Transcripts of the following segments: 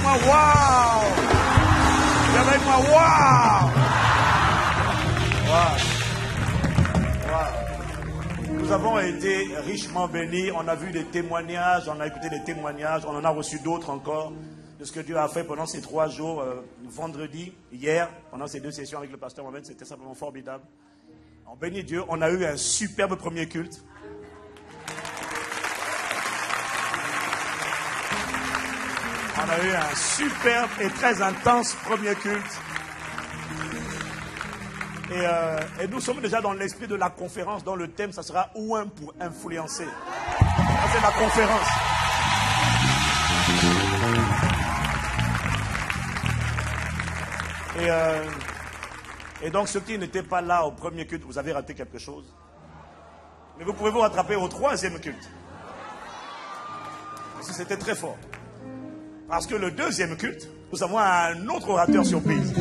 moi, waouh! Dis avec moi, waouh! Wow. Nous avons été richement bénis, on a vu des témoignages, on a écouté des témoignages, on en a reçu d'autres encore de ce que Dieu a fait pendant ces 3 jours, vendredi, hier, pendant ces 2 sessions avec le pasteur Mohamed, c'était simplement formidable. On bénit Dieu, on a eu un superbe premier culte. On a eu un superbe et très intense premier culte. Et nous sommes déjà dans l'esprit de la conférence, dont le thème, ça sera « Ouin pour influencer ». Ça, c'est la conférence. Et donc, ceux qui n'étaient pas là au premier culte, vous avez raté quelque chose. Mais vous pouvez vous rattraper au 3e culte. Parce que c'était très fort. Parce que le 2e culte, nous avons un autre orateur surprise.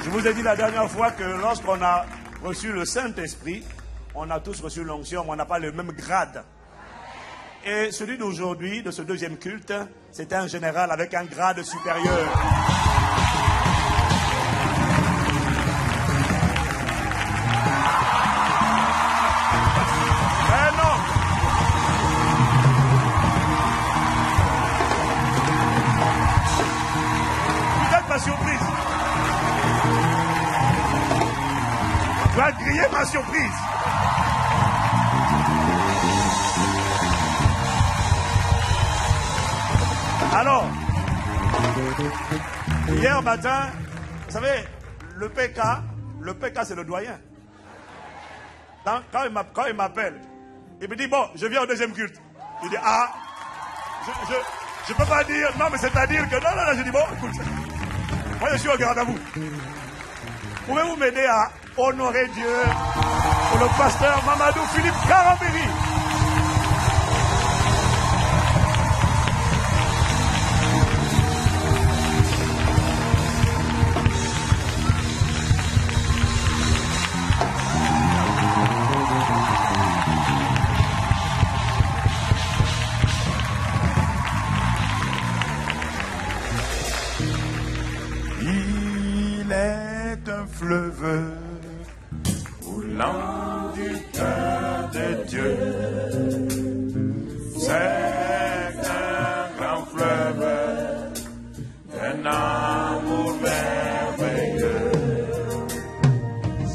Je vous ai dit la dernière fois que lorsqu'on a reçu le Saint-Esprit, on a tous reçu l'onction, mais on n'a pas le même grade. Et celui d'aujourd'hui, de ce 2e culte, c'était un général avec un grade supérieur. Mais non! Vous êtes ma surprise. Tu as grillé ma surprise. Alors, hier matin, vous savez, le PK c'est le doyen. Quand il m'appelle, il me dit, bon, je viens au 2e culte. Il dit, ah, je peux pas dire, non, mais c'est-à-dire que, non, je dis, bon, écoute, moi je suis au garde à vous. Pouvez-vous m'aider à honorer Dieu pour le pasteur Mamadou Philippe Karambéry? Il est un fleuve coulant du cœur de Dieu. C'est un grand fleuve d'un amour merveilleux.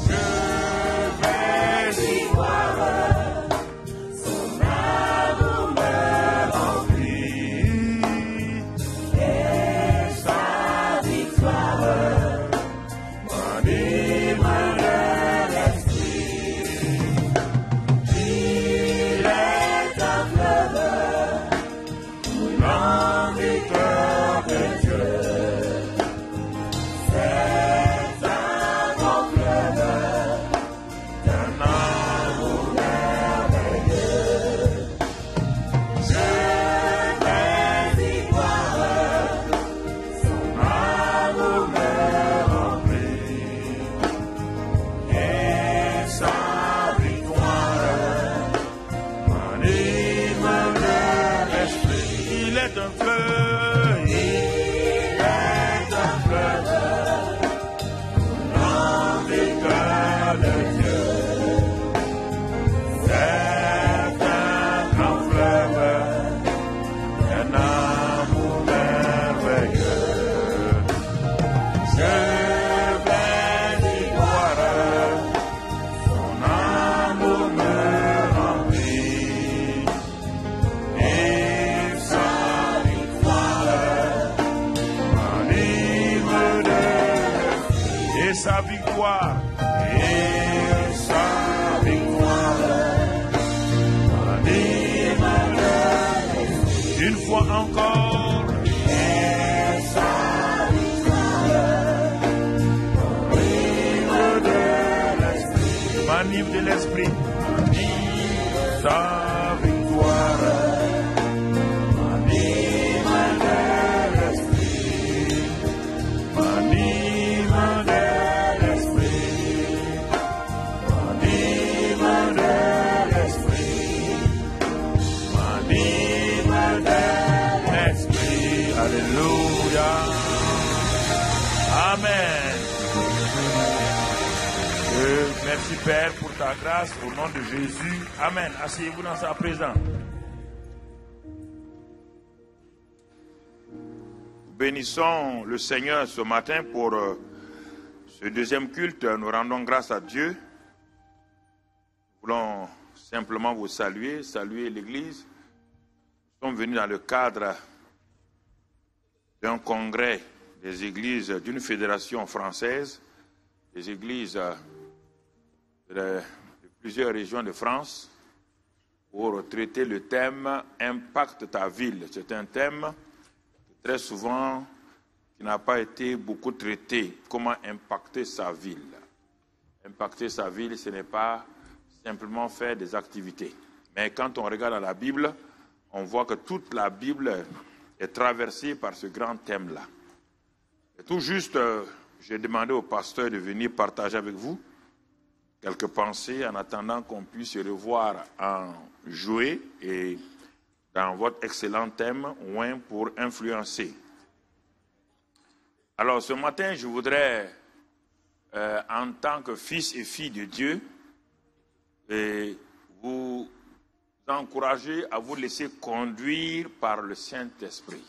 Je vais y voir son amour me remplit et sa victoire m'anime l'esprit. Il est un fleuve coulant du cœur de Dieu. C'est un grand fleuve d'un amour merveilleux. Je vais y voir son amour me remplit et sa victoire m'anime l'esprit. Il est un fleuve, il est un fleuve coulant du cœur de Dieu. C'est un grand fleuve d'un amour merveilleux. Je vais y voir son amour me remplit et sa victoire m'anime l'esprit. Et sa victoire, et sa victoire m'anime l'esprit. Une fois encore, et sa victoire m'anime de l'esprit. M'anime de l'esprit, m'anime sa victoire m'anime de l'esprit. M'anime de l'esprit. Amen. Merci Père pour ta grâce au nom de Jésus. Amen. Asseyez-vous dans sa présence. Bénissons le Seigneur ce matin pour ce deuxième culte. Nous rendons grâce à Dieu. Nous voulons simplement vous saluer l'Église. Nous sommes venus dans le cadre d'un congrès des églises d'une fédération française, des églises de plusieurs régions de France, pour traiter le thème « Impacte ta ville ». C'est un thème très souvent qui n'a pas été beaucoup traité. Comment impacter sa ville? Impacter sa ville, ce n'est pas simplement faire des activités. Mais quand on regarde dans la Bible, on voit que toute la Bible est traversée par ce grand thème-là. Et tout juste, j'ai demandé au pasteur de venir partager avec vous quelques pensées en attendant qu'on puisse se revoir en jouer et dans votre excellent thème, Oin pour influencer. Alors ce matin, je voudrais, en tant que fils et fille de Dieu, vous encourager à vous laisser conduire par le Saint-Esprit.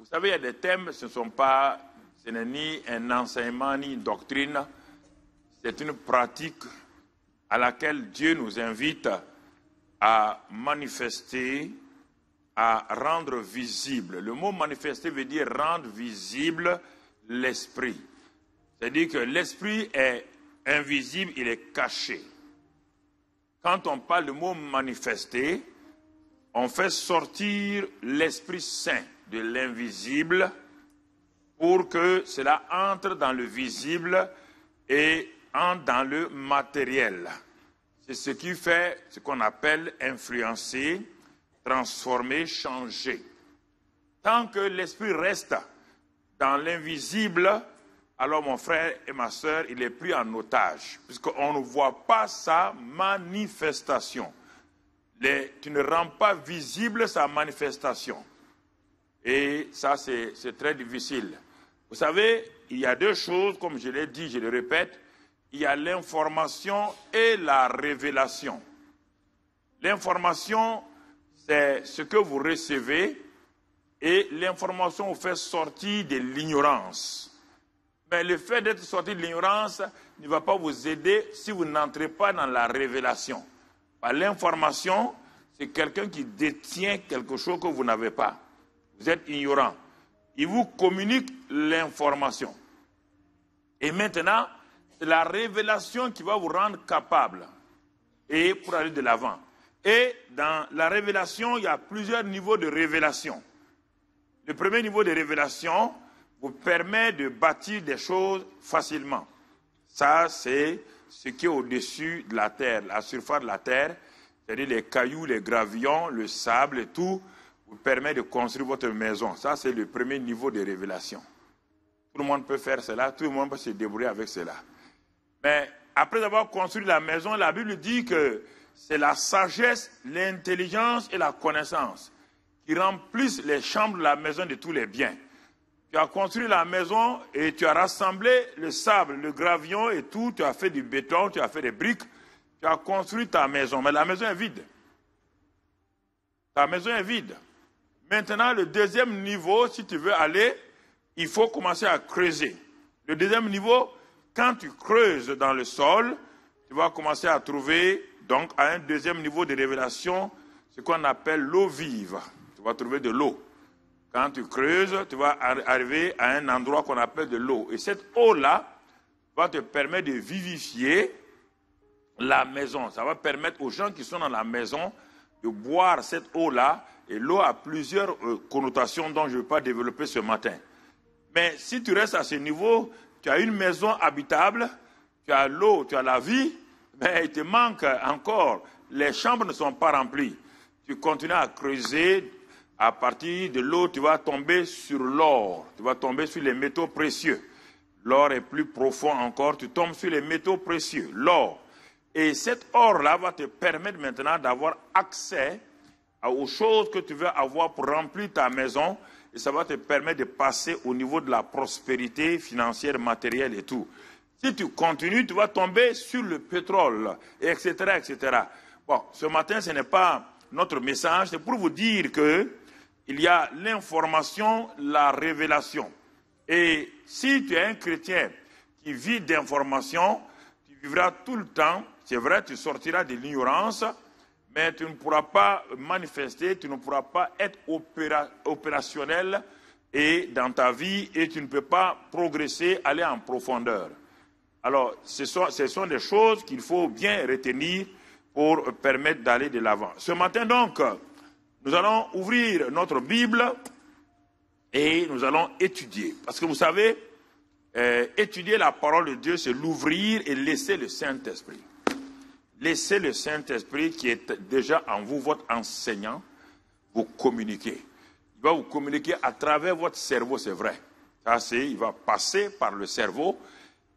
Vous savez, il y a des thèmes, ce n'est ni un enseignement, ni une doctrine, c'est une pratique à laquelle Dieu nous invite à manifester, à rendre visible. Le mot manifester veut dire rendre visible l'esprit. C'est-à-dire que l'esprit est invisible, il est caché. Quand on parle du mot manifester, on fait sortir l'Esprit Saint de l'invisible pour que cela entre dans le visible et entre dans le matériel. C'est ce qui fait ce qu'on appelle influencer, transformer, changer. Tant que l'esprit reste dans l'invisible, alors mon frère et ma sœur, il est pris en otage, puisqu'on ne voit pas sa manifestation. Tu ne rends pas visible sa manifestation. Et ça, c'est très difficile. Vous savez, il y a deux choses, comme je l'ai dit, je le répète, il y a l'information et la révélation. L'information, c'est ce que vous recevez, et l'information vous fait sortir de l'ignorance. Mais le fait d'être sorti de l'ignorance ne va pas vous aider si vous n'entrez pas dans la révélation. L'information, c'est quelqu'un qui détient quelque chose que vous n'avez pas. Vous êtes ignorant. Il vous communique l'information. Et maintenant, c'est la révélation qui va vous rendre capable et pour aller de l'avant. Et dans la révélation, il y a plusieurs niveaux de révélation. Le premier niveau de révélation vous permet de bâtir des choses facilement. Ça, c'est ce qui est au-dessus de la terre, la surface de la terre, c'est-à-dire les cailloux, les gravillons, le sable et tout, vous permet de construire votre maison. Ça, c'est le premier niveau de révélation. Tout le monde peut faire cela, tout le monde peut se débrouiller avec cela. Mais après avoir construit la maison, la Bible dit que c'est la sagesse, l'intelligence et la connaissance qui remplissent les chambres de la maison de tous les biens. Tu as construit la maison et tu as rassemblé le sable, le gravillon et tout. Tu as fait du béton, tu as fait des briques. Tu as construit ta maison, mais la maison est vide. Ta maison est vide. Maintenant, le deuxième niveau, si tu veux aller, il faut commencer à creuser. Le deuxième niveau, quand tu creuses dans le sol, tu vas commencer à trouver, donc à un deuxième niveau de révélation, ce qu'on appelle l'eau vive. Tu vas trouver de l'eau. Quand tu creuses, tu vas arriver à un endroit qu'on appelle de l'eau. Et cette eau-là va te permettre de vivifier la maison. Ça va permettre aux gens qui sont dans la maison de boire cette eau-là. Et l'eau a plusieurs connotations dont je ne vais pas développer ce matin. Mais si tu restes à ce niveau, tu as une maison habitable, tu as l'eau, tu as la vie, mais il te manque encore. Les chambres ne sont pas remplies. Tu continues à creuser. À partir de l'eau, tu vas tomber sur l'or. Tu vas tomber sur les métaux précieux. L'or est plus profond encore. Tu tombes sur les métaux précieux, l'or. Et cet or-là va te permettre maintenant d'avoir accès aux choses que tu veux avoir pour remplir ta maison et ça va te permettre de passer au niveau de la prospérité financière, matérielle et tout. Si tu continues, tu vas tomber sur le pétrole, etc., etc. Bon, ce matin, ce n'est pas notre message, c'est pour vous dire que il y a l'information, la révélation. Et si tu es un chrétien qui vit d'information, tu vivras tout le temps, c'est vrai, tu sortiras de l'ignorance, mais tu ne pourras pas manifester, tu ne pourras pas être opérationnel et dans ta vie et tu ne peux pas progresser, aller en profondeur. Alors, ce sont des choses qu'il faut bien retenir pour permettre d'aller de l'avant. Ce matin donc, nous allons ouvrir notre Bible et nous allons étudier. Parce que vous savez, étudier la parole de Dieu, c'est l'ouvrir et laisser le Saint-Esprit. Laissez le Saint-Esprit qui est déjà en vous, votre enseignant, vous communiquer. Il va vous communiquer à travers votre cerveau, c'est vrai. Il va passer par le cerveau,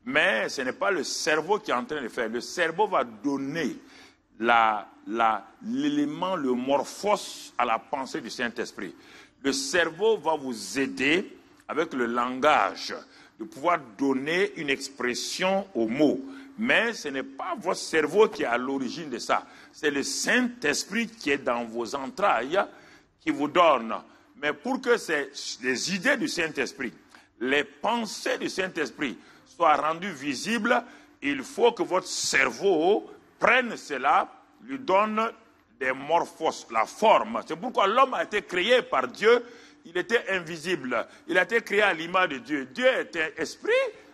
mais ce n'est pas le cerveau qui est en train de faire. Le cerveau va donner l'élément, le morphos à la pensée du Saint-Esprit. Le cerveau va vous aider avec le langage de pouvoir donner une expression aux mots. Mais ce n'est pas votre cerveau qui est à l'origine de ça. C'est le Saint-Esprit qui est dans vos entrailles qui vous donne. Mais pour que les idées du Saint-Esprit, les pensées du Saint-Esprit soient rendues visibles, il faut que votre cerveau prenne cela, lui donne des morphos, la forme. C'est pourquoi l'homme a été créé par Dieu, il était invisible. Il a été créé à l'image de Dieu. Dieu était esprit,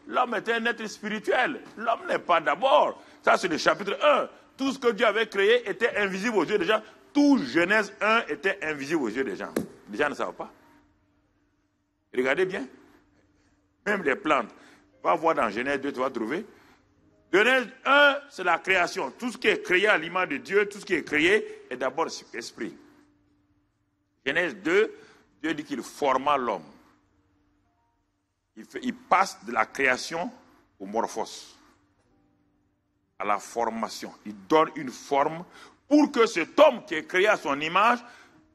l'homme était un être spirituel. L'homme n'est pas d'abord. Ça, c'est le chapitre 1. Tout ce que Dieu avait créé était invisible aux yeux des gens. Tout Genèse 1 était invisible aux yeux des gens. Les gens ne savent pas. Regardez bien. Même les plantes. Va voir dans Genèse 2, tu vas trouver. Genèse 1, c'est la création. Tout ce qui est créé à l'image de Dieu, tout ce qui est créé est d'abord esprit. Genèse 2, Dieu dit qu'il forma l'homme. Il passe de la création au morphos, à la formation. Il donne une forme pour que cet homme qui est créé à son image,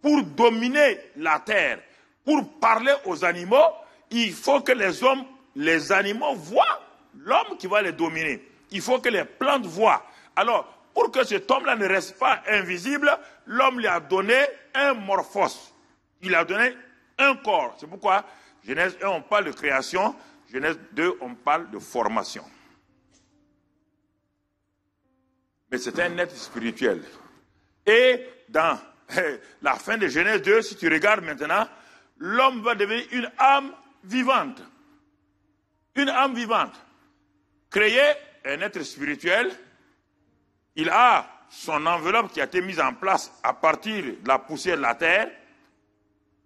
pour dominer la terre, pour parler aux animaux, il faut que les animaux voient l'homme qui va les dominer. Il faut que les plantes voient. Alors, pour que cet homme-là ne reste pas invisible, l'homme lui a donné un morphos. Il a donné un corps. C'est pourquoi Genèse 1, on parle de création. Genèse 2, on parle de formation. Mais c'est un être spirituel. Et dans la fin de Genèse 2, si tu regardes maintenant, l'homme va devenir une âme vivante. Une âme vivante. Créé un être spirituel, il a son enveloppe qui a été mise en place à partir de la poussière de la terre.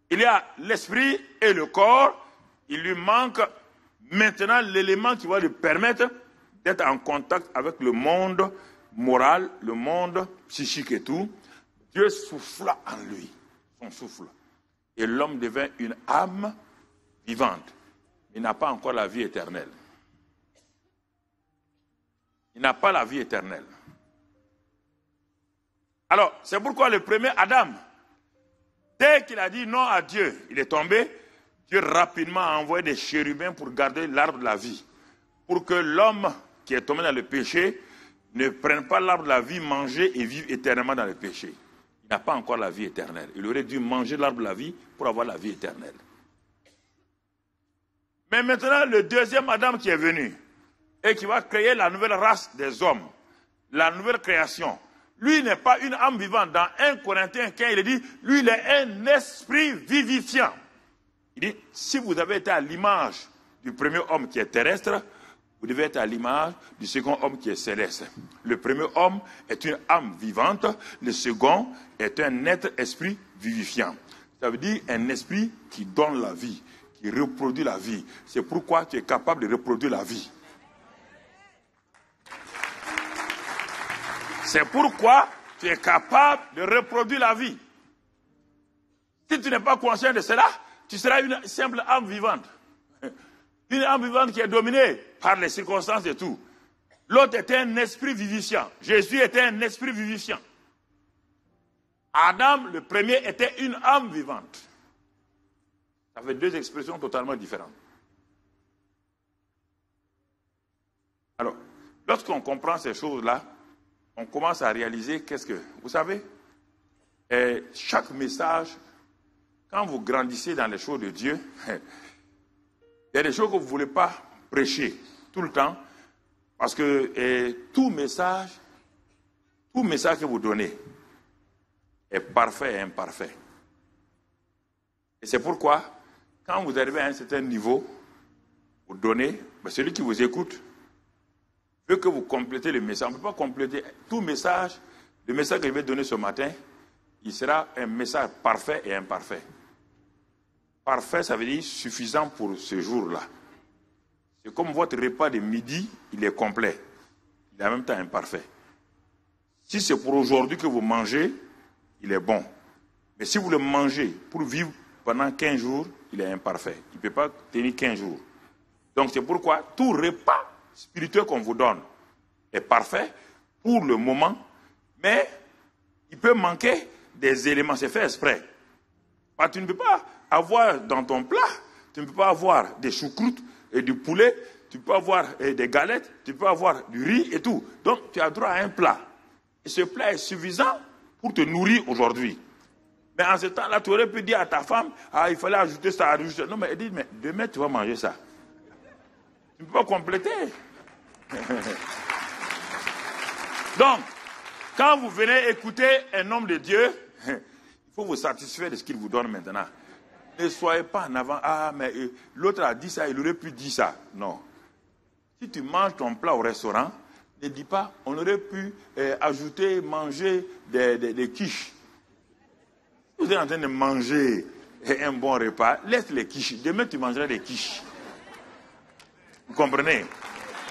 Il y a l'esprit et le corps. Il lui manque maintenant l'élément qui va lui permettre d'être en contact avec le monde moral, le monde psychique et tout. Dieu souffla en lui, son souffle. Et l'homme devint une âme vivante. Il n'a pas encore la vie éternelle. Il n'a pas la vie éternelle. Alors, c'est pourquoi le premier Adam, dès qu'il a dit non à Dieu, il est tombé. Dieu rapidement a envoyé des chérubins pour garder l'arbre de la vie. Pour que l'homme qui est tombé dans le péché ne prenne pas l'arbre de la vie, manger et vivre éternellement dans le péché. Il n'a pas encore la vie éternelle. Il aurait dû manger l'arbre de la vie pour avoir la vie éternelle. Mais maintenant, le deuxième Adam qui est venu et qui va créer la nouvelle race des hommes, la nouvelle création, lui n'est pas une âme vivante. Dans 1 Corinthiens 15, il dit, lui, il est un esprit vivifiant. Il dit, si vous avez été à l'image du premier homme qui est terrestre, vous devez être à l'image du second homme qui est céleste. Le premier homme est une âme vivante, le second est un être esprit vivifiant. Ça veut dire un esprit qui donne la vie, qui reproduit la vie. C'est pourquoi tu es capable de reproduire la vie. C'est pourquoi tu es capable de reproduire la vie. Si tu n'es pas conscient de cela, tu seras une simple âme vivante. Une âme vivante qui est dominée par les circonstances et tout. L'autre était un esprit vivifiant. Jésus était un esprit vivifiant. Adam, le premier, était une âme vivante. Ça fait deux expressions totalement différentes. Alors, lorsqu'on comprend ces choses-là, on commence à réaliser qu'est-ce que... Vous savez, chaque message, quand vous grandissez dans les choses de Dieu, il y a des choses que vous ne voulez pas prêcher tout le temps, parce que tout message que vous donnez est parfait et imparfait. Et c'est pourquoi, quand vous arrivez à un certain niveau, vous donnez, celui qui vous écoute veut que vous complétez le message. On ne peut pas compléter tout message. Le message que je vais donner ce matin, il sera un message parfait et imparfait. Parfait, ça veut dire suffisant pour ce jour-là. C'est comme votre repas de midi, il est complet. Il est en même temps imparfait. Si c'est pour aujourd'hui que vous mangez, il est bon. Mais si vous le mangez pour vivre pendant 15 jours, il est imparfait. Il ne peut pas tenir 15 jours. Donc c'est pourquoi tout repas spirituel qu'on vous donne est parfait pour le moment, mais il peut manquer des éléments. C'est fait exprès. Parce que tu ne peux pas avoir dans ton plat, tu ne peux pas avoir des choucroutes et du poulet, tu peux avoir des galettes, tu peux avoir du riz et tout. Donc tu as droit à un plat. Et ce plat est suffisant pour te nourrir aujourd'hui. Mais en ce temps-là, tu aurais pu dire à ta femme, il fallait ajouter ça, ajouter ça. Non, mais elle dit, mais demain tu vas manger ça. Tu ne peux pas compléter. Donc, quand vous venez écouter un homme de Dieu, il faut vous satisfaire de ce qu'il vous donne maintenant. Ne soyez pas en avant. Mais l'autre a dit ça, il aurait pu dire ça. Non. Si tu manges ton plat au restaurant, ne dis pas, on aurait pu ajouter, manger des quiches. Vous êtes en train de manger un bon repas, laisse les quiches. Demain, tu mangeras des quiches. Vous comprenez?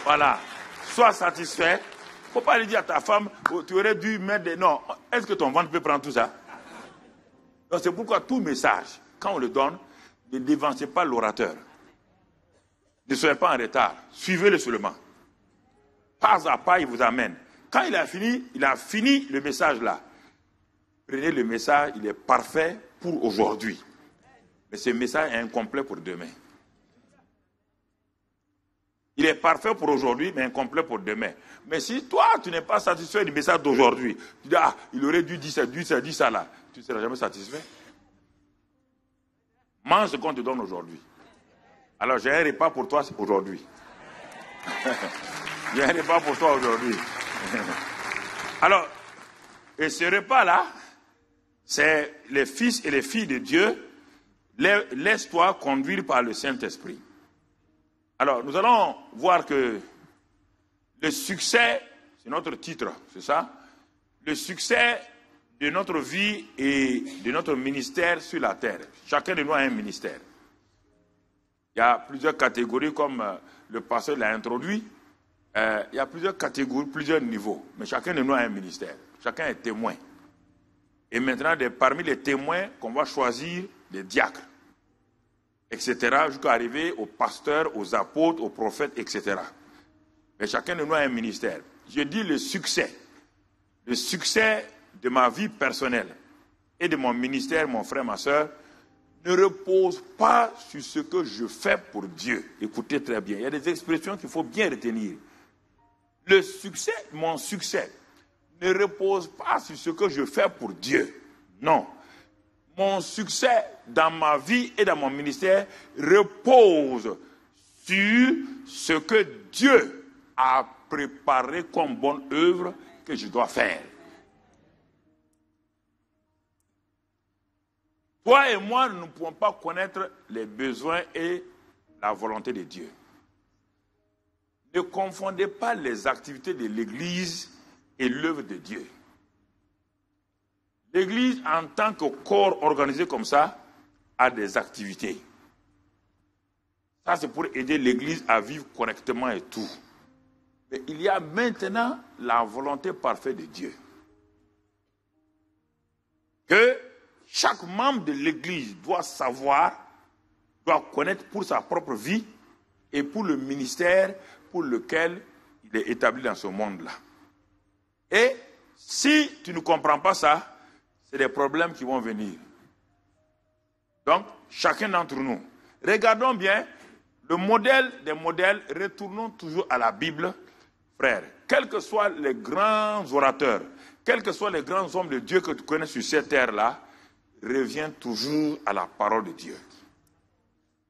Voilà. Sois satisfait. Il ne faut pas lui dire à ta femme, tu aurais dû mettre des... Non. Est-ce que ton ventre peut prendre tout ça? Donc c'est pourquoi tout message, quand on le donne, ne dévancez pas l'orateur. Ne soyez pas en retard. Suivez-le seulement. Pas à pas, il vous amène. Quand il a fini le message là. Prenez le message, il est parfait pour aujourd'hui. Mais ce message est incomplet pour demain. Il est parfait pour aujourd'hui, mais incomplet pour demain. Mais si toi, tu n'es pas satisfait du message d'aujourd'hui, tu dis, il aurait dû dire ça là, tu ne seras jamais satisfait. Mange ce qu'on te donne aujourd'hui. Alors, j'ai un repas pour toi aujourd'hui. J'ai un repas pour toi aujourd'hui. Alors, et ce repas-là, c'est les fils et les filles de Dieu. Laisse-toi conduire par le Saint-Esprit. Alors, nous allons voir que le succès, c'est notre titre, c'est ça? Le succès de notre vie et de notre ministère sur la terre. Chacun de nous a un ministère. Il y a plusieurs catégories, comme le pasteur l'a introduit. Il y a plusieurs catégories, plusieurs niveaux. Mais chacun de nous a un ministère. Chacun est témoin. Et maintenant, parmi les témoins qu'on va choisir, des diacres, etc., jusqu'à arriver aux pasteurs, aux apôtres, aux prophètes, etc. Mais chacun de nous a un ministère. Je dis le succès de ma vie personnelle et de mon ministère, mon frère, ma soeur, ne repose pas sur ce que je fais pour Dieu. Écoutez très bien, il y a des expressions qu'il faut bien retenir. Le succès, mon succès, ne repose pas sur ce que je fais pour Dieu. Non. Mon succès dans ma vie et dans mon ministère repose sur ce que Dieu a préparé comme bonne œuvre que je dois faire. Toi et moi, nous ne pouvons pas connaître les besoins et la volonté de Dieu. Ne confondez pas les activités de l'Église et l'œuvre de Dieu. L'Église, en tant que corps organisé comme ça, a des activités. Ça, c'est pour aider l'Église à vivre correctement et tout. Mais il y a maintenant la volonté parfaite de Dieu. Que chaque membre de l'Église doit savoir, doit connaître pour sa propre vie et pour le ministère pour lequel il est établi dans ce monde-là. Et si tu ne comprends pas ça, c'est des problèmes qui vont venir. Donc, chacun d'entre nous, regardons bien le modèle des modèles, retournons toujours à la Bible, frère. Quels que soient les grands orateurs, quels que soient les grands hommes de Dieu que tu connais sur cette terre-là, reviens toujours à la parole de Dieu.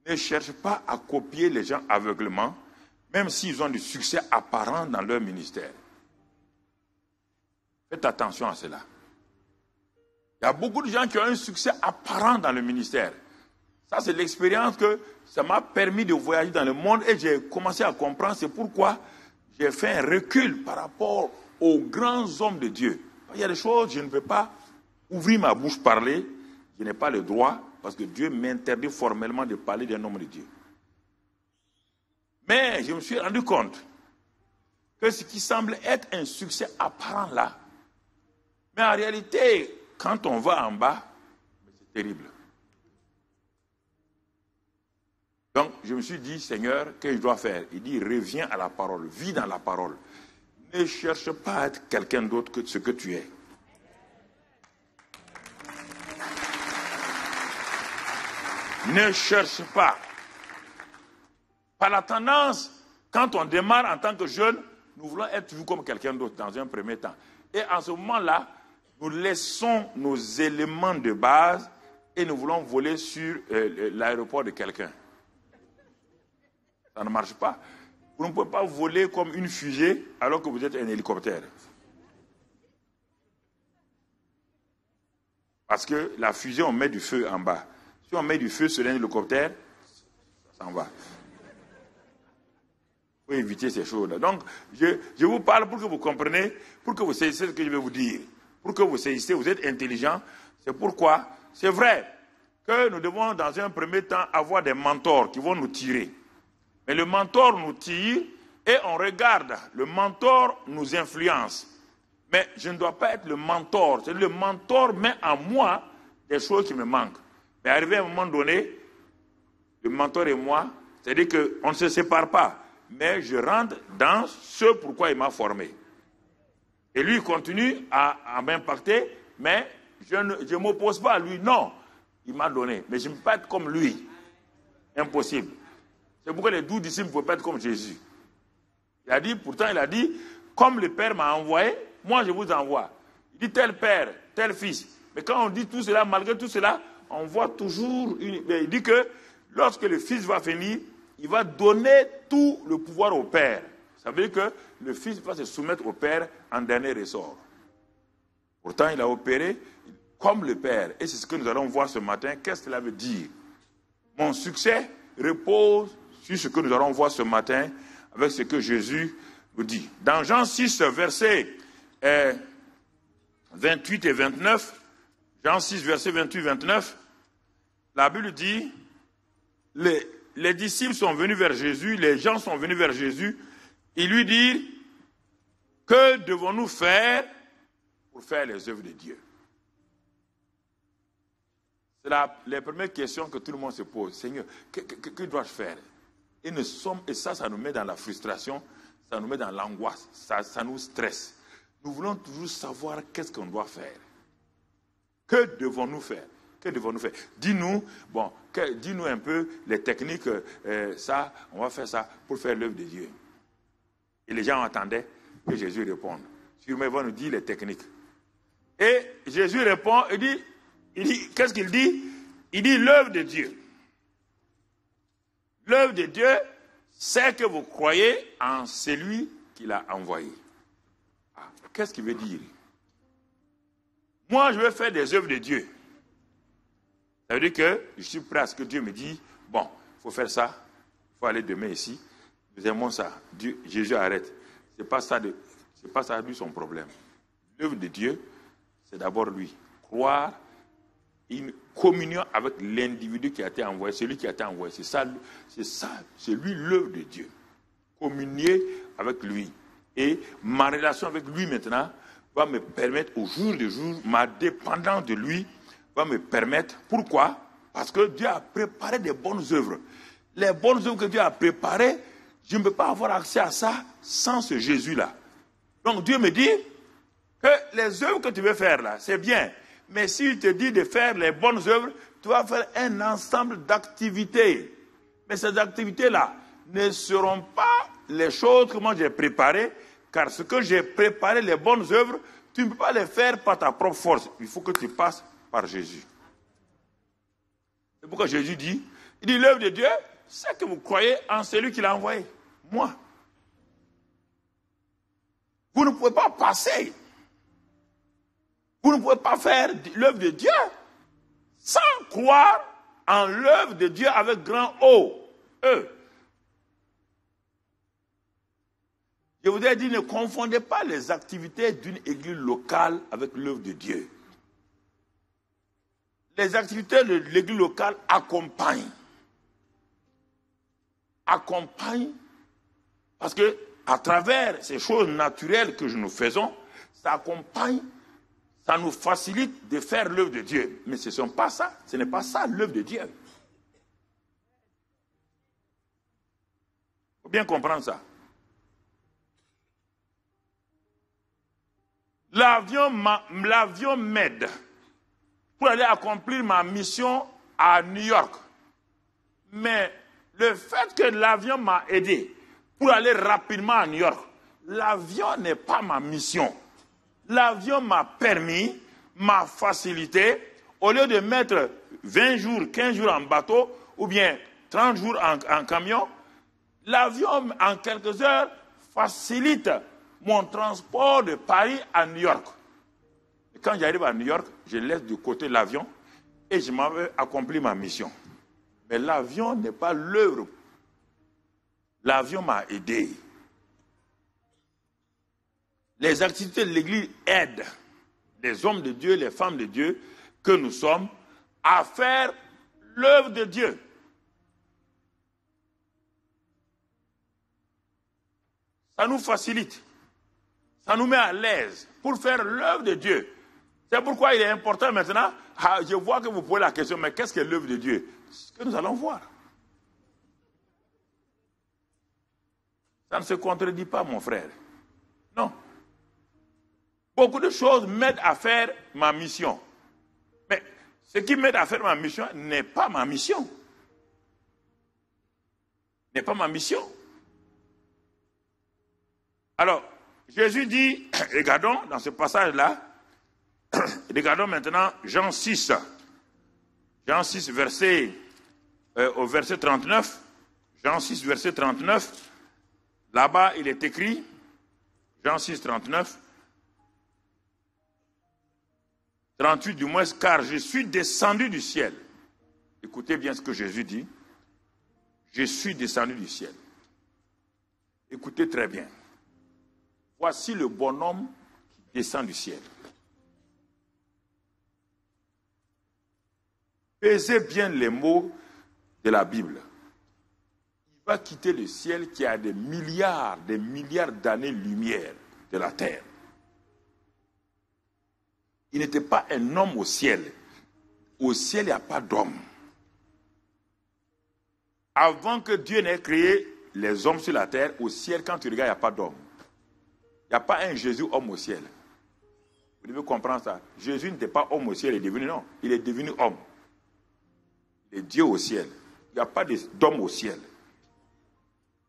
Ne cherche pas à copier les gens aveuglément, même s'ils ont du succès apparent dans leur ministère. Faites attention à cela. Il y a beaucoup de gens qui ont un succès apparent dans le ministère. Ça, c'est l'expérience que ça m'a permis de voyager dans le monde et j'ai commencé à comprendre. C'est pourquoi j'ai fait un recul par rapport aux grands hommes de Dieu. Il y a des choses, je ne peux pas ouvrir ma bouche, parler. Je n'ai pas le droit parce que Dieu m'interdit formellement de parler d'un homme de Dieu. Mais je me suis rendu compte que ce qui semble être un succès apparent là, mais en réalité, quand on va en bas, c'est terrible. Donc, je me suis dit, Seigneur, qu'est-ce que je dois faire? Il dit, reviens à la parole, vis dans la parole. Ne cherche pas à être quelqu'un d'autre que ce que tu es. Ne cherche pas. Par la tendance, quand on démarre en tant que jeune, nous voulons être toujours comme quelqu'un d'autre dans un premier temps. Et en ce moment-là, nous laissons nos éléments de base et nous voulons voler sur l'aéroport de quelqu'un. Ça ne marche pas. Vous ne pouvez pas voler comme une fusée alors que vous êtes un hélicoptère. Parce que la fusée, on met du feu en bas. Si on met du feu sur un hélicoptère, ça s'en va. Il faut éviter ces choses-là. Donc, je vous parle pour que vous compreniez, pour que vous saisissiez ce que je vais vous dire. Pour que vous saisissiez, vous êtes intelligent. C'est pourquoi, c'est vrai que nous devons dans un premier temps avoir des mentors qui vont nous tirer. Mais le mentor nous tire et on regarde. Le mentor nous influence. Mais je ne dois pas être le mentor. C'est le mentor met en moi des choses qui me manquent. Mais arrivé à un moment donné, le mentor et moi, c'est-à-dire qu'on ne se sépare pas. Mais je rentre dans ce pourquoi il m'a formé. Et lui, il continue à m'impacter, mais je ne m'oppose pas à lui. Non, il m'a donné. Mais je ne peux pas être comme lui. Impossible. C'est pourquoi les 12 disciples ne pouvaient pas être comme Jésus. Pourtant il a dit, comme le Père m'a envoyé, moi je vous envoie. Il dit tel Père, tel Fils. Mais quand on dit tout cela, malgré tout cela, on voit toujours, il dit que lorsque le Fils va venir, il va donner tout le pouvoir au Père. Ça veut dire que le Fils va se soumettre au Père en dernier ressort. Pourtant, il a opéré comme le Père. Et c'est ce que nous allons voir ce matin. Qu'est-ce que cela veut dire? Mon succès repose sur ce que nous allons voir ce matin avec ce que Jésus nous dit. Dans Jean 6, versets 28 et 29, Jean 6, versets 28-29, la Bible dit, les disciples sont venus vers Jésus, les gens sont venus vers Jésus, ils lui disent, que devons-nous faire pour faire les œuvres de Dieu? C'est les premières questions que tout le monde se pose. Seigneur, que dois-je faire? Et ça nous met dans la frustration, ça nous met dans l'angoisse, ça nous stresse. Nous voulons toujours savoir qu'est-ce qu'on doit faire. Que devons-nous faire? Que devons-nous faire? Dis-nous un peu les techniques, ça, on va faire ça pour faire l'œuvre de Dieu. Et les gens attendaient que Jésus réponde. Sûrement, il va nous dire les techniques. Et Jésus répond, il dit, qu'est-ce qu'il dit? Il dit l'œuvre de Dieu. L'œuvre de Dieu, c'est que vous croyez en celui qui l'a envoyé. Ah, qu'est-ce qu'il veut dire? Moi, je veux faire des œuvres de Dieu. Ça veut dire que je suis prêt à ce que Dieu me dise, bon, il faut faire ça, il faut aller demain ici, nous aimons ça. Jésus arrête. Ce n'est pas ça lui son problème. L'œuvre de Dieu, c'est d'abord lui. Croire, une communion avec l'individu qui a été envoyé, celui qui a été envoyé. C'est lui l'œuvre de Dieu. Communier avec lui. Et ma relation avec lui maintenant va me permettre au jour le jour, ma dépendance de lui va me permettre. Pourquoi? Parce que Dieu a préparé des bonnes œuvres. Les bonnes œuvres que Dieu a préparées, je ne peux pas avoir accès à ça sans ce Jésus-là. Donc Dieu me dit que les œuvres que tu veux faire là, c'est bien. Mais s'il te dit de faire les bonnes œuvres, tu vas faire un ensemble d'activités. Mais ces activités-là ne seront pas les choses que moi j'ai préparées, car ce que j'ai préparé, les bonnes œuvres, tu ne peux pas les faire par ta propre force. Il faut que tu passes par Jésus. C'est pourquoi Jésus dit, il dit, l'œuvre de Dieu, c'est que vous croyez en celui qui l'a envoyé, moi. Vous ne pouvez pas passer. Vous ne pouvez pas faire l'œuvre de Dieu sans croire en l'œuvre de Dieu avec grand O, E. Je vous ai dit, ne confondez pas les activités d'une église locale avec l'œuvre de Dieu. Les activités de l'église locale accompagnent. Accompagnent parce que à travers ces choses naturelles que nous faisons, ça accompagne, ça nous facilite de faire l'œuvre de Dieu. Mais ce n'est pas ça, ce n'est pas ça l'œuvre de Dieu. Il faut bien comprendre ça. L'avion m'aide pour aller accomplir ma mission à New York. Mais le fait que l'avion m'a aidé pour aller rapidement à New York, l'avion n'est pas ma mission. L'avion m'a permis, m'a facilité, au lieu de mettre 20 jours, 15 jours en bateau, ou bien 30 jours en camion, l'avion, en quelques heures, facilite mon transport de Paris à New York. Et quand j'arrive à New York, je laisse de côté l'avion et je m'en vais accomplir ma mission. Mais l'avion n'est pas l'œuvre. L'avion m'a aidé. Les activités de l'Église aident les hommes de Dieu, les femmes de Dieu que nous sommes à faire l'œuvre de Dieu. Ça nous facilite. Ça nous met à l'aise pour faire l'œuvre de Dieu. C'est pourquoi il est important maintenant, je vois que vous posez la question, mais qu'est-ce que l'œuvre de Dieu? Ce que nous allons voir. Ça ne se contredit pas, mon frère. Non. Beaucoup de choses m'aident à faire ma mission. Mais ce qui m'aide à faire ma mission n'est pas ma mission. N'est pas ma mission. Alors, Jésus dit, regardons dans ce passage-là, regardons maintenant Jean 6. Jean 6, au verset 39. Jean 6, verset 39. Là-bas, il est écrit, Jean 6, 39. 38 du moins, car je suis descendu du ciel. Écoutez bien ce que Jésus dit. Je suis descendu du ciel. Écoutez très bien. Voici le bonhomme qui descend du ciel. Pesez bien les mots de la Bible. Il va quitter le ciel qui a des milliards d'années-lumière de la terre. Il n'était pas un homme au ciel. Au ciel, il n'y a pas d'homme. Avant que Dieu n'ait créé les hommes sur la terre, au ciel, quand tu regardes, il n'y a pas d'homme. Il n'y a pas un Jésus homme au ciel. Vous devez comprendre ça. Jésus n'était pas homme au ciel, il est devenu non. Il est devenu homme. Il est Dieu au ciel. Il n'y a pas d'homme au ciel.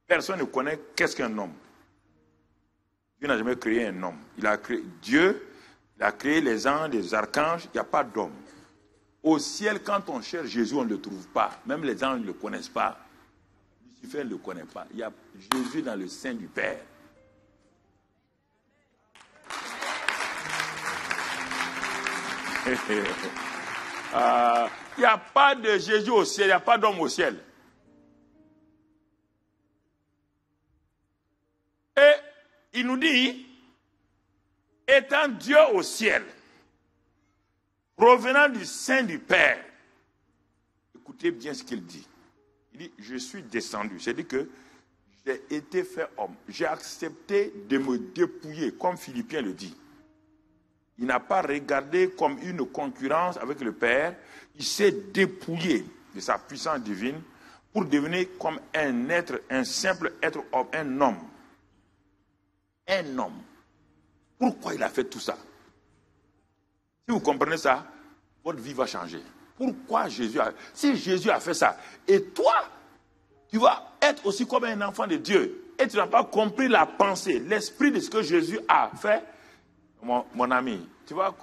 Personne ne connaît qu'est-ce qu'un homme. Dieu n'a jamais créé un homme. Dieu, il a créé les anges, les archanges, il n'y a pas d'homme. Au ciel, quand on cherche Jésus, on ne le trouve pas. Même les anges ne le connaissent pas. Lucifer ne le connaît pas. Il y a Jésus dans le sein du Père. Il n'y a pas de Jésus au ciel, il n'y a pas d'homme au ciel. Et il nous dit, étant Dieu au ciel, provenant du sein du Père, écoutez bien ce qu'il dit. Il dit, je suis descendu. C'est-à-dire que j'ai été fait homme. J'ai accepté de me dépouiller, comme Philippiens le dit. Il n'a pas regardé comme une concurrence avec le Père. Il s'est dépouillé de sa puissance divine pour devenir comme un être, un simple être homme, un homme. Un homme. Pourquoi il a fait tout ça? Si vous comprenez ça, votre vie va changer. Pourquoi Jésus a... Si Jésus a fait ça, et toi, tu vas être aussi comme un enfant de Dieu, et tu n'as pas compris la pensée, l'esprit de ce que Jésus a fait, mon ami, tu vas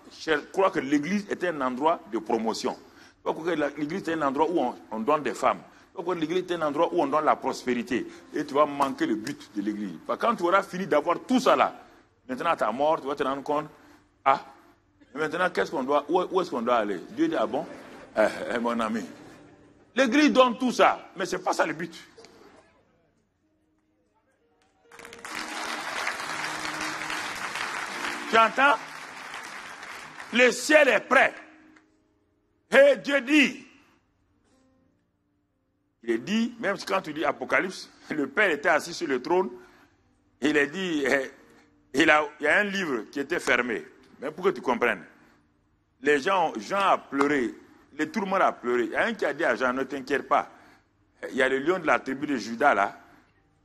croire que l'église est un endroit de promotion. Tu vas croire que l'église est un endroit où on donne des femmes. Tu vas croire que l'église est un endroit où on donne la prospérité. Et tu vas manquer le but de l'église. Quand tu auras fini d'avoir tout ça là, maintenant à ta mort, tu vas te rendre compte, et maintenant qu'est-ce qu'on doit, où est-ce qu'on doit aller? Dieu dit, ah bon, mon ami, l'église donne tout ça, mais ce n'est pas ça le but. Tu entends? Le ciel est prêt. Et Dieu dit, il est dit, même quand tu dis Apocalypse, le Père était assis sur le trône, il est dit, il y a un livre qui était fermé. Mais pour que tu comprennes, Jean a pleuré, tout le monde a pleuré. Il y a un qui a dit à Jean, ne t'inquiète pas, il y a le lion de la tribu de Judas là,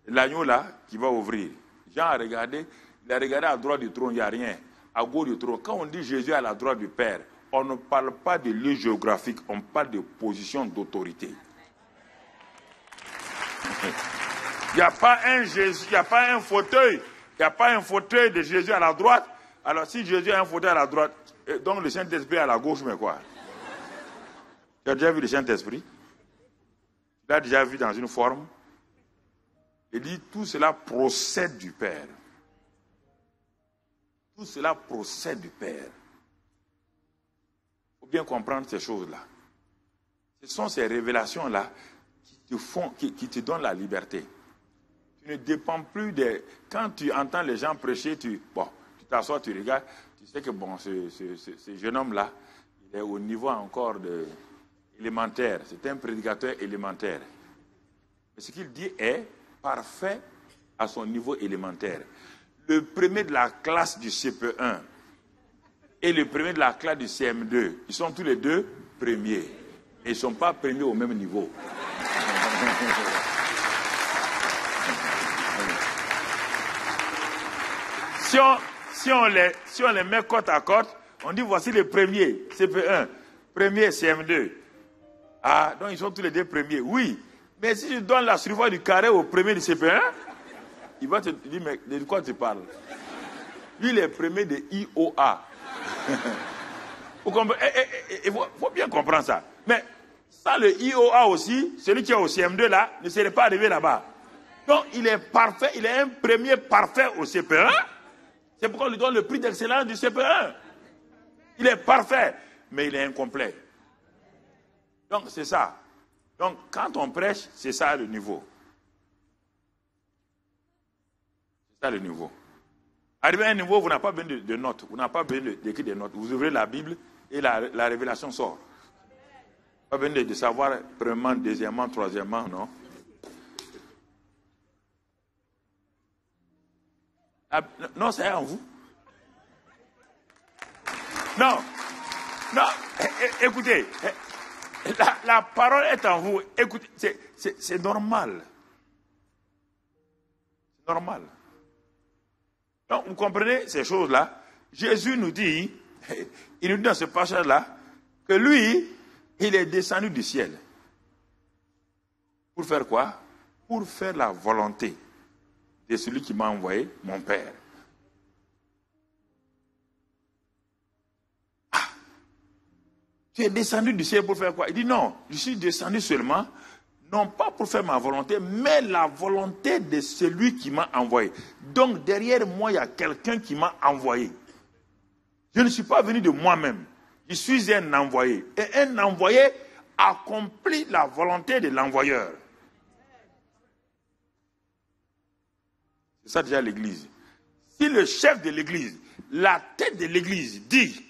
l'agneau là, qui va ouvrir. Jean a regardé, il a regardé à droite du trône, il n'y a rien. À gauche du trône, quand on dit Jésus à la droite du Père, on ne parle pas de lieu géographique, on parle de position d'autorité. Il n'y a pas un Jésus, il n'y a pas un fauteuil, il n'y a pas un fauteuil de Jésus à la droite. Alors si Jésus a un fauteuil à la droite, donc le Saint-Esprit à la gauche, mais quoi? Tu as déjà vu le Saint-Esprit? Tu l'as déjà vu dans une forme? Il dit tout cela procède du Père. Tout cela procède du Père. Il faut bien comprendre ces choses-là. Ce sont ces révélations-là qui te donnent la liberté. Tu ne dépends plus de... Quand tu entends les gens prêcher, tu t'assois, tu regardes, tu sais que ce jeune homme-là, il est au niveau encore élémentaire. C'est un prédicateur élémentaire. Mais ce qu'il dit est parfait à son niveau élémentaire. Le premier de la classe du CP1 et le premier de la classe du CM2, ils sont tous les deux premiers. Et ils ne sont pas premiers au même niveau. Si on les met côte à côte, on dit voici les premiers, CP1, premier CM2. Ah, donc ils sont tous les deux premiers. Oui, mais si tu donnes la surface du carré au premier du CP1, il va te dire, mais de quoi tu parles? Lui, il est premier de IOA. Il faut bien comprendre ça. Mais ça, le IOA aussi, celui qui est au CM2 là, ne serait pas arrivé là-bas. Donc, il est parfait, il est un premier parfait au CP1. C'est pourquoi on lui donne le prix d'excellence du CP1. Il est parfait, mais il est incomplet. Donc, c'est ça. Donc, quand on prêche, c'est ça le niveau. C'est ça le niveau. Arrivé à un niveau, vous n'avez pas besoin de notes. Vous n'avez pas besoin d'écrire des notes. Vous ouvrez la Bible et la révélation sort. Pas besoin de savoir premièrement, deuxièmement, troisièmement, non. Non, c'est en vous. Non. Écoutez, la parole est en vous. Écoutez, c'est normal. C'est normal. Donc, vous comprenez ces choses-là? Jésus nous dit, il nous dit dans ce passage-là, que lui, il est descendu du ciel. Pour faire quoi? Pour faire la volonté de celui qui m'a envoyé, mon Père. Tu es descendu du ciel pour faire quoi? Il dit non, je suis descendu seulement, non pas pour faire ma volonté, mais la volonté de celui qui m'a envoyé. Donc derrière moi, il y a quelqu'un qui m'a envoyé. Je ne suis pas venu de moi-même. Je suis un envoyé. Et un envoyé accomplit la volonté de l'envoyeur. C'est ça déjà l'église. Si le chef de l'église, la tête de l'église dit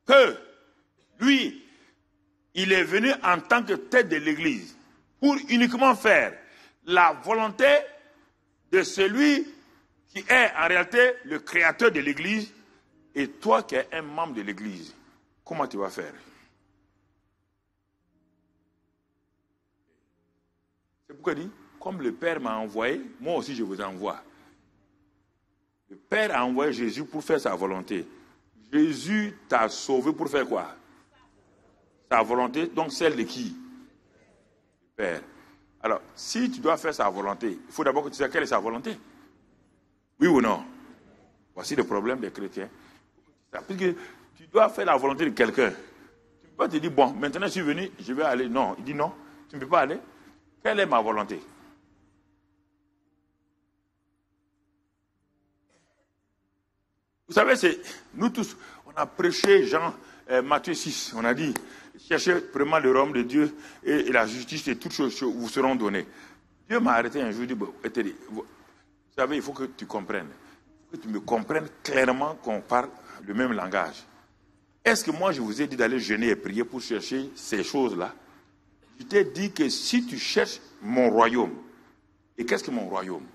que lui, il est venu en tant que tête de l'église pour uniquement faire la volonté de celui qui est en réalité le créateur de l'église, et toi qui es un membre de l'église, comment tu vas faire? C'est pourquoi il dit, comme le Père m'a envoyé, moi aussi je vous envoie. Le Père a envoyé Jésus pour faire sa volonté. Jésus t'a sauvé pour faire quoi? Sa volonté, donc celle de qui? Du Père. Alors, si tu dois faire sa volonté, il faut d'abord que tu saches quelle est sa volonté. Oui ou non? Voici le problème des chrétiens. Parce que tu dois faire la volonté de quelqu'un. Tu ne peux pas te dire, bon, maintenant je suis venu, je vais aller. Non, il dit non, tu ne peux pas aller. Quelle est ma volonté? Vous savez, c'est nous tous, on a prêché Matthieu 6, on a dit, cherchez vraiment le royaume de Dieu et la justice et toutes choses vous seront données. Dieu m'a arrêté un jour, il dit, bon, vous savez, il faut que tu comprennes. Il faut que tu me comprennes clairement qu'on parle le même langage. Est-ce que moi je vous ai dit d'aller jeûner et prier pour chercher ces choses-là? Je t'ai dit que si tu cherches mon royaume, et qu'est-ce que mon royaume?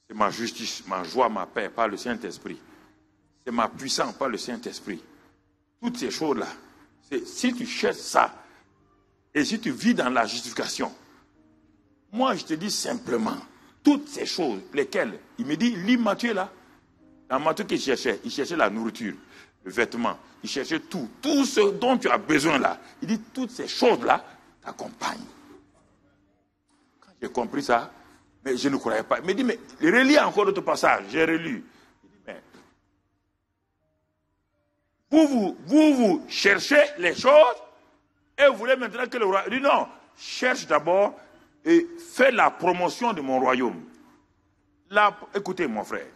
C'est ma justice, ma joie, ma paix, par le Saint-Esprit. C'est ma puissance, par le Saint-Esprit. Toutes ces choses-là, si tu cherches ça, et si tu vis dans la justification, moi je te dis simplement, toutes ces choses, lesquelles, il me dit, lis Matthieu là, dans Matthieu qu'il cherchait, il cherchait la nourriture, le vêtement, il cherchait tout ce dont tu as besoin là. Il dit, toutes ces choses-là t'accompagnent. Quand j'ai compris ça, mais je ne croyais pas. Il me dit, mais relis encore d'autres passages. J'ai relu. Il dit, mais vous cherchez les choses et vous voulez maintenant que le royaume... Il dit, non, cherche d'abord et fais la promotion de mon royaume. Écoutez, mon frère,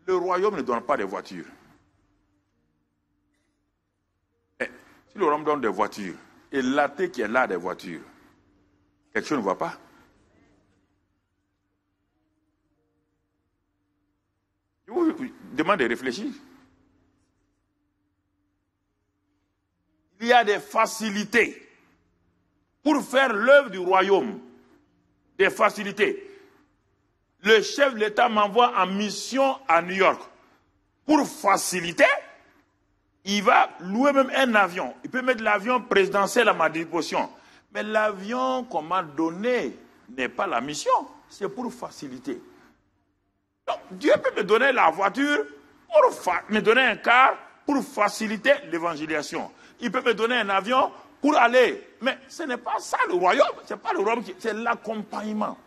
le royaume ne donne pas des voitures. Et si le royaume donne des voitures, et l'athée qui est là des voitures, quelque chose ne va pas. Je vous demande de réfléchir. Il y a des facilités pour faire l'œuvre du royaume. Des facilités. Le chef de l'État m'envoie en mission à New York. Pour faciliter, il va louer même un avion. Il peut mettre l'avion présidentiel à ma disposition. Mais l'avion qu'on m'a donné n'est pas la mission. C'est pour faciliter. Donc, Dieu peut me donner la voiture, me donner un car pour faciliter l'évangélisation. Il peut me donner un avion pour aller. Mais ce n'est pas ça le royaume. Ce n'est pas le royaume, c'est l'accompagnement.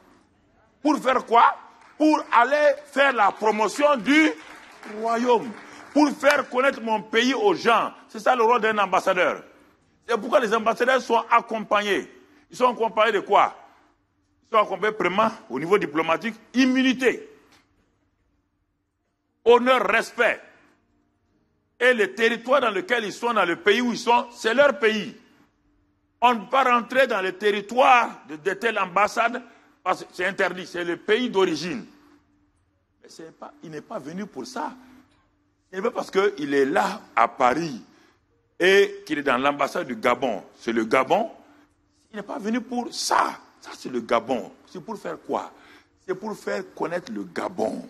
Pour faire quoi? Pour aller faire la promotion du royaume. Pour faire connaître mon pays aux gens. C'est ça le rôle d'un ambassadeur. C'est pourquoi les ambassadeurs sont accompagnés. Ils sont accompagnés de quoi? Ils sont accompagnés premièrement au niveau diplomatique, immunité. Honneur, respect. Et le territoire dans lequel ils sont, dans le pays où ils sont, c'est leur pays. On ne peut pas rentrer dans le territoire de telle ambassade parce que c'est interdit, c'est le pays d'origine. Mais il n'est pas venu pour ça. Ce n'est pas parce qu'il est là à Paris et qu'il est dans l'ambassade du Gabon. C'est le Gabon. Il n'est pas venu pour ça. Ça, c'est le Gabon. C'est pour faire quoi? C'est pour faire connaître le Gabon.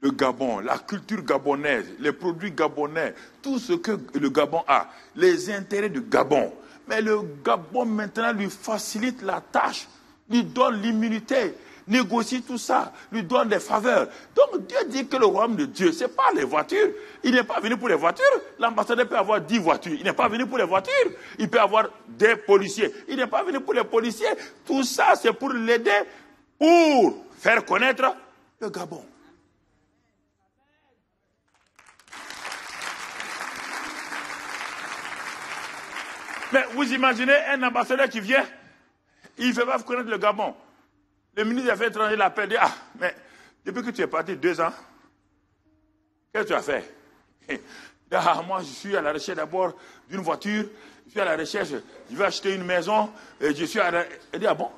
Le Gabon, la culture gabonaise, les produits gabonais, tout ce que le Gabon a, les intérêts du Gabon. Mais le Gabon maintenant lui facilite la tâche, lui donne l'immunité, négocie tout ça, lui donne des faveurs. Donc Dieu dit que le royaume de Dieu, ce n'est pas les voitures. Il n'est pas venu pour les voitures. L'ambassadeur peut avoir 10 voitures. Il n'est pas venu pour les voitures. Il peut avoir des policiers. Il n'est pas venu pour les policiers. Tout ça, c'est pour l'aider, pour faire connaître le Gabon. Mais vous imaginez un ambassadeur qui vient, il ne fait pas connaître le Gabon. Le ministre des Affaires étrangères l'appelle, dit, ah, mais depuis que tu es parti 2 ans, qu'est-ce que tu as fait? Ah, moi, je suis à la recherche d'abord d'une voiture, je suis à la recherche, je vais acheter une maison, et je suis à la... Il dit, ah bon?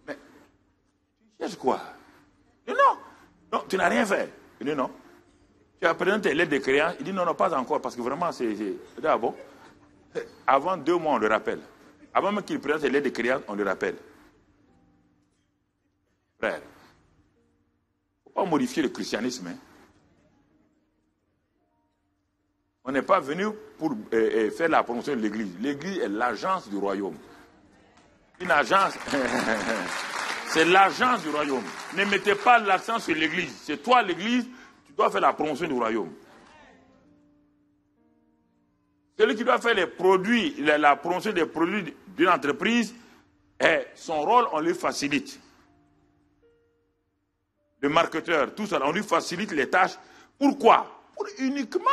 Mais tu cherches quoi? Il dit, non, tu n'as rien fait. Il dit, non. Tu as présenté tes lettres de créance? Il dit, non, pas encore, parce que vraiment, c'est... Il dit, ah bon? Avant 2 mois, on le rappelle. Avant même qu'il présente ses lettres de créance, on le rappelle. Frère, il ne faut pas modifier le christianisme. Hein. On n'est pas venu pour faire la promotion de l'Église. L'Église est l'agence du royaume. Une agence, c'est l'agence du royaume. Ne mettez pas l'accent sur l'Église. C'est toi l'Église, tu dois faire la promotion du royaume. Celui qui doit faire les produits, la promotion des produits d'une entreprise, son rôle, on lui facilite. Le marketeur, tout ça, on lui facilite les tâches. Pourquoi? Uniquement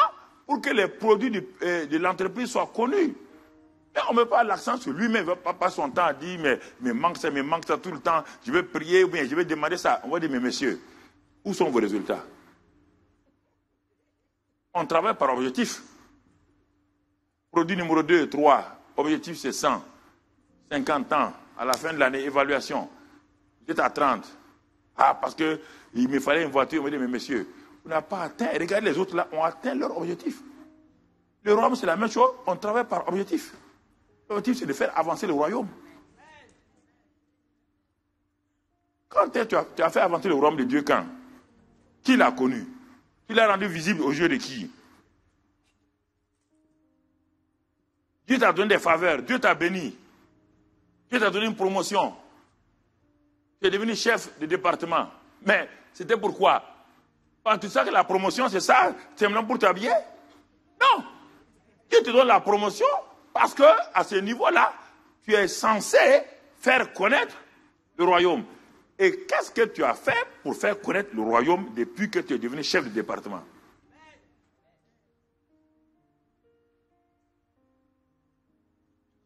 pour que les produits de l'entreprise soient connus. Et on ne met pas l'accent sur lui-même. Il ne va pas passer son temps à dire, mais manque ça tout le temps. Je vais prier ou bien je vais demander ça. On va dire, mais messieurs, où sont vos résultats? On travaille par objectif. Produit numéro 2, 3, objectif c'est 100. 50 ans, à la fin de l'année, évaluation. Vous êtes à 30. Ah, parce qu'il me fallait une voiture. On me dit, mais messieurs, vous n'avez pas atteint. Et regardez, les autres là ont atteint leur objectif. Le royaume, c'est la même chose. On travaille par objectif. L'objectif, c'est de faire avancer le royaume. Quand tu as fait avancer le royaume de Dieu, quand? Qui l'a connu? Qui l'a rendu visible aux yeux de qui? Dieu t'a donné des faveurs, Dieu t'a béni. Dieu t'a donné une promotion. Tu es devenu chef de département. Mais c'était pourquoi? Quand tu sais que la promotion, c'est ça, c'est maintenant pour t'habiller? Non. Dieu te donne la promotion parce que à ce niveau-là, tu es censé faire connaître le royaume. Et qu'est-ce que tu as fait pour faire connaître le royaume depuis que tu es devenu chef de département?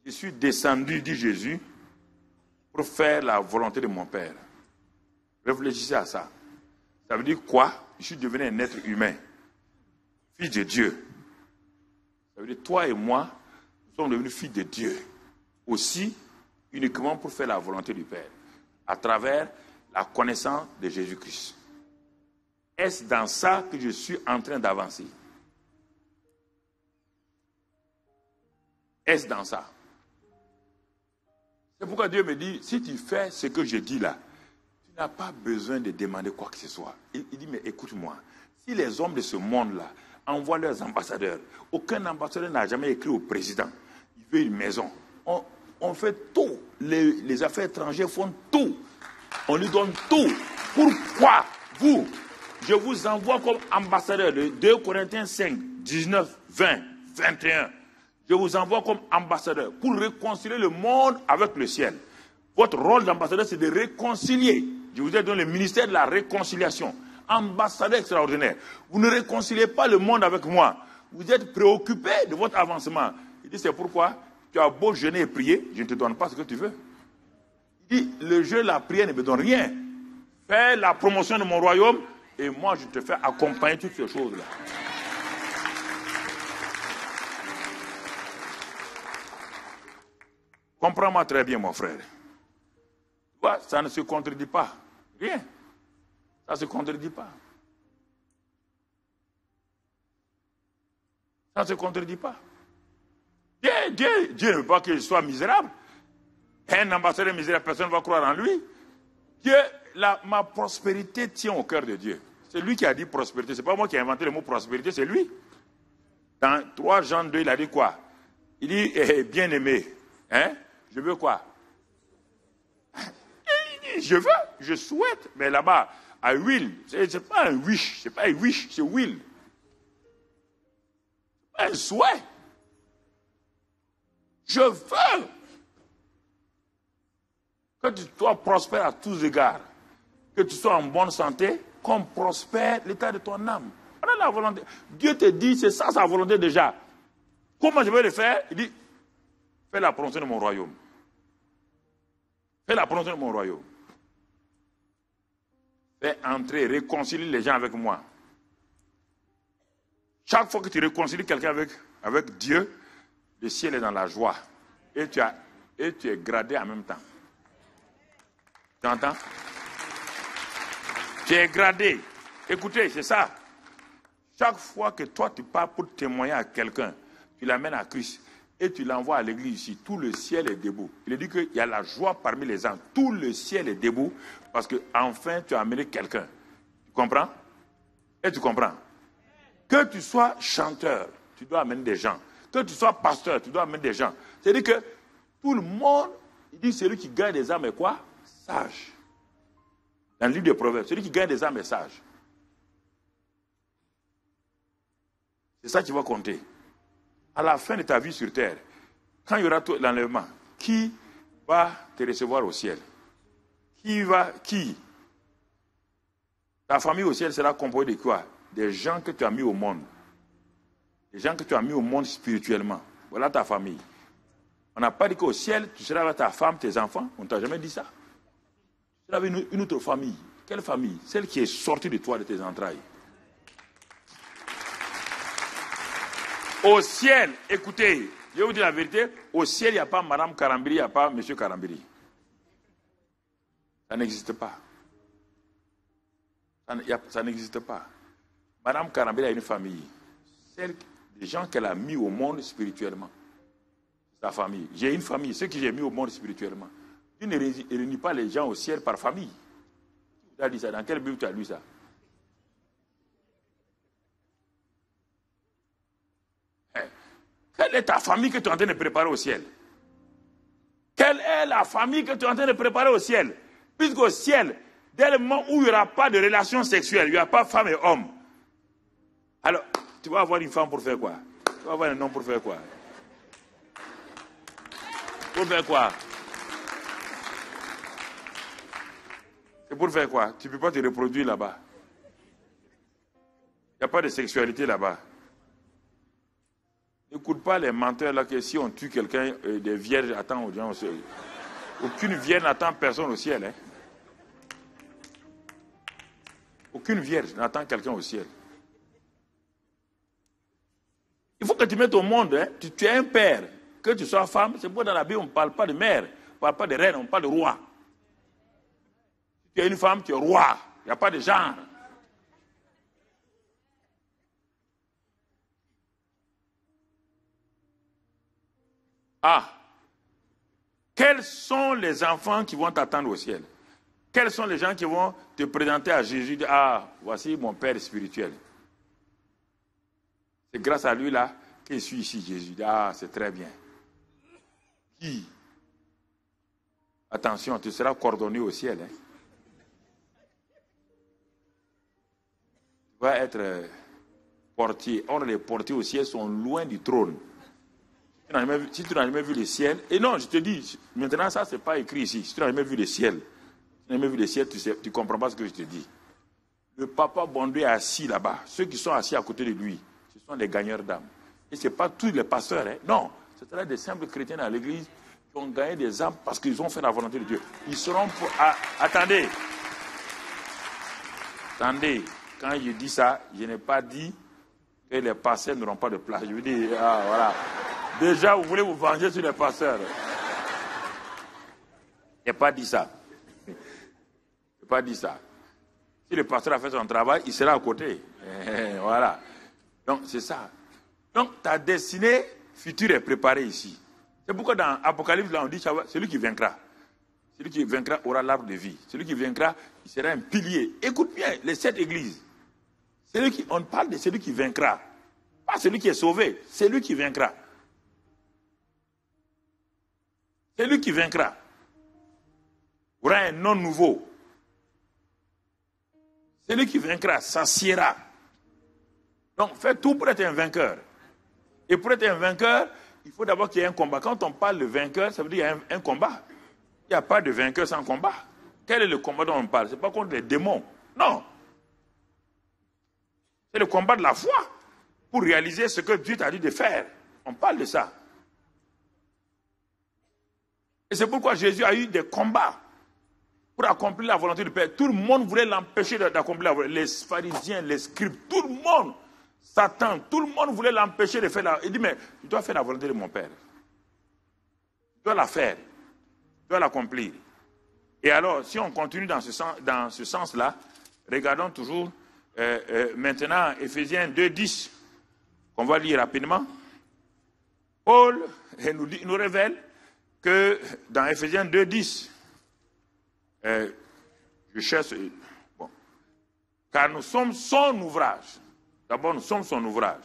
Je suis descendu, dit Jésus, pour faire la volonté de mon Père. Réfléchissez à ça. Ça veut dire quoi? Je suis devenu un être humain, fils de Dieu. Ça veut dire toi et moi, nous sommes devenus fils de Dieu. Aussi, uniquement pour faire la volonté du Père, à travers la connaissance de Jésus-Christ. Est-ce dans ça que je suis en train d'avancer? Est-ce dans ça? C'est pourquoi Dieu me dit, si tu fais ce que je dis là, tu n'as pas besoin de demander quoi que ce soit. Il dit, mais écoute-moi, si les hommes de ce monde-là envoient leurs ambassadeurs, aucun ambassadeur n'a jamais écrit au président, il veut une maison. On fait tout. Les affaires étrangères font tout. On lui donne tout. Pourquoi vous, je vous envoie comme ambassadeur de 2 Corinthiens 5, 19, 20, 21. Je vous envoie comme ambassadeur pour réconcilier le monde avec le ciel. Votre rôle d'ambassadeur, c'est de réconcilier. Je vous ai donné le ministère de la réconciliation. Ambassadeur extraordinaire. Vous ne réconciliez pas le monde avec moi. Vous êtes préoccupé de votre avancement. Il dit, c'est pourquoi tu as beau jeûner et prier, je ne te donne pas ce que tu veux. Il dit, le jeûne, la prière ne me donne rien. Fais la promotion de mon royaume et moi, je te fais accompagner toutes ces choses-là. Comprends-moi très bien, mon frère. Tu vois, ça ne se contredit pas. Rien. Ça ne se contredit pas. Ça ne se contredit pas. Dieu ne veut pas que je sois misérable. Un ambassadeur misérable, personne ne va croire en lui. Dieu, ma prospérité tient au cœur de Dieu. C'est lui qui a dit prospérité. Ce n'est pas moi qui ai inventé le mot prospérité, c'est lui. Dans 3 Jean 2, il a dit quoi? Il dit, bien-aimé, hein? Je veux quoi? Il dit, je veux, je souhaite. Mais là-bas, I will. C'est pas un wish, c'est pas un wish, c'est will. C'est pas un souhait. Je veux que tu sois prospère à tous égards. Que tu sois en bonne santé, comme prospère l'état de ton âme. Voilà la volonté. Dieu te dit, c'est ça sa volonté déjà. Comment je vais le faire? Il dit, fais la promotion de mon royaume. Fais la promotion de mon royaume. Fais entrer, réconcilie les gens avec moi. Chaque fois que tu réconcilies quelqu'un avec Dieu, le ciel est dans la joie. Et tu es gradé en même temps. Tu entends? Tu es gradé. Écoutez, c'est ça. Chaque fois que toi tu pars pour témoigner à quelqu'un, tu l'amènes à Christ et tu l'envoies à l'église ici, tout le ciel est debout. Il dit qu'il y a la joie parmi les gens. Tout le ciel est debout parce que enfin tu as amené quelqu'un. Tu comprends? Et tu comprends? Que tu sois chanteur, tu dois amener des gens. Que tu sois pasteur, tu dois amener des gens. C'est-à-dire que tout le monde, il dit celui qui gagne des âmes est quoi? Sage. Dans le livre des Proverbes, celui qui gagne des âmes est sage. C'est ça qui va compter. à la fin de ta vie sur terre, quand il y aura l'enlèvement, qui va te recevoir au ciel? Qui? Ta famille au ciel sera composée de quoi? Des gens que tu as mis au monde. Des gens que tu as mis au monde spirituellement. Voilà ta famille. On n'a pas dit qu'au ciel, tu seras avec ta femme, tes enfants. On ne t'a jamais dit ça. Tu seras avec une autre famille. Quelle famille? Celle qui est sortie de toi, de tes entrailles. Au ciel, écoutez, je vais vous dire la vérité, au ciel, il n'y a pas Madame Karambiri, il n'y a pas Monsieur Karambiri. Ça n'existe pas. Ça n'existe pas. Madame Karambiri a une famille. Celle des gens qu'elle a mis au monde spirituellement. Sa famille. J'ai une famille, ceux que j'ai mis au monde spirituellement. Tu ne réunis pas les gens au ciel par famille. Tu as dit ça. Dans quelle Bible tu as lu ça? Quelle est ta famille que tu es en train de préparer au ciel? Quelle est la famille que tu es en train de préparer au ciel? Puisqu'au ciel, dès le moment où il n'y aura pas de relation sexuelle, il n'y aura pas femme et homme. Alors, tu vas avoir une femme pour faire quoi? Tu vas avoir un homme pour faire quoi? Pour faire quoi? C'est pour faire quoi? Tu ne peux pas te reproduire là-bas. Il n'y a pas de sexualité là-bas. N'écoute pas les menteurs là que si on tue quelqu'un, des vierges attendent aux gens au ciel. Aucune vierge n'attend personne au ciel. Hein? Aucune vierge n'attend quelqu'un au ciel. Il faut que tu mettes au monde, hein? Tu es un père. Que tu sois femme, c'est pourquoi dans la Bible on ne parle pas de mère, on ne parle pas de reine, on parle de roi. Si tu es une femme, tu es roi. Il n'y a pas de genre. Ah, quels sont les enfants qui vont t'attendre au ciel? Quels sont les gens qui vont te présenter à Jésus? Ah, voici mon Père spirituel. C'est grâce à lui là que je suis ici, Jésus. Ah, c'est très bien. Qui? Attention, tu seras coordonné au ciel. Hein? Tu vas être portier. Or, les portiers au ciel sont loin du trône. Si tu n'as jamais vu le ciel, et non, je te dis, maintenant ça, ce n'est pas écrit ici. Si tu n'as jamais vu le ciel, tu ne comprends pas ce que je te dis. Le papa Bondé est assis là-bas. Ceux qui sont assis à côté de lui, ce sont les gagneurs d'âmes. Et ce n'est pas tous les pasteurs. Hein. Non, ce sont des simples chrétiens dans l'église qui ont gagné des âmes parce qu'ils ont fait la volonté de Dieu. Ils seront pour... Attendez, quand je dis ça, je n'ai pas dit que les pasteurs n'auront pas de place. Je veux dire, voilà. Déjà, vous voulez vous venger sur les pasteurs. Je n'ai pas dit ça. Je n'ai pas dit ça. Si le pasteur a fait son travail, il sera à côté. Voilà. Donc, c'est ça. Donc, ta destinée future est préparée ici. C'est pourquoi dans Apocalypse, là, on dit, celui qui vaincra. Celui qui vaincra aura l'arbre de vie. Celui qui vaincra, il sera un pilier. Écoute bien, les 7 églises. On parle de celui qui vaincra. Pas celui qui est sauvé, celui qui vaincra. Celui qui vaincra aura un nom nouveau. Celui qui vaincra s'assiera. Donc, fais tout pour être un vainqueur. Et pour être un vainqueur, il faut d'abord qu'il y ait un combat. Quand on parle de vainqueur, ça veut dire qu'il y a un combat. Il n'y a pas de vainqueur sans combat. Quel est le combat dont on parle? Ce n'est pas contre les démons. Non. C'est le combat de la foi pour réaliser ce que Dieu t'a dit de faire. On parle de ça. Et c'est pourquoi Jésus a eu des combats pour accomplir la volonté du Père. Tout le monde voulait l'empêcher d'accomplir la volonté. Les pharisiens, les scribes, tout le monde, Satan, tout le monde voulait l'empêcher de faire la... Il dit, mais tu dois faire la volonté de mon Père. Tu dois la faire. Tu dois l'accomplir. Et alors, si on continue dans ce sens-là, regardons toujours maintenant Éphésiens 2:10, qu'on va lire rapidement. Paul nous révèle que dans Éphésiens 2:10, je cherche, bon, car nous sommes son ouvrage. D'abord, nous sommes son ouvrage.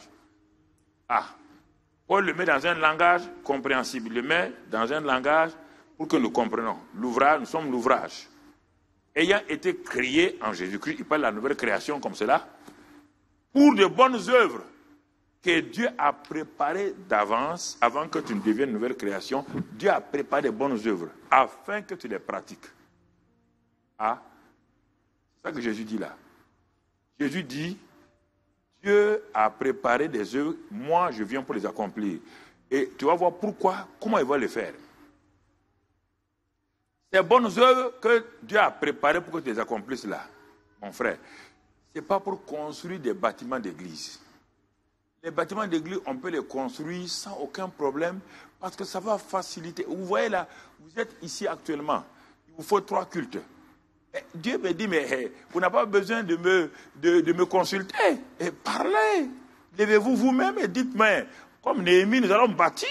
Paul le met dans un langage compréhensible. Il le met dans un langage pour que nous comprenions. L'ouvrage, nous sommes l'ouvrage. Ayant été créé en Jésus-Christ, il parle de la nouvelle création comme cela, pour de bonnes œuvres que Dieu a préparé d'avance, avant que tu ne deviennes une nouvelle création, Dieu a préparé des bonnes œuvres, afin que tu les pratiques. Ah, c'est ça que Jésus dit là. Jésus dit, Dieu a préparé des œuvres, moi je viens pour les accomplir. Et tu vas voir pourquoi, comment il va les faire. Ces bonnes œuvres que Dieu a préparées pour que tu les accomplisses là, mon frère, ce n'est pas pour construire des bâtiments d'église. Les bâtiments d'église, on peut les construire sans aucun problème parce que ça va faciliter. Vous voyez là, vous êtes ici actuellement, il vous faut 3 cultes. Et Dieu me dit, mais vous n'avez pas besoin de me consulter. Et parlez, levez-vous vous-même et dites-moi, comme Néhémie, nous allons bâtir.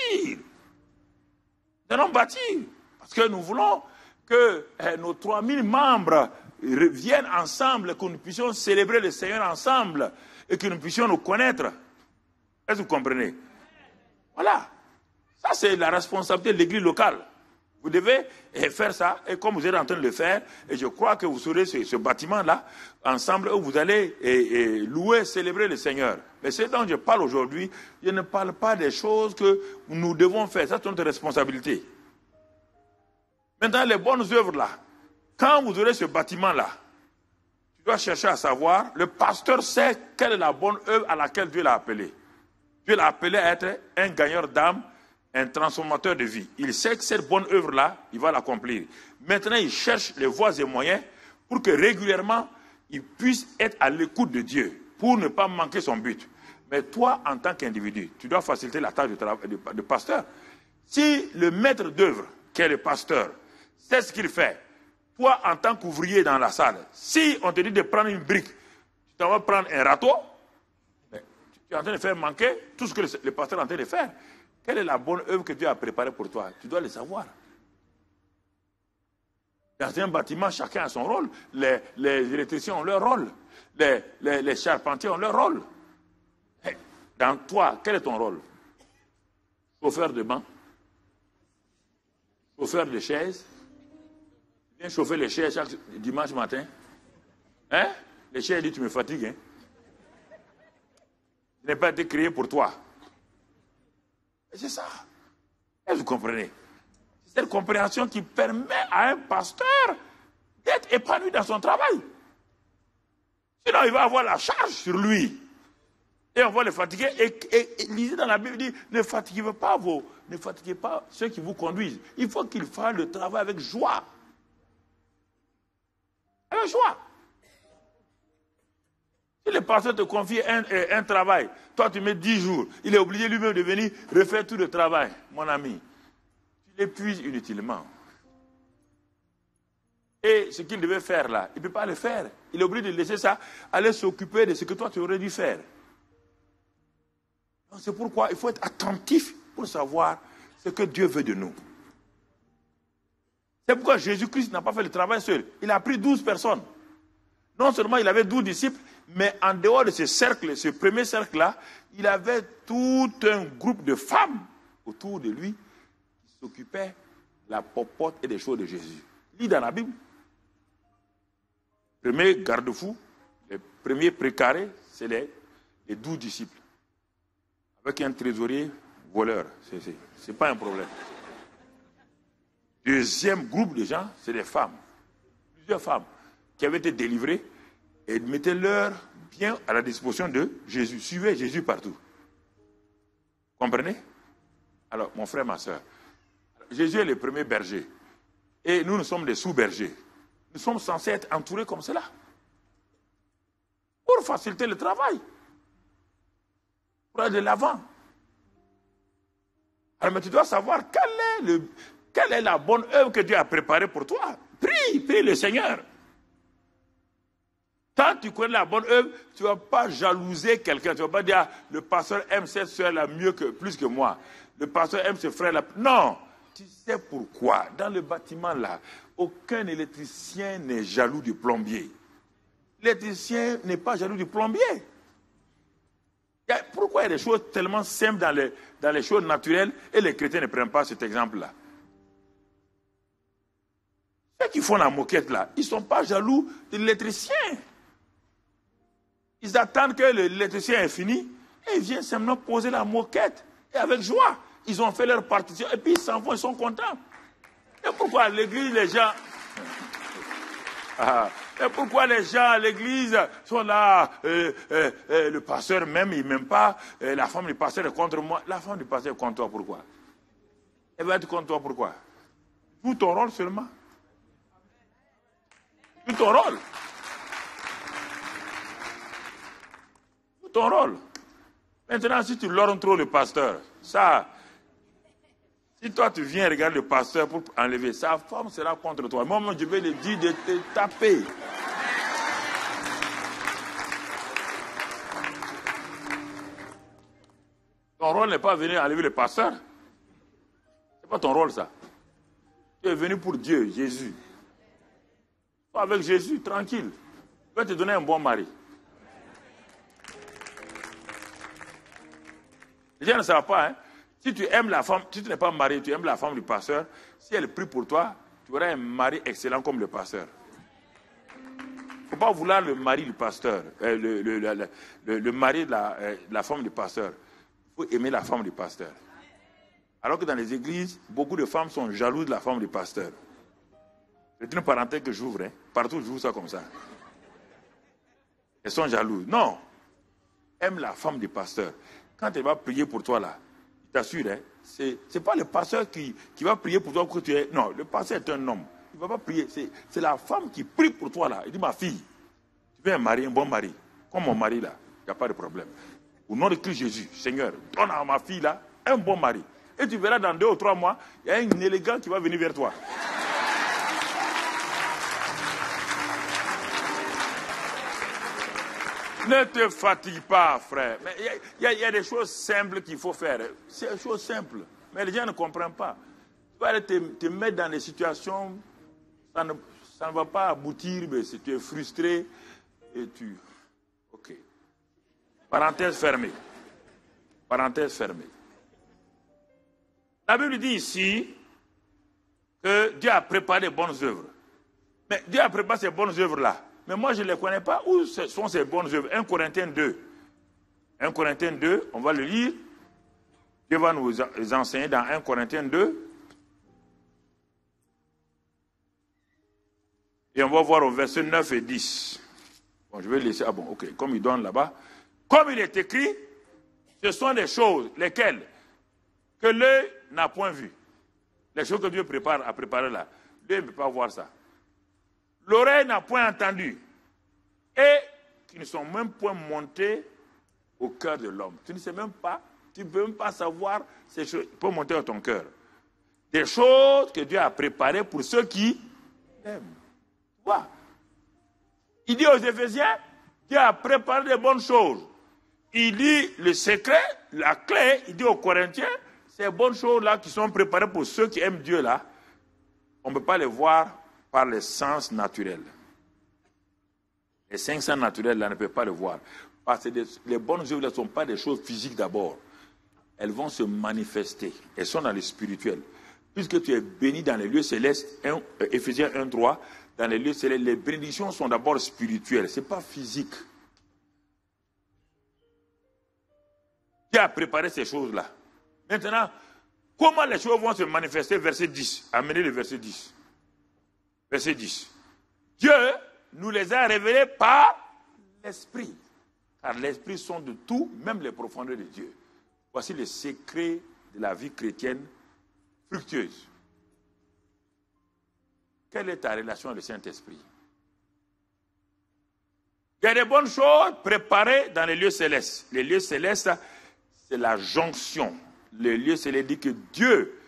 Nous allons bâtir. Parce que nous voulons que nos 3000 membres viennent ensemble, que nous puissions célébrer le Seigneur ensemble et que nous puissions nous connaître. Est-ce que vous comprenez? Voilà. Ça, c'est la responsabilité de l'église locale. Vous devez faire ça, et comme vous êtes en train de le faire, et je crois que vous serez ce bâtiment-là, ensemble, où vous allez louer, célébrer le Seigneur. Mais ce dont je parle aujourd'hui, je ne parle pas des choses que nous devons faire. Ça, c'est notre responsabilité. Maintenant, les bonnes œuvres là, quand vous aurez ce bâtiment-là, tu dois chercher à savoir, le pasteur sait quelle est la bonne œuvre à laquelle Dieu l'a appelé. Dieu l'a appelé à être un gagneur d'âme, un transformateur de vie. Il sait que cette bonne œuvre-là, il va l'accomplir. Maintenant, il cherche les voies et moyens pour que régulièrement, il puisse être à l'écoute de Dieu, pour ne pas manquer son but. Mais toi, en tant qu'individu, tu dois faciliter la tâche de pasteur. Si le maître d'œuvre, qui est le pasteur, sait ce qu'il fait, toi, en tant qu'ouvrier dans la salle, si on te dit de prendre une brique, tu t'en vas prendre un râteau, tu es en train de faire manquer tout ce que le pasteur est en train de faire. Quelle est la bonne œuvre que Dieu a préparée pour toi? Tu dois le savoir. Dans un bâtiment, chacun a son rôle. Les électriciens ont leur rôle. Les charpentiers ont leur rôle. Dans toi, quel est ton rôle? Chauffeur de banc? Chauffeur de chaise? Viens chauffer les chaises chaque dimanche matin. Hein? Les chaises disent, tu me fatigues. Hein? Je n'ai pas été créé pour toi. Et c'est ça. Et vous comprenez? C'est cette compréhension qui permet à un pasteur d'être épanoui dans son travail. Sinon, il va avoir la charge sur lui. Et on va le fatiguer. Et lisez dans la Bible, dit, ne fatiguez pas ceux qui vous conduisent. Il faut qu'ils fassent le travail avec joie. Avec joie. Si le pasteur te confie un travail, toi tu mets 10 jours, il est obligé lui-même de venir refaire tout le travail, mon ami. Tu l'épuises inutilement. Et ce qu'il devait faire là, il ne peut pas le faire. Il est obligé de laisser ça, aller s'occuper de ce que toi tu aurais dû faire. C'est pourquoi il faut être attentif pour savoir ce que Dieu veut de nous. C'est pourquoi Jésus-Christ n'a pas fait le travail seul. Il a pris 12 personnes. Non seulement il avait 12 disciples, mais en dehors de ce cercle, ce premier cercle-là, il avait tout un groupe de femmes autour de lui qui s'occupaient de la popote et des choses de Jésus. Lis dans la Bible. Le premier garde-fou, le premier précaré, c'est les 12 disciples. Avec un trésorier voleur. Ce n'est pas un problème. Deuxième groupe de gens, c'est des femmes. Plusieurs femmes qui avaient été délivrées et mettaient leur bien à la disposition de Jésus. Suivez Jésus partout. Comprenez? Alors, mon frère, ma soeur, Jésus est le premier berger. Et nous sommes des sous-bergers. Nous sommes censés être entourés comme cela. Pour faciliter le travail. Pour aller de l'avant. Alors, mais tu dois savoir quelle est la bonne œuvre que Dieu a préparée pour toi. Prie le Seigneur. Quand tu connais la bonne œuvre, tu ne vas pas jalouser quelqu'un. Tu ne vas pas dire, le pasteur aime cette soeur-là plus que moi. Le pasteur aime ce frère-là. Non. Tu sais pourquoi? Dans le bâtiment-là, aucun électricien n'est jaloux du plombier. L'électricien n'est pas jaloux du plombier. Pourquoi il y a des choses tellement simples dans les choses naturelles et les chrétiens ne prennent pas cet exemple-là? Ceux qui font la moquette là, ils ne sont pas jaloux de l'électricien. Ils attendent que l'électricien est fini Et ils viennent simplement poser la moquette. Et avec joie, ils ont fait leur partition. Et puis ils s'en vont, ils sont contents. Et pourquoi à l'église, les gens... Et pourquoi les gens à l'église sont là, le pasteur même, il m'aime pas, la femme du pasteur est contre moi. La femme du pasteur est contre toi, pourquoi? Elle va être contre toi, pourquoi? Joue ton rôle seulement. Joue ton rôle. Joue ton rôle. Maintenant, si tu lornes trop le pasteur, ça... Si toi, tu viens regarder le pasteur pour enlever, sa femme sera contre toi. Moi, je vais lui dire de te taper. Ton rôle n'est pas venir enlever le pasteur. Ce n'est pas ton rôle, ça. Tu es venu pour Dieu, Jésus. Sois avec Jésus, tranquille. Il va te donner un bon mari. Les gens ne savent pas, hein. Si tu aimes la femme, si tu n'es pas marié, tu aimes la femme du pasteur, si elle prie pour toi, tu auras un mari excellent comme le pasteur. Il ne faut pas vouloir le mari du pasteur, le mari de la femme du pasteur. Il faut aimer la femme du pasteur. Alors que dans les églises, beaucoup de femmes sont jalouses de la femme du pasteur. C'est une parenthèse que j'ouvre, hein. Partout j'ouvre ça comme ça. Elles sont jalouses. Non. Aime la femme du pasteur. Quand elle va prier pour toi là, t'assure, hein, c'est pas le pasteur qui va prier pour toi pour que tu es... Non, le pasteur est un homme. Il ne va pas prier. C'est la femme qui prie pour toi là. Il dit, ma fille, tu veux un mari, un bon mari. Comme mon mari là, il n'y a pas de problème. Au nom de Christ Jésus, Seigneur, donne à ma fille là un bon mari. Et tu verras dans 2 ou 3 mois, il y a un élégant qui va venir vers toi. Ne te fatigue pas, frère. Mais il y a des choses simples qu'il faut faire. C'est des choses simples. Mais les gens ne comprennent pas. Tu vas aller te mettre dans des situations, ça ne va pas aboutir, mais si tu es frustré et tu... Ok. Parenthèse fermée. Parenthèse fermée. La Bible dit ici que Dieu a préparé de bonnes œuvres. Mais Dieu a préparé ces bonnes œuvres-là. Mais moi, je ne les connais pas. Où sont ces bonnes œuvres? 1 Corinthiens 2. 1 Corinthiens 2, on va le lire. Dieu va nous enseigner dans 1 Corinthiens 2. Et on va voir au verset 9 et 10. Bon, je vais laisser. Ah bon, ok. Comme il donne là-bas. Comme il est écrit, ce sont des choses, lesquelles que l'œil n'a point vues. Les choses que Dieu a préparées là. L'œil ne peut pas voir ça. L'oreille n'a point entendu. Et qui ne sont même point montées au cœur de l'homme. Tu ne sais même pas, tu ne peux même pas savoir ces choses. Il peut monter à ton cœur. Des choses que Dieu a préparées pour ceux qui aiment. Voilà. Il dit aux Éphésiens, Dieu a préparé des bonnes choses. Il dit le secret, la clé, il dit aux Corinthiens, ces bonnes choses-là qui sont préparées pour ceux qui aiment Dieu là, on ne peut pas les voir par les sens naturels. Les 5 sens naturels là ne peuvent pas le voir. Parce que les bonnes œuvres ne sont pas des choses physiques d'abord. Elles vont se manifester. Elles sont dans le spirituel. Puisque tu es béni dans les lieux célestes, Éphésiens 1:3, dans les lieux célestes, les bénédictions sont d'abord spirituelles. Ce n'est pas physique. Dieu a préparé ces choses-là. Maintenant, comment les choses vont se manifester? Verset 10. Amenez le verset 10. Verset 10. Dieu nous les a révélés par l'Esprit. Car l'Esprit sont de tout, même les profondeurs de Dieu. Voici les secrets de la vie chrétienne fructueuse. Quelle est ta relation avec le Saint-Esprit? Il y a des bonnes choses préparées dans les lieux célestes. Les lieux célestes, c'est la jonction. Les lieux célestes dit que Dieu,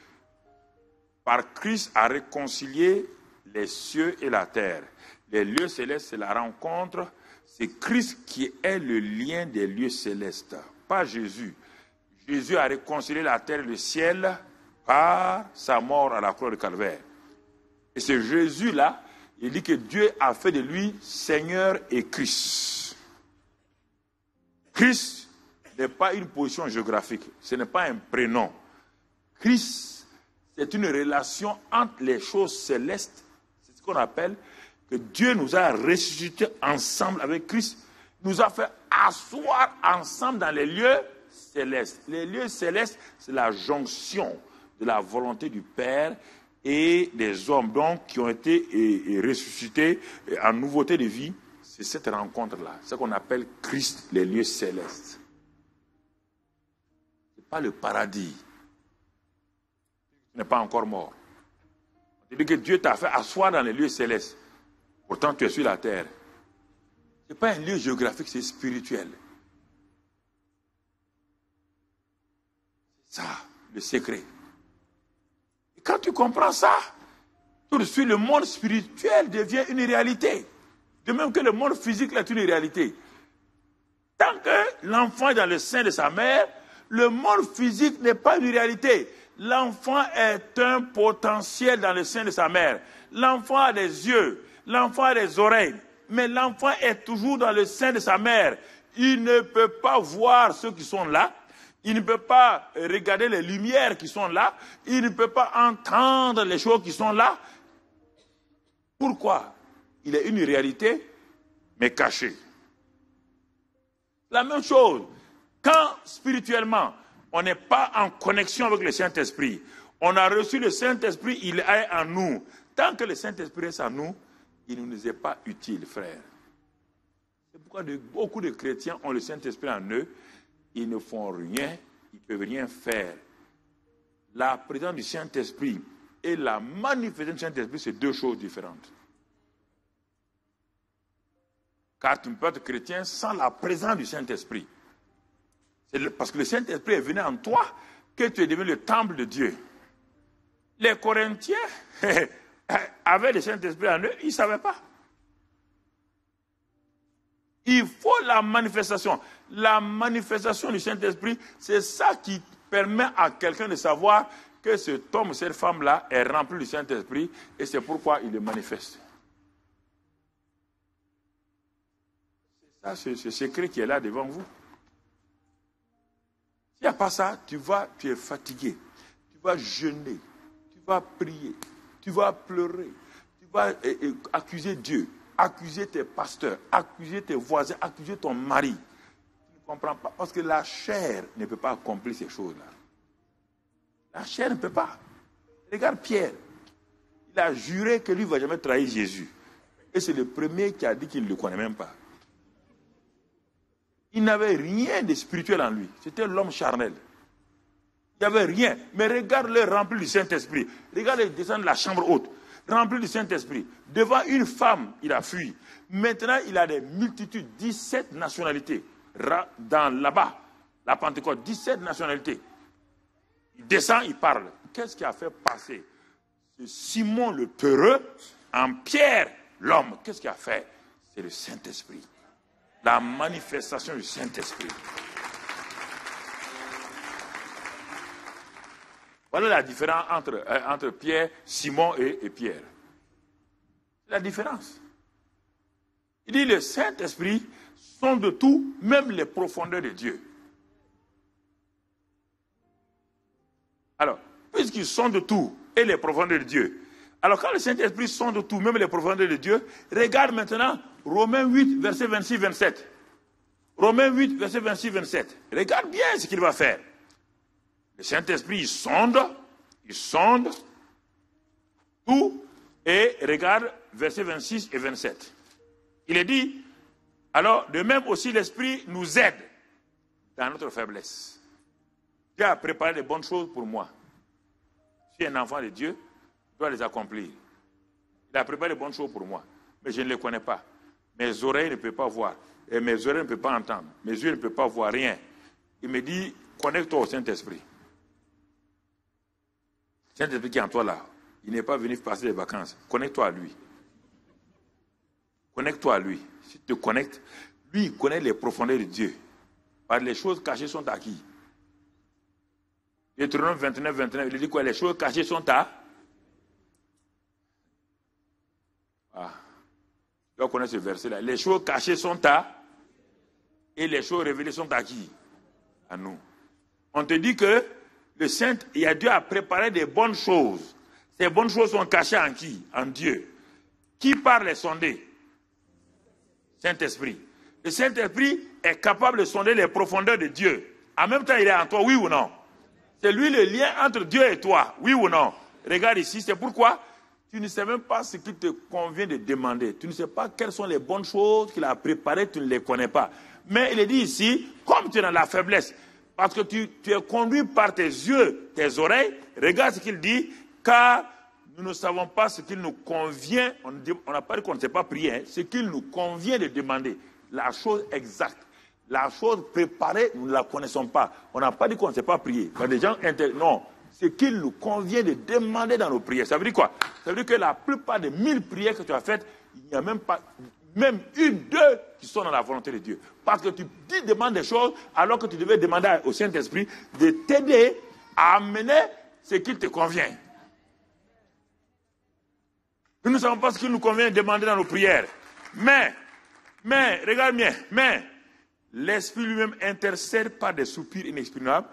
par Christ, a réconcilié les cieux et la terre. Les lieux célestes, c'est la rencontre. C'est Christ qui est le lien des lieux célestes, pas Jésus. Jésus a réconcilié la terre et le ciel par sa mort à la croix de Calvaire. Et c'est Jésus-là, il dit que Dieu a fait de lui Seigneur et Christ. Christ n'est pas une position géographique, ce n'est pas un prénom. Christ, c'est une relation entre les choses célestes. C'est ce qu'on appelle que Dieu nous a ressuscités ensemble avec Christ. nous a fait asseoir ensemble dans les lieux célestes. Les lieux célestes, c'est la jonction de la volonté du Père et des hommes donc qui ont été ressuscités en nouveauté de vie. C'est cette rencontre-là, ce qu'on appelle Christ, les lieux célestes. Ce n'est pas le paradis. Tu n'es pas encore mort. On te dit que Dieu t'a fait asseoir dans les lieux célestes. Pourtant, tu es sur la terre. Ce n'est pas un lieu géographique, c'est spirituel. C'est ça, le secret. Et quand tu comprends ça, tout de suite, le monde spirituel devient une réalité. De même que le monde physique est une réalité. Tant que l'enfant est dans le sein de sa mère, le monde physique n'est pas une réalité. L'enfant est un potentiel dans le sein de sa mère. L'enfant a des yeux, l'enfant a des oreilles, mais l'enfant est toujours dans le sein de sa mère. Il ne peut pas voir ceux qui sont là, il ne peut pas regarder les lumières qui sont là, il ne peut pas entendre les choses qui sont là. Pourquoi? Il est une réalité, mais cachée. La même chose, quand spirituellement, on n'est pas en connexion avec le Saint-Esprit, on a reçu le Saint-Esprit, il est en nous. Tant que le Saint-Esprit est en nous, il ne nous est pas utile, frère. C'est pourquoi beaucoup de chrétiens ont le Saint-Esprit en eux, ils ne font rien, ils ne peuvent rien faire. La présence du Saint-Esprit et la manifestation du Saint-Esprit, c'est deux choses différentes. Car tu ne peux être chrétien sans la présence du Saint-Esprit. C'est parce que le Saint-Esprit est venu en toi que tu es devenu le temple de Dieu. Les Corinthiens avaient le Saint-Esprit en eux, ils ne savaient pas. Il faut la manifestation. La manifestation du Saint-Esprit, c'est ça qui permet à quelqu'un de savoir que cet homme ou cette femme-là est rempli du Saint-Esprit et c'est pourquoi il le manifeste. C'est ce secret qui est là devant vous. S'il n'y a pas ça, tu es fatigué, tu vas jeûner, tu vas prier, tu vas pleurer, tu vas accuser Dieu, accuser tes pasteurs, accuser tes voisins, accuser ton mari. Tu ne comprends pas, parce que la chair ne peut pas accomplir ces choses-là. La chair ne peut pas. Regarde Pierre, il a juré que lui ne va jamais trahir Jésus. Et c'est le premier qui a dit qu'il ne le connaît même pas. Il n'avait rien de spirituel en lui. C'était l'homme charnel. Il n'y avait rien. Mais regarde-le rempli du Saint-Esprit. Regarde-le descendre de la chambre haute. Rempli du Saint-Esprit. Devant une femme, il a fui. Maintenant, il a des multitudes, 17 nationalités. Là-bas, la Pentecôte, 17 nationalités. Il descend, il parle. Qu'est-ce qui a fait passer ce Simon le peureux en Pierre, l'homme? Qu'est-ce qui a fait? C'est le Saint-Esprit. La manifestation du Saint-Esprit. Voilà la différence entre Pierre, Simon et Pierre. La différence. Il dit le Saint-Esprit sont de tout, même les profondeurs de Dieu. Alors, puisqu'ils sont de tout et les profondeurs de Dieu, alors quand le Saint-Esprit sont de tout, même les profondeurs de Dieu, regarde maintenant Romains 8, verset 26-27. Romains 8, verset 26-27. Regarde bien ce qu'il va faire. Le Saint-Esprit, il sonde tout, et regarde verset 26 et 27. Il est dit, alors de même aussi l'Esprit nous aide dans notre faiblesse. Dieu a préparé de bonnes choses pour moi. Je suis un enfant de Dieu, je dois les accomplir. Il a préparé de bonnes choses pour moi, mais je ne les connais pas. Mes oreilles ne peuvent pas voir, et mes oreilles ne peuvent pas entendre, mes yeux ne peuvent pas voir rien. Il me dit, connecte-toi au Saint-Esprit. Saint-Esprit qui est en toi là, il n'est pas venu passer les vacances. Connecte-toi à lui. Connecte-toi à lui. Si tu te connectes, lui, il connaît les profondeurs de Dieu. Par les choses cachées sont à qui? Deutéronome 29, 29, il dit quoi? Les choses cachées sont à... Ah. Tu dois connaître ce verset-là. Les choses cachées sont à... Et les choses révélées sont à qui? À nous. On te dit que le Saint, il y a Dieu a préparé des bonnes choses. Ces bonnes choses sont cachées en qui? En Dieu. Qui part les sonder? Saint-Esprit. Le Saint-Esprit est capable de sonder les profondeurs de Dieu. En même temps, il est en toi, oui ou non? C'est lui le lien entre Dieu et toi, oui ou non? Regarde ici, c'est pourquoi tu ne sais même pas ce qu'il te convient de demander. Tu ne sais pas quelles sont les bonnes choses qu'il a préparées, tu ne les connais pas. Mais il est dit ici, comme tu es dans la faiblesse, parce que tu es conduit par tes yeux, tes oreilles, regarde ce qu'il dit, car nous ne savons pas ce qu'il nous convient, on n'a pas dit qu'on ne sait pas prier, hein, ce qu'il nous convient de demander, la chose exacte. La chose préparée, nous ne la connaissons pas. On n'a pas dit qu'on ne sait pas prier. Quand des gens non, ce qu'il nous convient de demander dans nos prières. Ça veut dire quoi? Ça veut dire que la plupart des 1000 prières que tu as faites, il n'y a même pas, même une, deux qui sont dans la volonté de Dieu. Parce que tu demandes des choses alors que tu devais demander au Saint-Esprit de t'aider à amener ce qu'il te convient. Nous ne savons pas ce qu'il nous convient de demander dans nos prières. Mais, regarde bien, l'Esprit lui-même intercède par des soupirs inexprimables,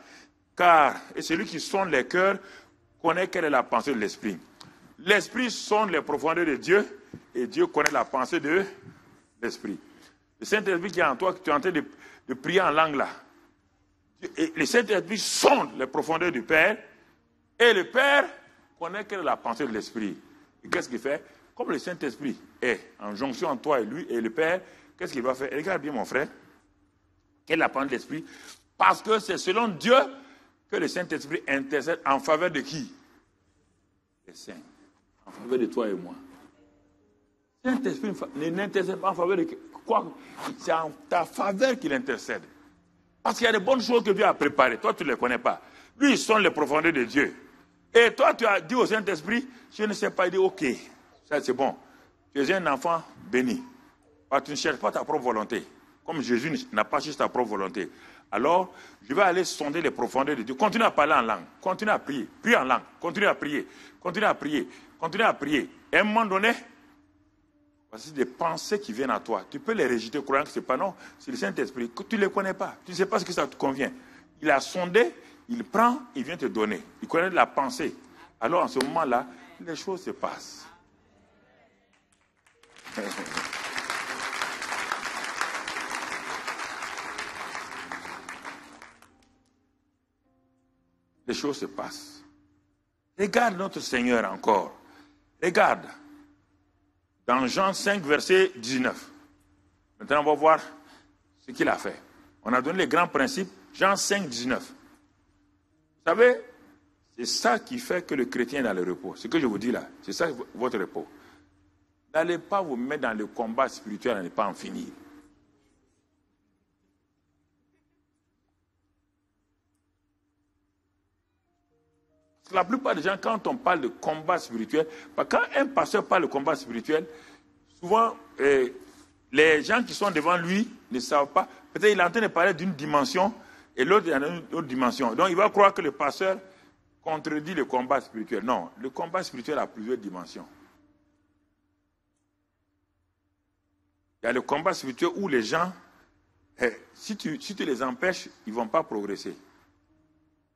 car et celui qui sonde les cœurs connaît quelle est la pensée de l'Esprit. L'Esprit sonde les profondeurs de Dieu, et Dieu connaît la pensée de l'Esprit. Le Saint-Esprit qui est en toi, que tu es en train de prier en langue là, et le Saint-Esprit sonde les profondeurs du Père, et le Père connaît quelle est la pensée de l'Esprit. Et qu'est-ce qu'il fait? Comme le Saint-Esprit est en jonction entre toi et lui et le Père, qu'est-ce qu'il va faire? Regarde bien mon frère. Quelle est la pensée de l'Esprit? Parce que c'est selon Dieu que le Saint-Esprit intercède en faveur de qui? Les saints. En faveur de toi et moi. Le Saint-Esprit n'intercède pas en faveur de quoi? C'est en ta faveur qu'il intercède. Parce qu'il y a des bonnes choses que Dieu a préparées. Toi, tu ne les connais pas. Lui, ils sont les profondeurs de Dieu. Et toi, tu as dit au Saint-Esprit, je ne sais pas, il dit, ok, ça c'est bon. Tu es un enfant béni. Parce que tu ne cherches pas ta propre volonté. Comme Jésus n'a pas cherché ta propre volonté. Alors, je vais aller sonder les profondeurs de Dieu. Continue à parler en langue. Continue à prier. Prie en langue. Continue à prier. Continue à prier. Continue à prier. Et à un moment donné, voici des pensées qui viennent à toi. Tu peux les rejeter, croyant que ce n'est pas non. C'est le Saint-Esprit. Tu ne les connais pas. Tu ne sais pas ce que ça te convient. Il a sondé, il prend, il vient te donner. Il connaît la pensée. Alors, en ce moment-là, les choses se passent. Les choses se passent. Regarde notre Seigneur encore. Regarde. Dans Jean 5, verset 19. Maintenant, on va voir ce qu'il a fait. On a donné les grands principes. Jean 5, 19. Vous savez, c'est ça qui fait que le chrétien est dans le repos. Ce que je vous dis là, c'est ça votre repos. N'allez pas vous mettre dans le combat spirituel à ne pas en finir. La plupart des gens, quand on parle de combat spirituel, quand un pasteur parle de combat spirituel, souvent, les gens qui sont devant lui ne savent pas. Peut-être qu'il est en train de parler d'une dimension et l'autre est dans une autre dimension. Donc, il va croire que le pasteur contredit le combat spirituel. Non, le combat spirituel a plusieurs dimensions. Il y a le combat spirituel où les gens, si tu les empêches, ils ne vont pas progresser.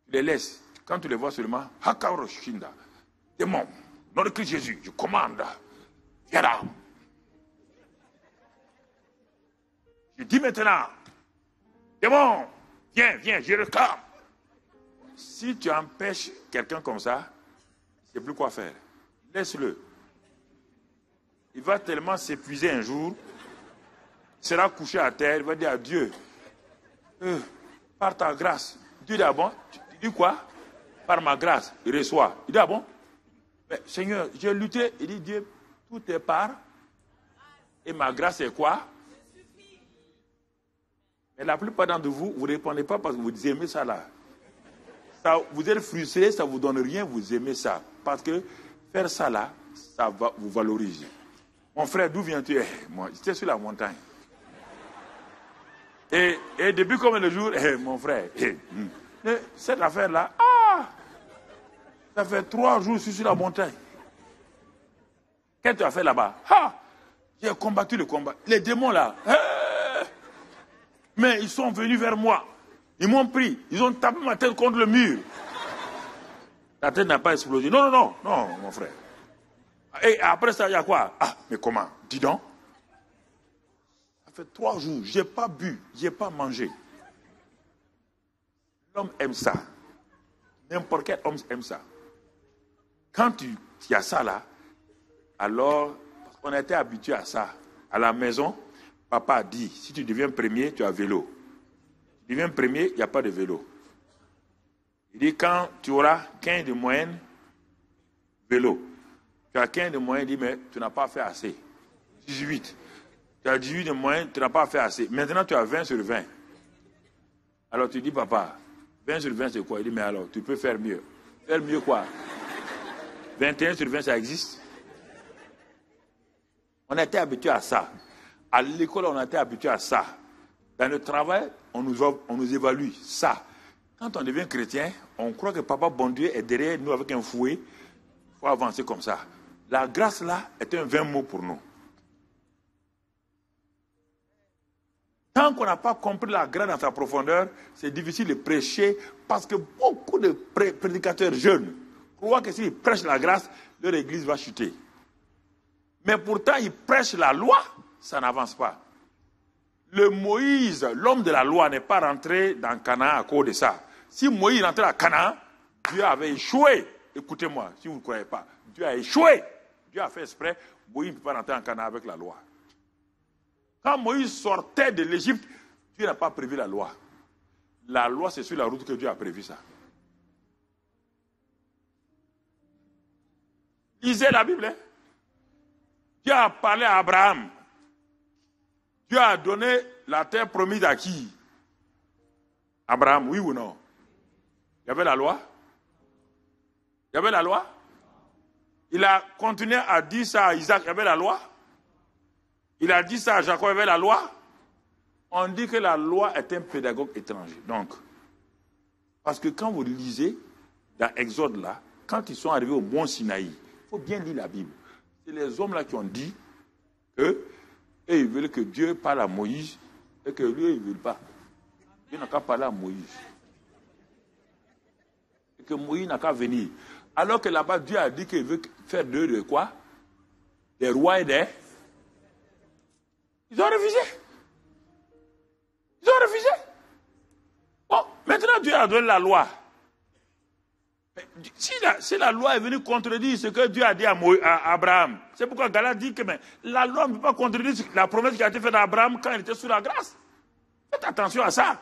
Tu les laisses. Quand tu les vois seulement, Hakaoroshinda, démon, nom de Christ Jésus, je commande, viens là. Je dis maintenant, démon, viens, je réclame. Si tu empêches quelqu'un comme ça, il ne sait plus quoi faire. Laisse-le. Il va tellement s'épuiser un jour, il sera couché à terre, il va dire à Dieu, par ta grâce. Dieu dit, ah bon, tu dis quoi? Par ma grâce, il reçoit. Il dit, ah bon? Mais Seigneur, j'ai lutté. Il dit, Dieu, tout est par. Et ma grâce est quoi? Mais la plupart d'entre vous, vous ne répondez pas parce que vous aimez ça là. Ça, vous êtes frustré, ça ne vous donne rien, vous aimez ça. Parce que faire ça là, ça va vous valoriser. Mon frère, d'où viens-tu? Moi, j'étais sur la montagne. Et depuis combien de jours? Mon frère, cette affaire-là, ça fait 3 jours que je suis sur la montagne. Qu'est-ce que tu as fait là-bas? J'ai combattu le combat. Les démons là, mais ils sont venus vers moi. Ils m'ont pris. Ils ont tapé ma tête contre le mur. Ta tête n'a pas explosé. Non, mon frère. Et après ça, il y a quoi? Mais comment? Dis donc. Ça fait 3 jours, je n'ai pas bu, je n'ai pas mangé. L'homme aime ça. N'importe quel homme aime ça. Quand tu as ça là, alors, on a été habitué à ça. À la maison, papa a dit, si tu deviens premier, tu as vélo. Si tu deviens premier, il n'y a pas de vélo. Il dit, quand tu auras 15 de moyenne, vélo. Tu as 15 de moyenne, il dit, mais tu n'as pas fait assez. 18. Tu as 18 de moyenne, tu n'as pas fait assez. Maintenant, tu as 20 sur 20. Alors tu dis, papa, 20 sur 20, c'est quoi? Il dit, mais alors, tu peux faire mieux. Faire mieux quoi? 21 sur 20, ça existe? On a été habitué à ça. À l'école, on a été habitué à ça. Dans le travail, on nous évalue. Ça. Quand on devient chrétien, on croit que Papa bon Dieu est derrière nous avec un fouet. Il faut avancer comme ça. La grâce là est un vain mot pour nous. Tant qu'on n'a pas compris la grâce dans sa profondeur, c'est difficile de prêcher parce que beaucoup de prédicateurs jeunes croient que s'ils prêchent la grâce, leur église va chuter. Mais pourtant, ils prêchent la loi, ça n'avance pas. Le Moïse, l'homme de la loi, n'est pas rentré dans Canaan à cause de ça. Si Moïse rentrait à Canaan, Dieu avait échoué. Écoutez-moi, si vous ne croyez pas, Dieu a échoué. Dieu a fait exprès, Moïse ne peut pas rentrer en Canaan avec la loi. Quand Moïse sortait de l'Égypte, Dieu n'a pas prévu la loi. La loi, c'est sur la route que Dieu a prévu ça. Lisez la Bible. Hein? Dieu a parlé à Abraham. Dieu a donné la terre promise à qui? Abraham, oui ou non? Il y avait la loi? Il y avait la loi? Il a continué à dire ça à Isaac, il y avait la loi? Il a dit ça à Jacob, il y avait la loi? On dit que la loi est un pédagogue étranger. Donc, parce que quand vous lisez dans Exode là, quand ils sont arrivés au mont Sinaï, il faut bien lire la Bible. C'est les hommes là qui ont dit que et ils veulent que Dieu parle à Moïse et que lui, il ne veut pas. Dieu n'a qu'à parler à Moïse. Et que Moïse n'a qu'à venir. Alors que là-bas, Dieu a dit qu'il veut faire d'eux de quoi? Des rois et des... Ils ont refusé. Ils ont refusé. Bon, maintenant Dieu a donné la loi. Mais si la loi est venue contredire ce que Dieu a dit à Abraham, c'est pourquoi Galate dit que mais, la loi ne peut pas contredire la promesse qui a été faite à Abraham quand il était sous la grâce. Faites attention à ça.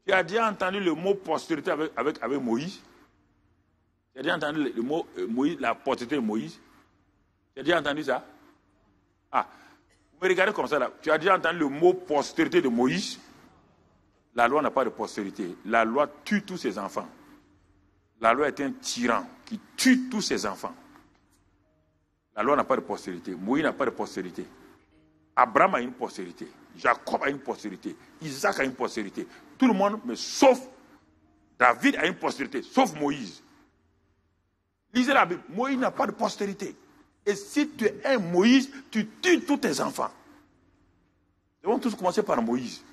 Tu as déjà entendu le mot postérité avec Moïse? Tu as déjà entendu le mot Moïse, la postérité de Moïse? Tu as déjà entendu ça? Ah, vous me regardez comme ça là. Tu as déjà entendu le mot postérité de Moïse? La loi n'a pas de postérité. La loi tue tous ses enfants. La loi est un tyran qui tue tous ses enfants. La loi n'a pas de postérité. Moïse n'a pas de postérité. Abraham a une postérité. Jacob a une postérité. Isaac a une postérité. Tout le monde, mais sauf David a une postérité, sauf Moïse. Lisez la Bible. Moïse n'a pas de postérité. Et si tu es un Moïse, tu tues tous tes enfants. Nous devons tous commencer par Moïse.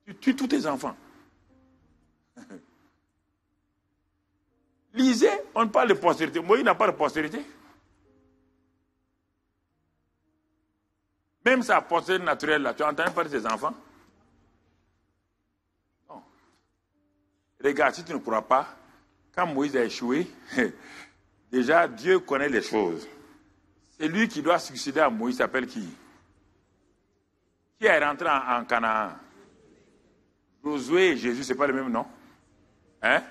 Tu tues tous tes enfants. Lisez, on parle de postérité. Moïse n'a pas de postérité. Même sa postérité naturelle, là, tu as entendu parler de ses enfants? Non. Regarde, si tu ne crois pas, quand Moïse a échoué, déjà Dieu connaît les choses. C'est lui qui doit succéder à Moïse, s'appelle qui? Qui est rentré en Canaan? Josué et Jésus, ce n'est pas le même nom? Hein?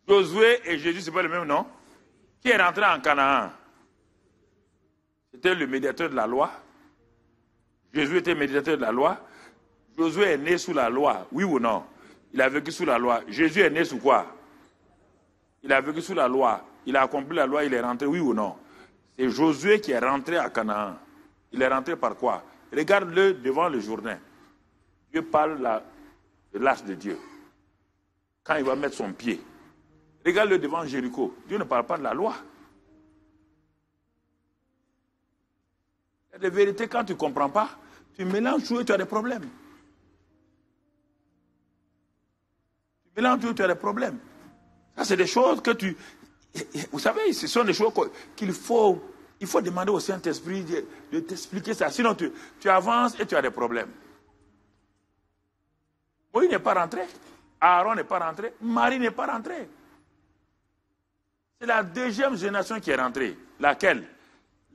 Josué et Jésus, ce n'est pas le même nom? Qui est rentré en Canaan? C'était le médiateur de la loi. Jésus était médiateur de la loi. Josué est né sous la loi, oui ou non? Il a vécu sous la loi. Jésus est né sous quoi? Il a vécu sous la loi. Il a accompli la loi, il est rentré, oui ou non? C'est Josué qui est rentré à Canaan. Il est rentré par quoi? Regarde-le devant le Jourdain. Dieu parle de l'arche de Dieu. Quand il va mettre son pied. Regarde-le devant Jéricho. Dieu ne parle pas de la loi. Il y a des vérités, quand tu ne comprends pas, tu mélanges tout et tu as des problèmes. Tu Mais là, tu as des problèmes. Ça, c'est des choses que tu... Vous savez, ce sont des choses qu'il faut... Il faut demander au Saint-Esprit de t'expliquer ça. Sinon, tu avances et tu as des problèmes. Moïse n'est pas rentré. Aaron n'est pas rentré. Marie n'est pas rentrée. C'est la deuxième génération qui est rentrée. Laquelle?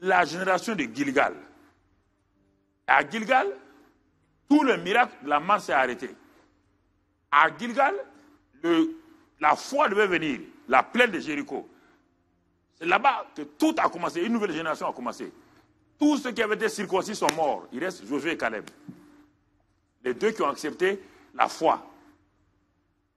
La génération de Gilgal. À Gilgal, tout le miracle de la marche s'est arrêté. À Gilgal, la foi devait venir. La plaine de Jéricho. C'est là-bas que tout a commencé. Une nouvelle génération a commencé. Tous ceux qui avaient été circoncis sont morts. Il reste Josué et Caleb. Les deux qui ont accepté la foi.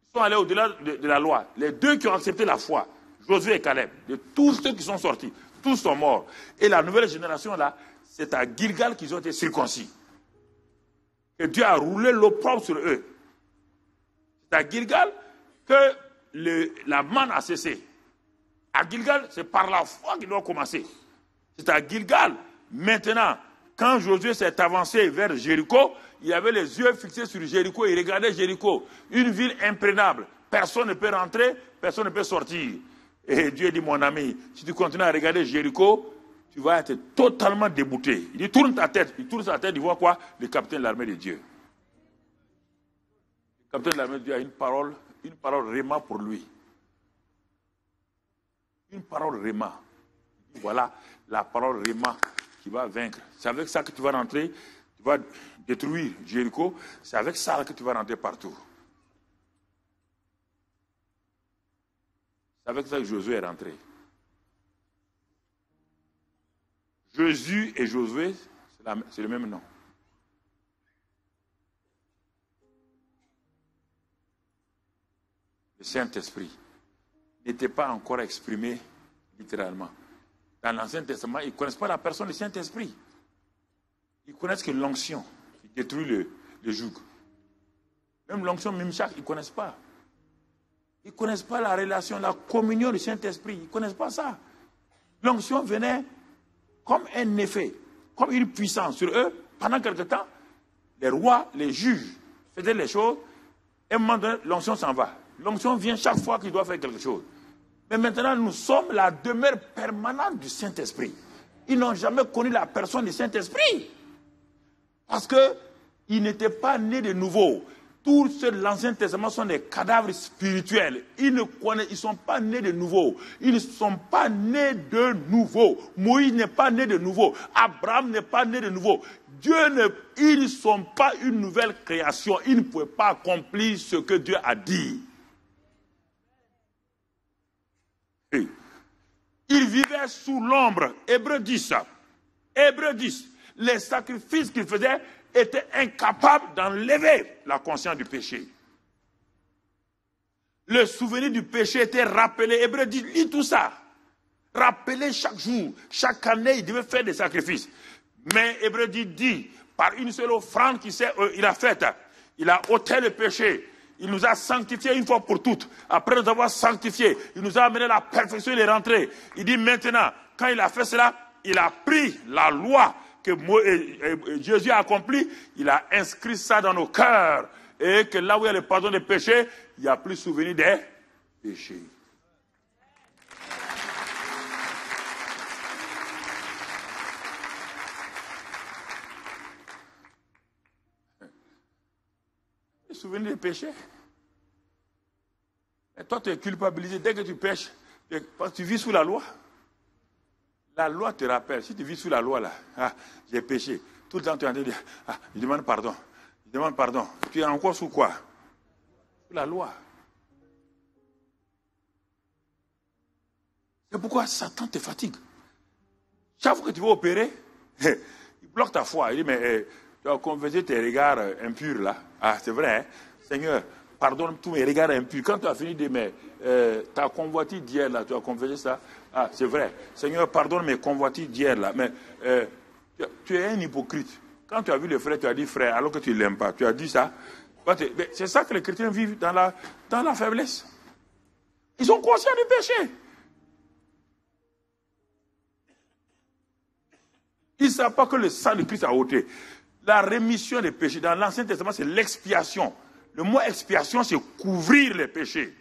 Ils sont allés au-delà de la loi. Les deux qui ont accepté la foi, Josué et Caleb, de tous ceux qui sont sortis, tous sont morts. Et la nouvelle génération, là, c'est à Gilgal qu'ils ont été circoncis. Que Dieu a roulé l'opprobre sur eux. C'est à Gilgal que la manne a cessé. À Gilgal, c'est par la foi qu'il doit commencer. C'est à Gilgal. Maintenant, quand Josué s'est avancé vers Jéricho, il avait les yeux fixés sur Jéricho. Il regardait Jéricho, une ville imprégnable. Personne ne peut rentrer, personne ne peut sortir. Et Dieu dit, mon ami, si tu continues à regarder Jéricho, tu vas être totalement débouté. Il dit, tourne ta tête. Il tourne sa tête, il voit quoi? Le capitaine de l'armée de Dieu. Le capitaine de l'armée de Dieu a une parole réma pour lui. Une parole réma. Voilà la parole réma qui va vaincre. C'est avec ça que tu vas rentrer, tu vas détruire Jéricho. C'est avec ça que tu vas rentrer partout. C'est avec ça que Josué est rentré. Jésus et Josué, c'est le même nom. Le Saint-Esprit n'était pas encore exprimé littéralement. Dans l'Ancien Testament, ils ne connaissent pas la personne du Saint-Esprit. Ils connaissent que l'onction qui détruit le joug. Même l'onction Mimchak, ils ne connaissent pas. Ils ne connaissent pas la relation, la communion du Saint-Esprit. Ils ne connaissent pas ça. L'onction venait comme un effet, comme une puissance sur eux. Pendant quelque temps, les rois, les juges faisaient les choses. Et à un moment donné, l'onction s'en va. L'onction vient chaque fois qu'il doit faire quelque chose. Mais maintenant, nous sommes la demeure permanente du Saint-Esprit. Ils n'ont jamais connu la personne du Saint-Esprit. Parce qu'ils n'étaient pas nés de nouveau. Tous ceux de l'Ancien Testament sont des cadavres spirituels. Ils ne sont pas nés de nouveau. Ils ne sont pas nés de nouveau. Moïse n'est pas né de nouveau. Abraham n'est pas né de nouveau. Ils ne sont pas une nouvelle création. Ils ne pouvaient pas accomplir ce que Dieu a dit. Ils vivaient sous l'ombre. Hébreux 10. Hébreux 10. Les sacrifices qu'ils faisaient étaient incapables d'enlever la conscience du péché. Le souvenir du péché était rappelé. Hébreux 10, lis tout ça. Rappelé chaque jour. Chaque année, il devait faire des sacrifices. Mais Hébreux 10 dit, par une seule offrande qu'il a faite, il a ôté le péché. Il nous a sanctifiés une fois pour toutes. Après nous avoir sanctifiés, il nous a amené la perfection, il est rentré. Il dit maintenant, quand il a fait cela, il a pris la loi que Jésus a accomplie, il a inscrit ça dans nos cœurs. Et que là où il y a le pardon des péchés, il n'y a plus souvenir des péchés. Souvenir des péchés. Et toi, tu es culpabilisé dès que tu pêches. Parce que tu vis sous la loi. La loi te rappelle. Si tu vis sous la loi, là, j'ai péché. Tout le temps, tu es en train de dire, je demande pardon. Je demande pardon. Tu es encore sous quoi? Sous la loi. C'est pourquoi Satan te fatigue. Chaque fois que tu vas opérer, il bloque ta foi. Il dit, mais tu as confessé tes regards impurs, là. Ah, c'est vrai, hein? Seigneur, pardonne tous mes regards impurs. Quand tu as fini de ta convoitise d'hier, là, tu as confessé ça. Ah, c'est vrai. Seigneur, pardonne mes convoitises d'hier, là. Mais tu es un hypocrite. Quand tu as vu le frère, tu as dit frère, alors que tu ne l'aimes pas. Tu as dit ça. C'est ça que les chrétiens vivent dans la faiblesse. Ils sont conscients du péché. Ils ne savent pas que le sang de Christ a ôté. La rémission des péchés, dans l'Ancien Testament, c'est l'expiation. Le mot expiation, c'est couvrir les péchés.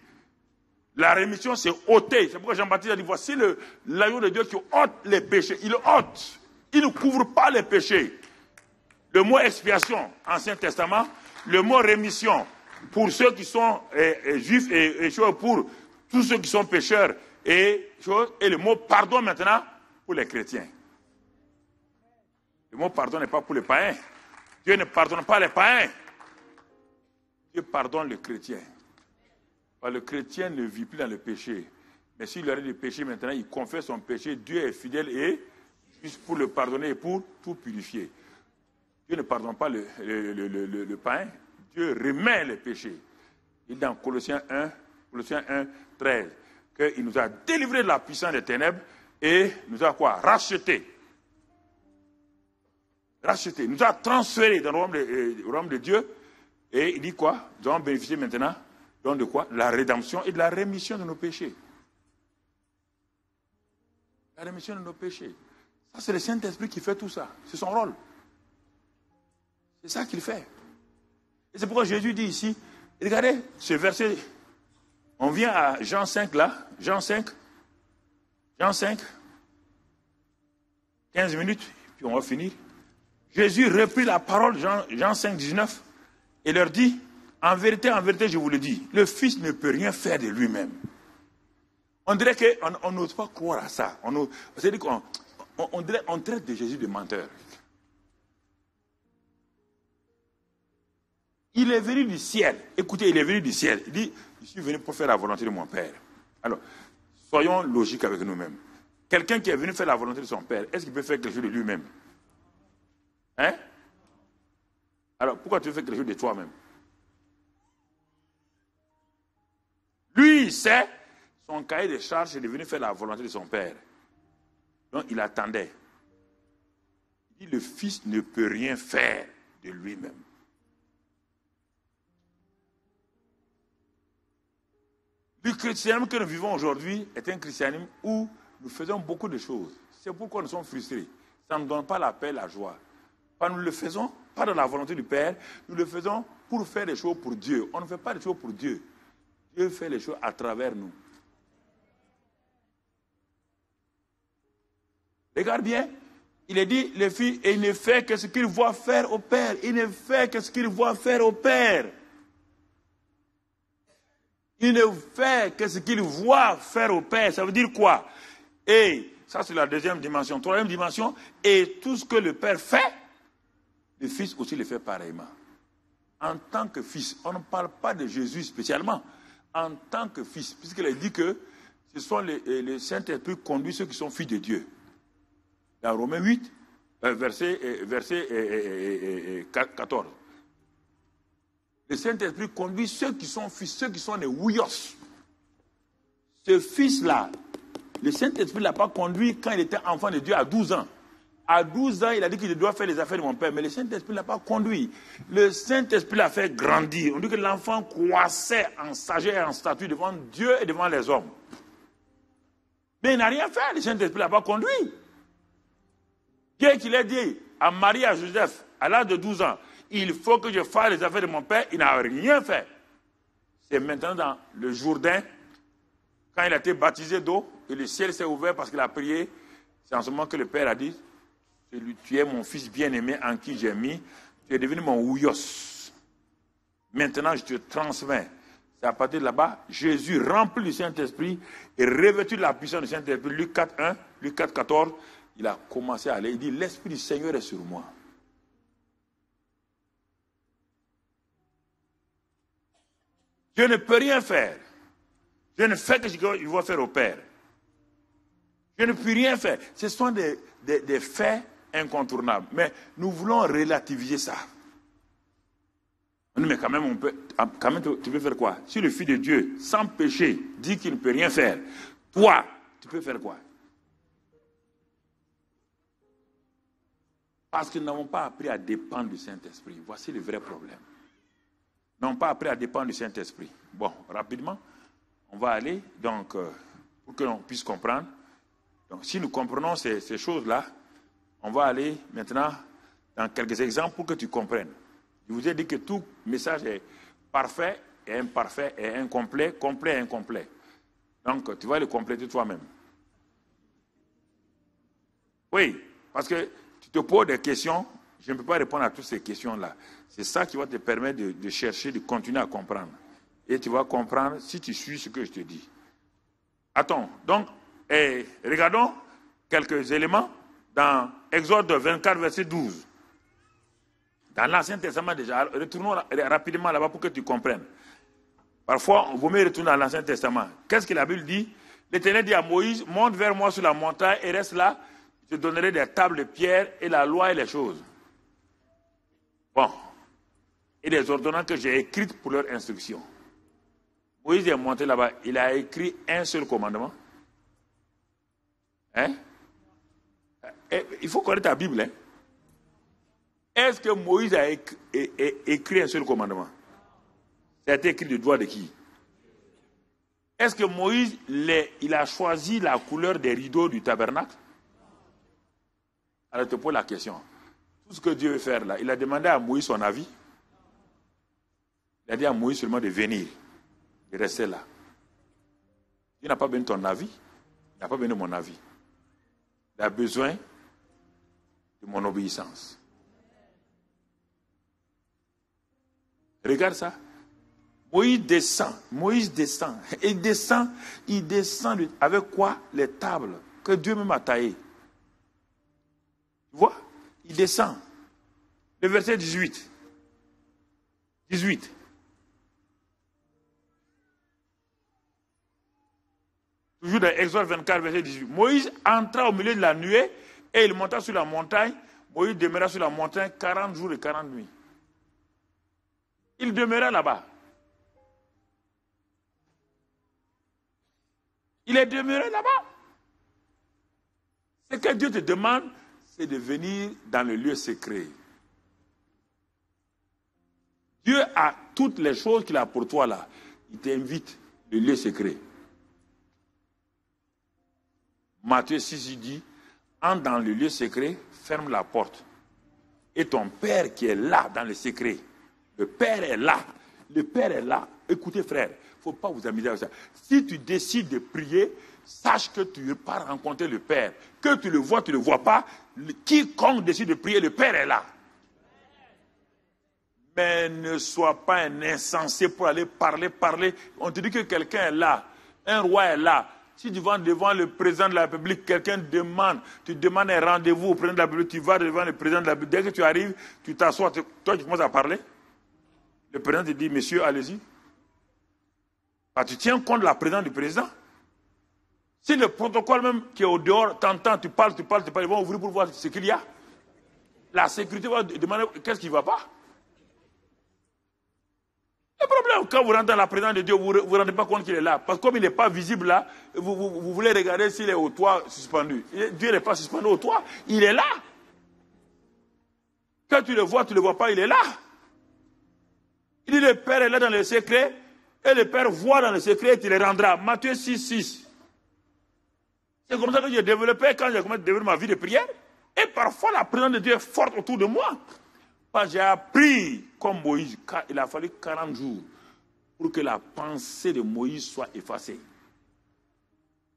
La rémission, c'est ôter. C'est pourquoi Jean-Baptiste a dit, voici l'agneau de Dieu qui ôte les péchés. Il ôte. Il ne couvre pas les péchés. Le mot expiation, Ancien Testament. Le mot rémission, pour ceux qui sont juifs et pour tous ceux qui sont pécheurs. Et le mot pardon maintenant, pour les chrétiens. Le mot pardon n'est pas pour les païens. Dieu ne pardonne pas les païens. Dieu pardonne le chrétien. Le chrétien ne vit plus dans le péché. Mais s'il aurait du péché maintenant, il confesse son péché. Dieu est fidèle et juste pour le pardonner et pour tout purifier. Dieu ne pardonne pas le païen. Dieu remet les péchés. Il dit dans Colossiens 1, 13, qu'il nous a délivrés de la puissance des ténèbres et nous a quoi? Rachetés. Rachetés. Nous a transférés dans le royaume de Dieu. Et il dit quoi? Nous allons bénéficier maintenant donc de quoi? La rédemption et de la rémission de nos péchés. La rémission de nos péchés. Ça, c'est le Saint-Esprit qui fait tout ça. C'est son rôle. C'est ça qu'il fait. Et c'est pourquoi Jésus dit ici, regardez ce verset. On vient à Jean 5 là. Jean 5, 15 minutes, puis on va finir. Jésus reprit la parole, Jean 5, 19, et leur dit, en vérité, je vous le dis, le Fils ne peut rien faire de lui-même. On dirait qu'on n'ose pas croire à ça. C'est-à-dire qu'on traite de Jésus de menteur. Il est venu du ciel. Écoutez, il est venu du ciel. Il dit, je suis venu pour faire la volonté de mon Père. Alors, soyons logiques avec nous-mêmes. Quelqu'un qui est venu faire la volonté de son Père, est-ce qu'il peut faire quelque chose de lui-même? Hein? Alors, pourquoi tu veux faire quelque chose de toi-même? Lui, il sait, son cahier de charges est de venir faire la volonté de son Père. Donc, il attendait. Il dit, le Fils ne peut rien faire de lui-même. Le christianisme que nous vivons aujourd'hui est un christianisme où nous faisons beaucoup de choses. C'est pourquoi nous sommes frustrés. Ça ne donne pas la paix, la joie. Nous le faisons, pas dans la volonté du Père, nous le faisons pour faire des choses pour Dieu. On ne fait pas des choses pour Dieu. Dieu fait les choses à travers nous. Regarde bien, il est dit, les filles, et il ne fait que ce qu'il voit faire au Père. Il ne fait que ce qu'il voit faire au Père. Il ne fait que ce qu'il voit faire au Père. Ça veut dire quoi? Et ça, c'est la deuxième dimension. Troisième dimension, et tout ce que le Père fait, le Fils aussi le fait pareillement. En tant que Fils, on ne parle pas de Jésus spécialement. En tant que Fils, puisqu'il a dit que ce sont les Saint-Esprit qui conduisent ceux qui sont fils de Dieu. Dans Romains 8, verset 14. Le Saint-Esprit conduit ceux qui sont fils, ceux qui sont les ouios. Ce fils-là, le Saint-Esprit ne l'a pas conduit quand il était enfant de Dieu à 12 ans. À 12 ans, il a dit qu'il doit faire les affaires de mon Père, mais le Saint-Esprit ne l'a pas conduit. Le Saint-Esprit l'a fait grandir. On dit que l'enfant croissait en sagesse et en stature devant Dieu et devant les hommes. Mais il n'a rien fait, le Saint-Esprit ne l'a pas conduit. Dieu qu'il ait dit à Marie et à Joseph, à l'âge de 12 ans, il faut que je fasse les affaires de mon Père, il n'a rien fait. C'est maintenant dans le Jourdain, quand il a été baptisé d'eau, et le ciel s'est ouvert parce qu'il a prié, c'est en ce moment que le Père a dit, tu es mon fils bien-aimé en qui j'ai mis, tu es devenu mon ouios. Maintenant, je te transmets. C'est à partir de là-bas, Jésus rempli du Saint-Esprit et revêtu de la puissance du Saint-Esprit. Luc 4, 14, il a commencé à aller. Il dit, l'Esprit du Seigneur est sur moi. Je ne peux rien faire. Je ne fais que ce qu'il va faire au Père. Je ne peux rien faire. Ce sont des faits incontournables. Mais nous voulons relativiser ça. Mais quand même, tu peux faire quoi? Si le Fils de Dieu, sans péché, dit qu'il ne peut rien faire, toi, tu peux faire quoi? Parce que nous n'avons pas appris à dépendre du Saint-Esprit. Voici le vrai problème. Nous n'avons pas appris à dépendre du Saint-Esprit. Bon, rapidement, on va aller, donc, pour que l'on puisse comprendre. Donc, si nous comprenons ces choses-là, on va aller maintenant dans quelques exemples pour que tu comprennes. Je vous ai dit que tout message est parfait et imparfait et incomplet, complet et incomplet. Donc, tu vas le compléter toi-même. Oui, parce que tu te poses des questions, je ne peux pas répondre à toutes ces questions-là. C'est ça qui va te permettre de chercher, de continuer à comprendre. Et tu vas comprendre si tu suis ce que je te dis. Attends, donc, regardons quelques éléments dans Exode 24, verset 12. Dans l'Ancien Testament déjà, retournons rapidement là-bas pour que tu comprennes. Parfois, on vaut mieux retourner dans l'Ancien Testament. Qu'est-ce que la Bible dit? L'Éternel dit à Moïse, monte vers moi sur la montagne et reste là, je te donnerai des tables de pierre et la loi et les choses. Bon. Et des ordonnances que j'ai écrites pour leur instruction. Moïse est monté là-bas, il a écrit un seul commandement. Hein? Il faut connaître ta Bible. Hein? Est-ce que Moïse a écrit un seul commandement? Ça a été écrit du doigt de qui? Est-ce que Moïse il a choisi la couleur des rideaux du tabernacle? Alors je te pose la question. Tout ce que Dieu veut faire là, il a demandé à Moïse son avis. Il a dit à Moïse seulement de venir, de rester là. Il n'a pas besoin de ton avis, il n'a pas besoin de mon avis. Il a besoin de mon obéissance. Regarde ça. Moïse descend, il descend avec quoi? Les tables que Dieu même a taillées. Tu vois? Il descend. Le verset 18. Toujours dans Exode 24, verset 18. Moïse entra au milieu de la nuée et il monta sur la montagne. Moïse demeura sur la montagne 40 jours et 40 nuits. Il demeura là-bas. Il est demeuré là-bas. Ce que Dieu te demande, c'est de venir dans le lieu secret. Dieu a toutes les choses qu'il a pour toi là. Il t'invite, le lieu secret. Matthieu 6, il dit, entre dans le lieu secret, ferme la porte. Et ton Père qui est là dans le secret, le Père est là. Le Père est là. Écoutez frère, il ne faut pas vous amuser avec ça. Si tu décides de prier, sache que tu pars rencontrer le Père. Que tu le vois, tu ne le vois pas. Quiconque décide de prier, le Père est là. Mais ne sois pas un insensé pour aller parler. On te dit que quelqu'un est là. Un roi est là. Si tu vas devant le président de la République, quelqu'un demande, tu demandes un rendez-vous au président de la République, tu vas devant le président de la République. Dès que tu arrives, tu t'assois, toi tu commences à parler. Le président te dit, monsieur, allez-y. Bah, tu tiens compte de la présence du président. Si le protocole même qui est au dehors t'entend, tu parles, ils vont ouvrir pour voir ce qu'il y a. La sécurité va demander qu'est-ce qui ne va pas. Le problème, quand vous rentrez dans la présence de Dieu, vous ne vous rendez pas compte qu'il est là. Parce que comme il n'est pas visible là, vous voulez regarder s'il est au toit suspendu. Dieu n'est pas suspendu au toit, il est là. Quand tu le vois pas, il est là. Il dit le Père est là dans le secret, et le Père voit dans le secret et tu le rendras. Matthieu 6, 6. C'est comme ça que j'ai développé quand j'ai commencé à développer ma vie de prière. Et parfois la présence de Dieu est forte autour de moi. J'ai appris comme Moïse, il a fallu 40 jours pour que la pensée de Moïse soit effacée.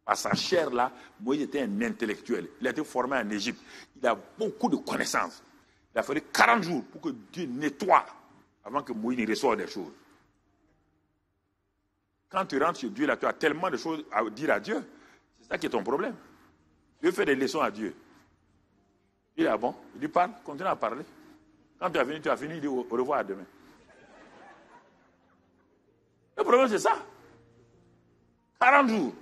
Par sa chair là, Moïse était un intellectuel. Il a été formé en Égypte. Il a beaucoup de connaissances. Il a fallu 40 jours pour que Dieu nettoie avant que Moïse ne reçoive des choses. Quand tu rentres chez Dieu là, tu as tellement de choses à dire à Dieu. C'est ça qui est ton problème. Dieu fait des leçons à Dieu. Il dit, ah bon? Il dit, parle, continue à parler. Quand tu as fini, il dit au revoir à demain. Le problème, c'est ça. 40 jours.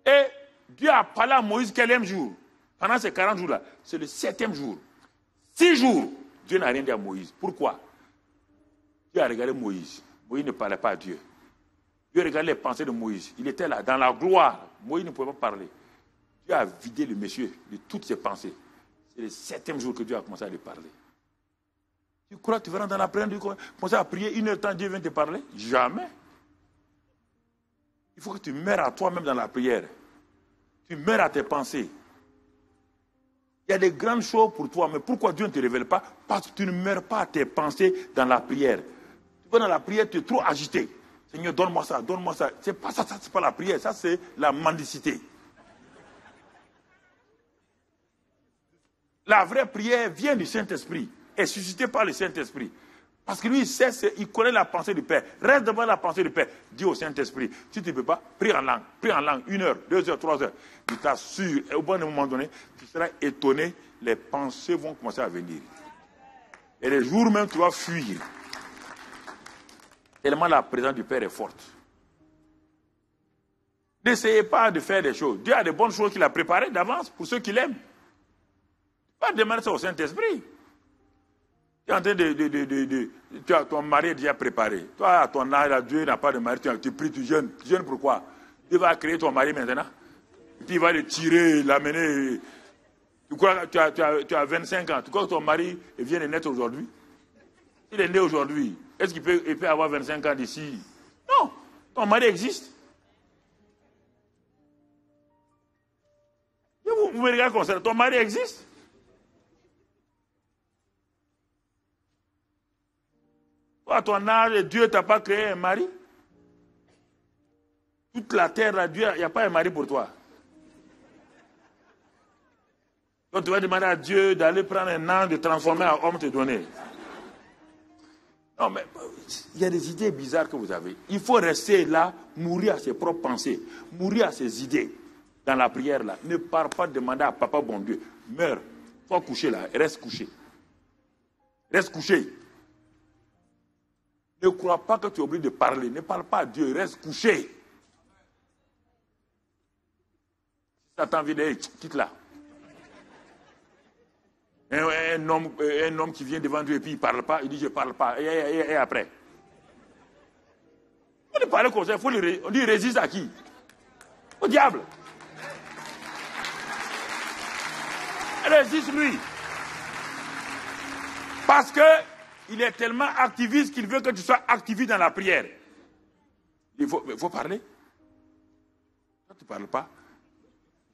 Et Dieu a parlé à Moïse quel jour? Pendant ces 40 jours-là, c'est le 7e jour. 6 jours, Dieu n'a rien dit à Moïse. Pourquoi? Dieu a regardé Moïse. Moïse ne parlait pas à Dieu. Dieu regardait les pensées de Moïse. Il était là, dans la gloire. Moïse ne pouvait pas parler. Dieu a vidé le monsieur de toutes ses pensées. C'est le 7e jour que Dieu a commencé à lui parler. Tu crois que tu vas rentrer dans la prière, tu commences à prier 1 heure de temps, Dieu vient te parler? Jamais. Il faut que tu meurs à toi-même dans la prière. Tu meurs à tes pensées. Il y a des grandes choses pour toi, mais pourquoi Dieu ne te révèle pas? Parce que tu ne meurs pas à tes pensées dans la prière. Tu vas dans la prière, tu es trop agité. Seigneur, donne-moi ça, donne-moi ça. C'est pas ça, c'est pas la prière, ça c'est la mendicité. La vraie prière vient du Saint-Esprit, est suscitée par le Saint-Esprit. Parce que lui, il connaît la pensée du Père. Reste devant la pensée du Père. Dis au Saint-Esprit, si tu ne peux pas, prie en langue, 1 heure, 2 heures, 3 heures. Je t'assure, et au bon moment donné, tu seras étonné, les pensées vont commencer à venir. Et les jours même, tu vas fuir. Tellement la présence du Père est forte. N'essayez pas de faire des choses. Dieu a de bonnes choses qu'il a préparées d'avance pour ceux qui l'aiment. Pas demander ça au Saint-Esprit. Tu es en train ton mari est déjà préparé. Toi, à ton âge, Dieu n'a pas de mari, tu pries, tu jeûnes. Tu jeûnes pourquoi? Dieu va créer ton mari maintenant. Et puis il va le tirer, l'amener. Tu crois que tu as 25 ans. Tu crois que ton mari vient de naître aujourd'hui? Il est né aujourd'hui. Est-ce qu'il peut avoir 25 ans d'ici? Non. Ton mari existe. Vous me regardez comme ça. Ton mari existe. Toi, à ton âge, Dieu ne t'a pas créé un mari. Toute la terre, là, Dieu, il n'y a pas un mari pour toi. Donc tu vas demander à Dieu d'aller prendre un ange, de transformer en homme, te donner. Non, mais il y a des idées bizarres que vous avez. Il faut rester là, mourir à ses propres pensées, mourir à ses idées. Dans la prière, là, ne pars pas demander à Papa bon Dieu. Meurs. Sois couché là, reste couché. Reste couché. Ne crois pas que tu es obligé de parler. Ne parle pas à Dieu, reste couché. Si ça t'a envie d'aller, quitte là. Un homme qui vient devant Dieu et puis il ne parle pas, il dit je ne parle pas. Et après? On ne parle comme ça, on dit résiste à qui? Au diable. Résiste lui. Parce qu'il est tellement activiste qu'il veut que tu sois activiste dans la prière. Il faut parler. Toi, tu ne parles pas.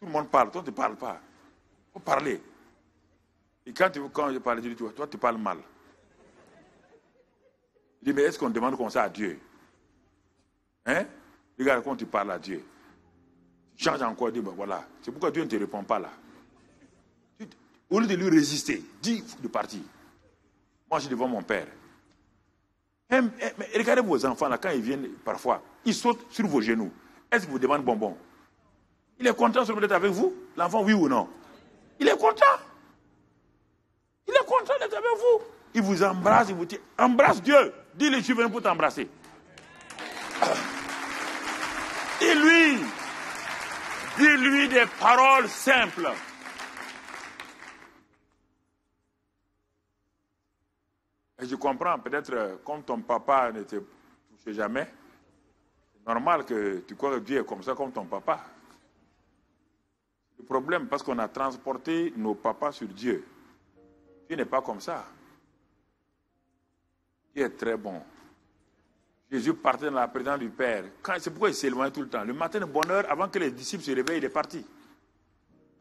Tout le monde parle, toi, tu ne parles pas. Il faut parler. Et quand je parle, je dis, toi, tu parles mal. Je dis, mais est-ce qu'on demande comme ça à Dieu? Hein? Regarde quand tu parles à Dieu. Tu changes encore, dis, ben voilà. C'est pourquoi Dieu ne te répond pas là. Au lieu de lui résister, dis de partir. Moi, je suis devant mon père. Mais regardez vos enfants là, quand ils viennent parfois, ils sautent sur vos genoux. Est-ce qu'ils vous demandent bonbon? Il est content d'être avec vous? L'enfant, oui ou non? Il est content. Il est content d'être avec vous. Il vous embrasse, il vous dit, embrasse Dieu. Dis-lui, je suis venu pour t'embrasser. Dis-lui des paroles simples. Et je comprends, peut-être, comme ton papa ne te touchait jamais, c'est normal que tu crois que Dieu est comme ça, comme ton papa. Le problème, parce qu'on a transporté nos papas sur Dieu. Dieu n'est pas comme ça. Dieu est très bon. Jésus partait dans la présence du Père. C'est pourquoi il s'éloignait tout le temps. Le matin de bonne heure, avant que les disciples se réveillent, il est parti.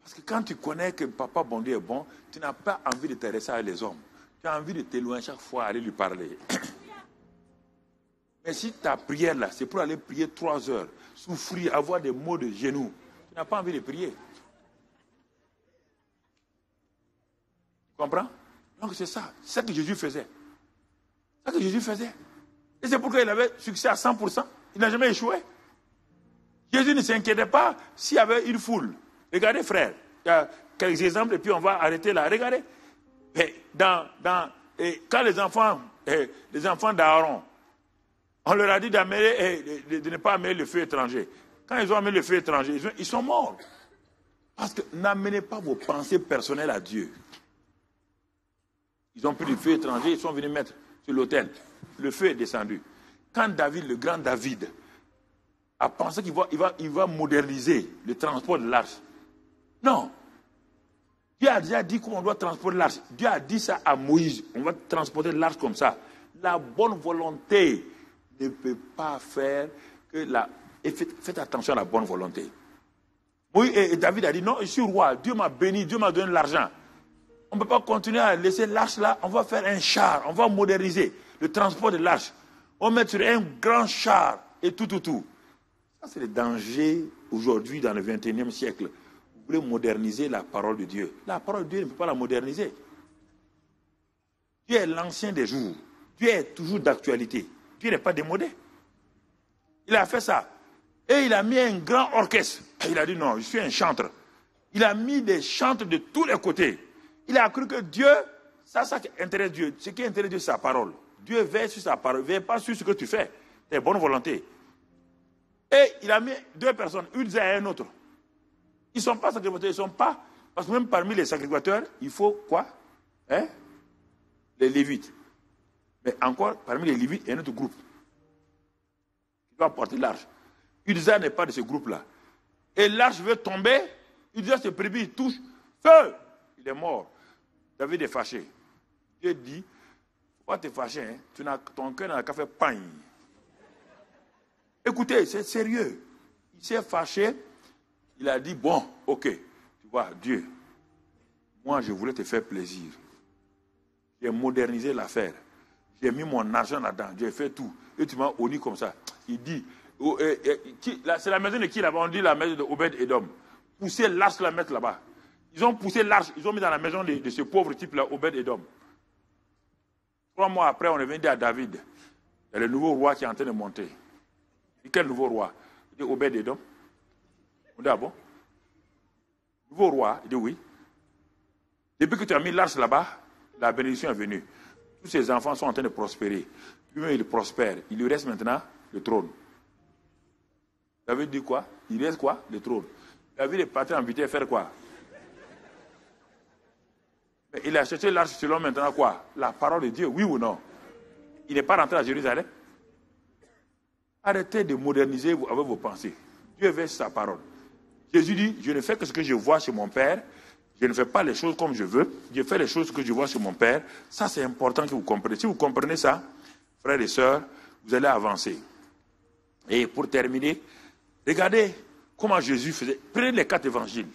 Parce que quand tu connais que papa bon Dieu est bon, tu n'as pas envie de t'adresser à les hommes. Tu as envie de t'éloigner chaque fois, aller lui parler. Mais si ta prière là, c'est pour aller prier 3 heures, souffrir, avoir des maux de genoux, tu n'as pas envie de prier. Tu comprends? Donc c'est ça. C'est ce que Jésus faisait. C'est ce que Jésus faisait. Et c'est pourquoi il avait succès à 100%. Il n'a jamais échoué. Jésus ne s'inquiétait pas s'il y avait une foule. Regardez, frère. Il y a quelques exemples et puis on va arrêter là. Regardez. Quand les enfants d'Aaron, on leur a dit de ne pas amener le feu étranger. Quand ils ont amené le feu étranger, ils sont morts. Parce que n'amenez pas vos pensées personnelles à Dieu. Ils ont pris le feu étranger, ils sont venus mettre sur l'autel. Le feu est descendu. Quand David, le grand David, a pensé qu'il va moderniser le transport de l'arche. Non. Dieu a déjà dit qu'on doit transporter l'arche. Dieu a dit ça à Moïse. On va transporter l'arche comme ça. La bonne volonté ne peut pas faire que la... Et faites attention à la bonne volonté. Moïse et David a dit, non, je suis roi. Dieu m'a béni, Dieu m'a donné l'argent. On ne peut pas continuer à laisser l'arche là. On va faire un char. On va moderniser le transport de l'arche. On met sur un grand char et tout. Ça, c'est le danger aujourd'hui dans le 21e siècle. Vous voulez moderniser la parole de Dieu. La parole de Dieu ne peut pas la moderniser. Dieu est l'ancien des jours. Dieu est toujours d'actualité. Dieu n'est pas démodé. Il a fait ça. Et il a mis un grand orchestre. Et il a dit non, je suis un chanteur. Il a mis des chantres de tous les côtés. Il a cru que Dieu, ça qui intéresse Dieu. Ce qui intéresse Dieu, c'est sa parole. Dieu veille sur sa parole, veille pas sur ce que tu fais. Tes bonnes volontés. Et il a mis deux personnes, une disait à un autre. Ils ne sont pas sacrificateurs, ils ne sont pas. Parce que même parmi les sacrificateurs, il faut quoi? Les Lévites. Mais encore, parmi les Lévites, il y a un autre groupe qui doit porter l'arche. Uza n'est pas de ce groupe-là. Et l'arche veut tomber. Uza se prébit, il touche. Feu! Il est mort. David est fâché. Dieu dit, il ne faut pas te fâcher. Hein. Ton cœur n'a qu'à faire pagne. Écoutez, c'est sérieux. Il s'est fâché. Il a dit, bon, ok. Tu vois, Dieu, moi, je voulais te faire plaisir. J'ai modernisé l'affaire. J'ai mis mon argent là-dedans. J'ai fait tout. Et tu m'as honni comme ça. Il dit, c'est la maison de qui là-bas? On dit la maison de Obed-Edom. Poussez l'arche, la mettre là-bas. Ils ont poussé l'arche, ils ont mis dans la maison de ce pauvre type-là, Obed-Edom. 3 mois après, on est venu dire à David, il y a le nouveau roi qui est en train de monter. Et quel nouveau roi? Il dit Obed-Edom. On dit, ah bon? Nouveau roi? Il dit oui. Depuis que tu as mis l'arche là-bas, la bénédiction est venue. Tous ses enfants sont en train de prospérer. Lui-même, il prospère. Il lui reste maintenant le trône. David dit quoi? Il reste quoi? Le trône. David est parti en vitesse faire quoi? Mais il a cherché l'arche selon maintenant quoi? La parole de Dieu, oui ou non? Il n'est pas rentré à Jérusalem. Arrêtez de moderniser avec vos pensées. Dieu veut sa parole. Jésus dit, je ne fais que ce que je vois chez mon Père. Je ne fais pas les choses comme je veux. Je fais les choses que je vois chez mon Père. Ça, c'est important que vous compreniez. Si vous comprenez ça, frères et sœurs, vous allez avancer. Et pour terminer, regardez comment Jésus faisait. Prenez les 4 évangiles.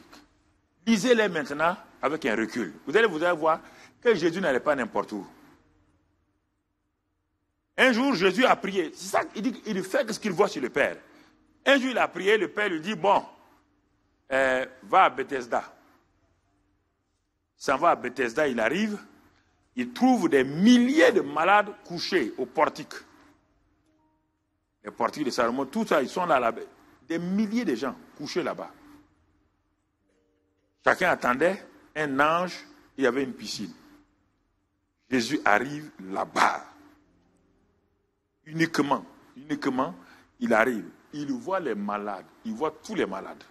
Lisez-les maintenant avec un recul. Vous allez voir que Jésus n'allait pas n'importe où. Un jour, Jésus a prié. C'est ça, il fait ce qu'il voit chez le Père. Un jour, il a prié, le Père lui dit, bon, va à Bethesda. Il s'en va à Bethesda, il arrive, il trouve des milliers de malades couchés au portique. Les portiques de Salomon, tout ça, ils sont là, des milliers de gens couchés là-bas. Chacun attendait un ange, il y avait une piscine. Jésus arrive là-bas. Uniquement, il arrive. Il voit les malades, il voit tous les malades.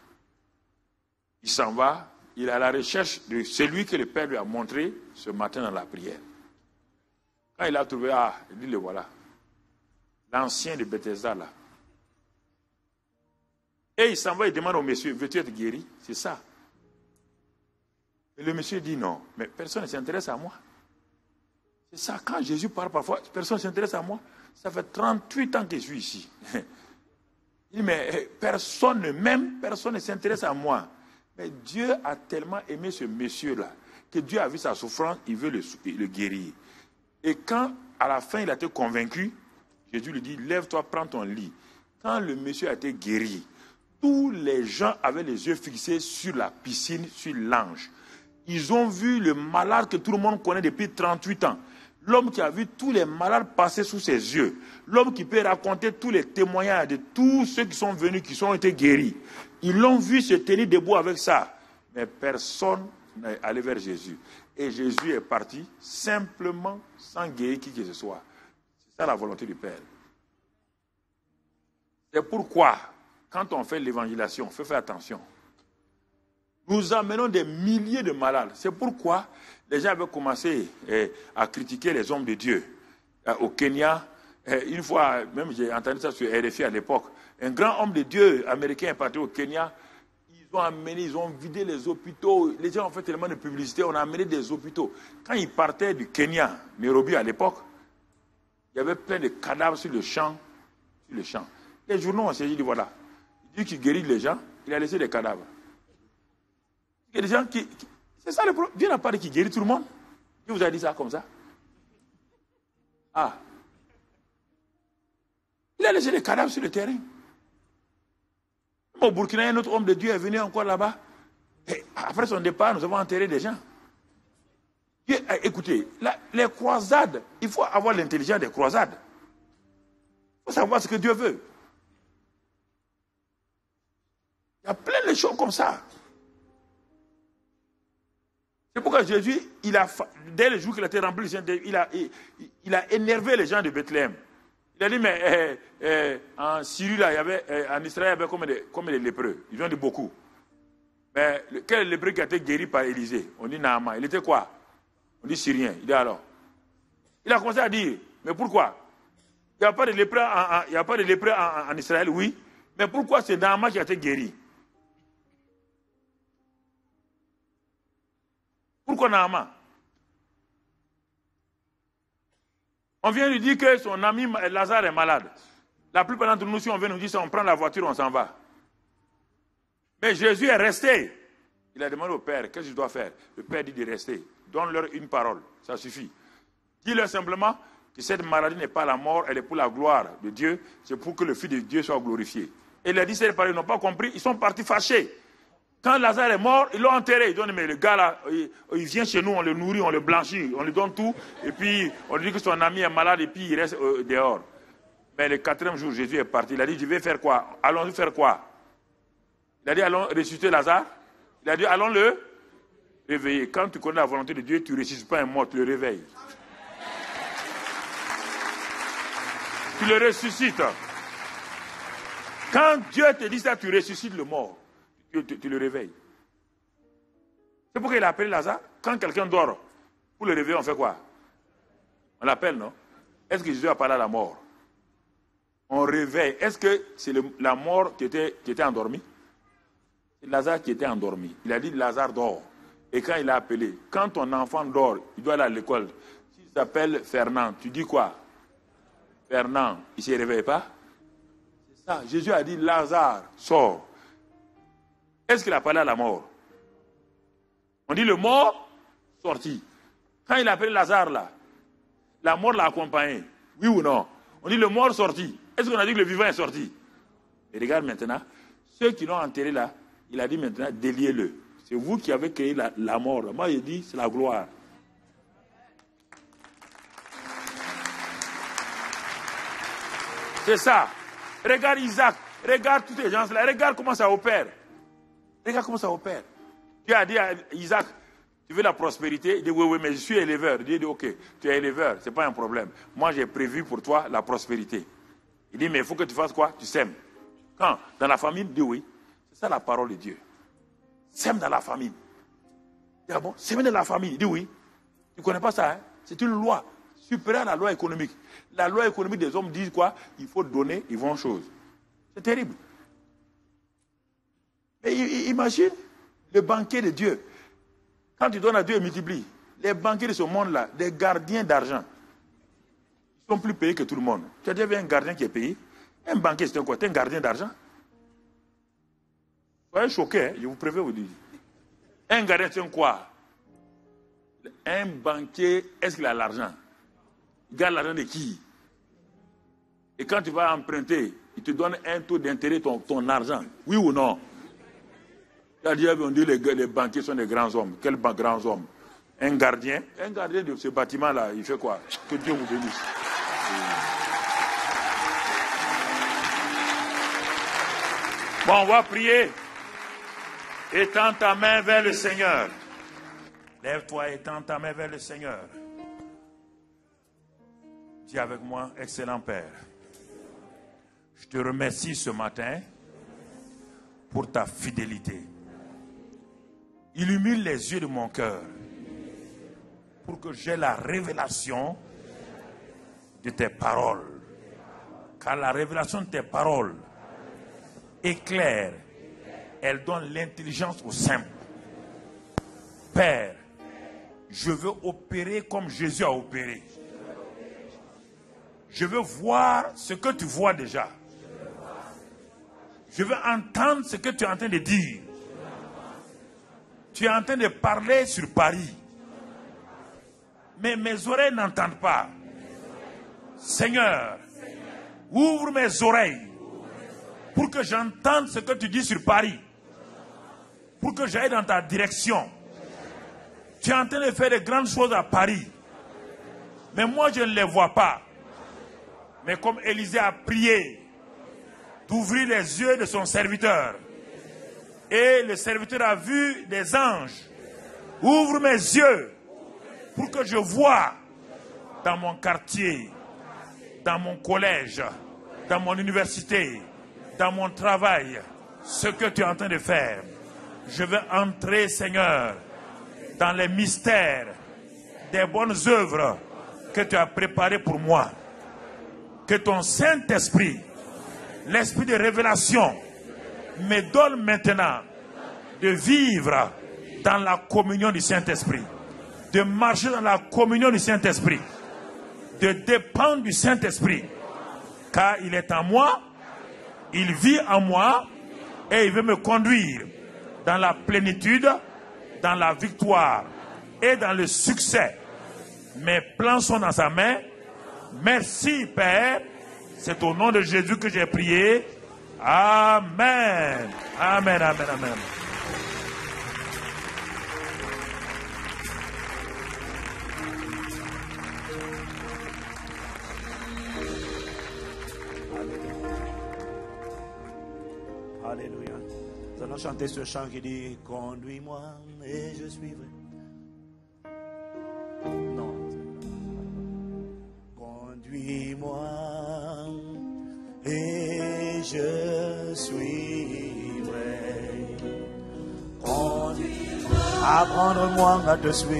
Il s'en va, il est à la recherche de celui que le Père lui a montré ce matin dans la prière. Quand il a trouvé, il dit, le voilà. L'ancien de Bethesda là. Et il s'en va, il demande au monsieur, veux-tu être guéri? C'est ça. Et le monsieur dit non, mais personne ne s'intéresse à moi. C'est ça, quand Jésus parle parfois, personne ne s'intéresse à moi. Ça fait 38 ans que je suis ici. Il dit, mais personne ne m'aime, personne ne s'intéresse à moi. Mais Dieu a tellement aimé ce monsieur-là, que Dieu a vu sa souffrance, il veut le guérir. Et quand, à la fin, il a été convaincu, Jésus lui dit, lève-toi, prends ton lit. Quand le monsieur a été guéri, tous les gens avaient les yeux fixés sur la piscine, sur l'ange. Ils ont vu le malade que tout le monde connaît depuis 38 ans. L'homme qui a vu tous les malades passer sous ses yeux. L'homme qui peut raconter tous les témoignages de tous ceux qui sont venus, qui ont été guéris. Ils l'ont vu se tenir debout avec ça. Mais personne n'est allé vers Jésus. Et Jésus est parti simplement sans guérir qui que ce soit. C'est ça la volonté du Père. C'est pourquoi, quand on fait l'évangélisation, il faut faire attention. Nous amenons des milliers de malades. C'est pourquoi les gens avaient commencé à critiquer les hommes de Dieu. Au Kenya, une fois, même j'ai entendu ça sur RFI à l'époque, un grand homme de Dieu américain est parti au Kenya. Ils ont vidé les hôpitaux. Les gens ont fait tellement de publicité, on a amené des hôpitaux. Quand ils partaient du Kenya, Nairobi à l'époque, il y avait plein de cadavres sur le champ. Les journaux ont saisi, voilà. Il dit qu'il guérit les gens, il a laissé des cadavres. Il y a des gens qui c'est ça le problème. Dieu n'a pas dit qu'il guérit tout le monde. Dieu vous a dit ça comme ça. Il a laissé des cadavres sur le terrain. Au Burkina, un autre homme de Dieu est venu encore là-bas. Et après son départ, nous avons enterré des gens. Écoutez, les croisades, il faut avoir l'intelligence des croisades. Il faut savoir ce que Dieu veut. Il y a plein de choses comme ça. C'est pourquoi Jésus, dès le jour qu'il a été rempli, il a énervé les gens de Bethléem. Il a dit, mais en Syrie, là, en Israël, il y avait comme des lépreux. Ils ont dit beaucoup. Mais quel lépreux qui a été guéri par Élisée? On dit Naaman. Il était quoi? On dit Syrien. Il dit alors. Il a commencé à dire, mais pourquoi? Il n'y a pas de lépreux en Israël, oui. Mais pourquoi c'est Naaman qui a été guéri? Pourquoi Naaman? On vient lui dire que son ami Lazare est malade. La plupart d'entre nous, si on vient nous dire ça, on prend la voiture, on s'en va. Mais Jésus est resté. Il a demandé au Père, qu'est-ce que je dois faire? Le Père dit de rester. Donne-leur une parole, ça suffit. Dis-leur simplement que cette maladie n'est pas la mort, elle est pour la gloire de Dieu. C'est pour que le Fils de Dieu soit glorifié. Et il a dit, ces paroles, ils n'ont pas compris, ils sont partis fâchés. Quand Lazare est mort, ils l'ont enterré. Ils disent, mais le gars là, il vient chez nous, on le nourrit, on le blanchit, on lui donne tout. Et puis, on lui dit que son ami est malade et puis il reste dehors. Mais le 4e jour, Jésus est parti. Il a dit, je vais faire quoi? Allons faire quoi? Il a dit, allons ressusciter Lazare. Il a dit, allons le réveiller. Quand tu connais la volonté de Dieu, tu ne ressuscites pas un mort, tu le réveilles. Tu le ressuscites. Quand Dieu te dit ça, tu ressuscites le mort. Tu le réveilles. C'est pourquoi il a appelé Lazare. Quand quelqu'un dort, pour le réveiller, on fait quoi? On l'appelle, non? Est-ce que Jésus a parlé à la mort? On réveille. Est-ce que c'est la mort qui était endormie? C'est Lazare qui était endormi. Il a dit, Lazare dort. Et quand il a appelé, quand ton enfant dort, il doit aller à l'école. S'il s'appelle Fernand, tu dis quoi? Fernand, il ne se réveille pas? C'est ça. Jésus a dit, Lazare, sors. Est-ce qu'il a parlé à la mort? On dit le mort sorti. Quand il a appelé Lazare là, la mort l'a accompagné. Oui ou non? On dit le mort sorti. Est-ce qu'on a dit que le vivant est sorti? Et regarde maintenant, ceux qui l'ont enterré là, il a dit maintenant, déliez-le. C'est vous qui avez créé la mort. Moi, il dit, c'est la gloire. C'est ça. Regarde Isaac. Regarde tous ces gens-là. Regarde comment ça opère. Regarde comment ça opère. Tu as dit à Isaac, tu veux la prospérité? Il dit, oui, mais je suis éleveur. Il dit, ok, tu es éleveur, ce n'est pas un problème. Moi, j'ai prévu pour toi la prospérité. Il dit, mais il faut que tu fasses quoi? Tu sèmes. Quand? Dans la famille? Il dit, oui. C'est ça la parole de Dieu. Sème dans la famille. Il dit, ah bon? Sème dans la famille? Il dit, oui. Tu ne connais pas ça, hein? C'est une loi supérieure à la loi économique. La loi économique des hommes dit quoi? Il faut donner, ils vont chose. C'est terrible. Mais imagine le banquier de Dieu. Quand tu donnes à Dieu, il multiplie. Les banquiers de ce monde-là, des gardiens d'argent, ils sont plus payés que tout le monde. Tu as déjà vu un gardien qui est payé? Un banquier, c'est quoi? Tu es un gardien d'argent? Soyez choqués, hein? Je vous préfère vous dire. Un gardien, c'est quoi? Un banquier, est-ce qu'il a l'argent? Il garde l'argent de qui? Et quand tu vas emprunter, il te donne un taux d'intérêt ton argent. Oui ou non? On dit les banquiers sont des grands hommes. Quels grands hommes? Un gardien de ce bâtiment-là, il fait quoi? Que Dieu vous bénisse. Bon, on va prier. Étends ta main vers le Seigneur. Lève-toi, étends ta main vers le Seigneur. Dis avec moi, excellent Père, je te remercie ce matin pour ta fidélité. Illumine les yeux de mon cœur pour que j'aie la révélation de tes paroles. Car la révélation de tes paroles éclaire, elle donne l'intelligence aux simples. Père, je veux opérer comme Jésus a opéré. Je veux voir ce que tu vois déjà. Je veux entendre ce que tu es en train de dire. Tu es en train de parler sur Paris. Mais mes oreilles n'entendent pas. Seigneur, Ouvre mes oreilles pour que j'entende ce que tu dis sur Paris. Pour que j'aille dans ta direction. Tu es en train de faire de grandes choses à Paris. Mais moi, je ne les vois pas. Mais comme Élisée a prié d'ouvrir les yeux de son serviteur. Et le serviteur a vu des anges. Ouvre mes yeux pour que je voie dans mon quartier, dans mon collège, dans mon université, dans mon travail, ce que tu es en train de faire. Je veux entrer, Seigneur, dans les mystères des bonnes œuvres que tu as préparées pour moi. Que ton Saint-Esprit, l'esprit de révélation, me donne maintenant de vivre dans la communion du Saint-Esprit, de marcher dans la communion du Saint-Esprit, de dépendre du Saint-Esprit, car il est en moi, il vit en moi, et il veut me conduire dans la plénitude, dans la victoire et dans le succès. Mes plans sont dans sa main. Merci, Père. C'est au nom de Jésus que j'ai prié. Amen. Amen, amen, amen. Alléluia. Nous allons chanter ce chant qui dit « Conduis-moi et je suivrai ». Non. Conduis-moi et je suivrai. Conduis-moi. Apprendre-moi à te suivre.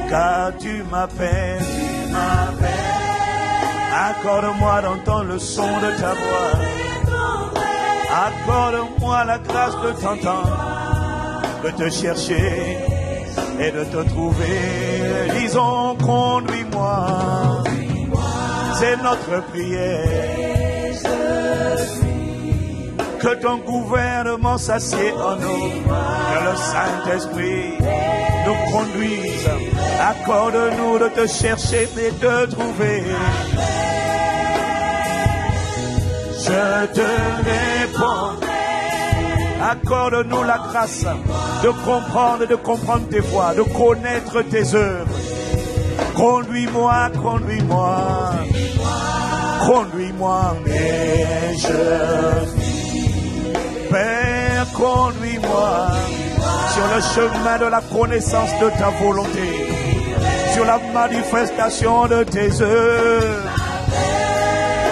Car tu m'appelles, tu m'appelles. Accorde-moi d'entendre le son de ta voix. Accorde-moi la grâce de t'entendre, de te chercher et de te trouver. Disons, conduis-moi. C'est notre prière. Que ton gouvernement s'assied en nous. Que le Saint-Esprit nous conduise. Accorde-nous de te chercher et de te trouver. Je te réponds. Accorde-nous la grâce de comprendre tes voies, de connaître tes œuvres. Conduis-moi, conduis-moi, conduis-moi, et Père, conduis-moi sur le chemin de la connaissance de ta volonté, sur la manifestation de tes œuvres.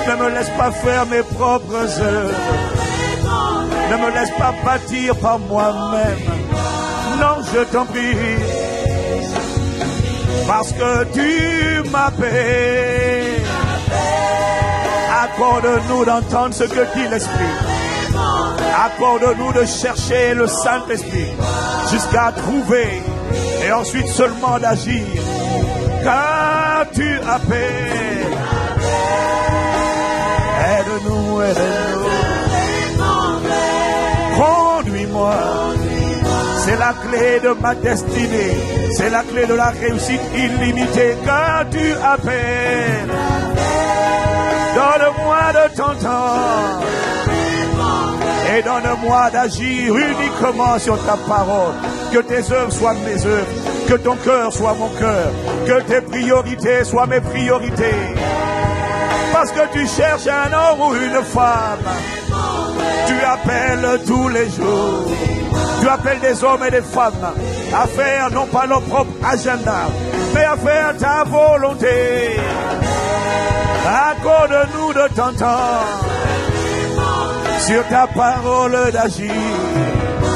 Ne me laisse pas faire mes propres œuvres. Ne me laisse pas bâtir par moi-même. Non, je t'en prie. Parce que tu m'appelles. Accorde-nous d'entendre ce que dit l'Esprit. Accorde-nous de chercher le Saint-Esprit jusqu'à trouver et ensuite seulement d'agir. Car tu appelles. Aide-nous, aide-nous. Conduis-moi. C'est la clé de ma destinée. C'est la clé de la réussite illimitée. Car tu appelles. Donne-moi de t'entendre. Et donne-moi d'agir uniquement sur ta parole. Que tes œuvres soient mes œuvres. Que ton cœur soit mon cœur. Que tes priorités soient mes priorités. Parce que tu cherches un homme ou une femme. Tu appelles tous les jours. Tu appelles des hommes et des femmes à faire non pas leur propre agenda, mais à faire ta volonté. Accorde-nous de t'entendre. Sur ta parole d'agir,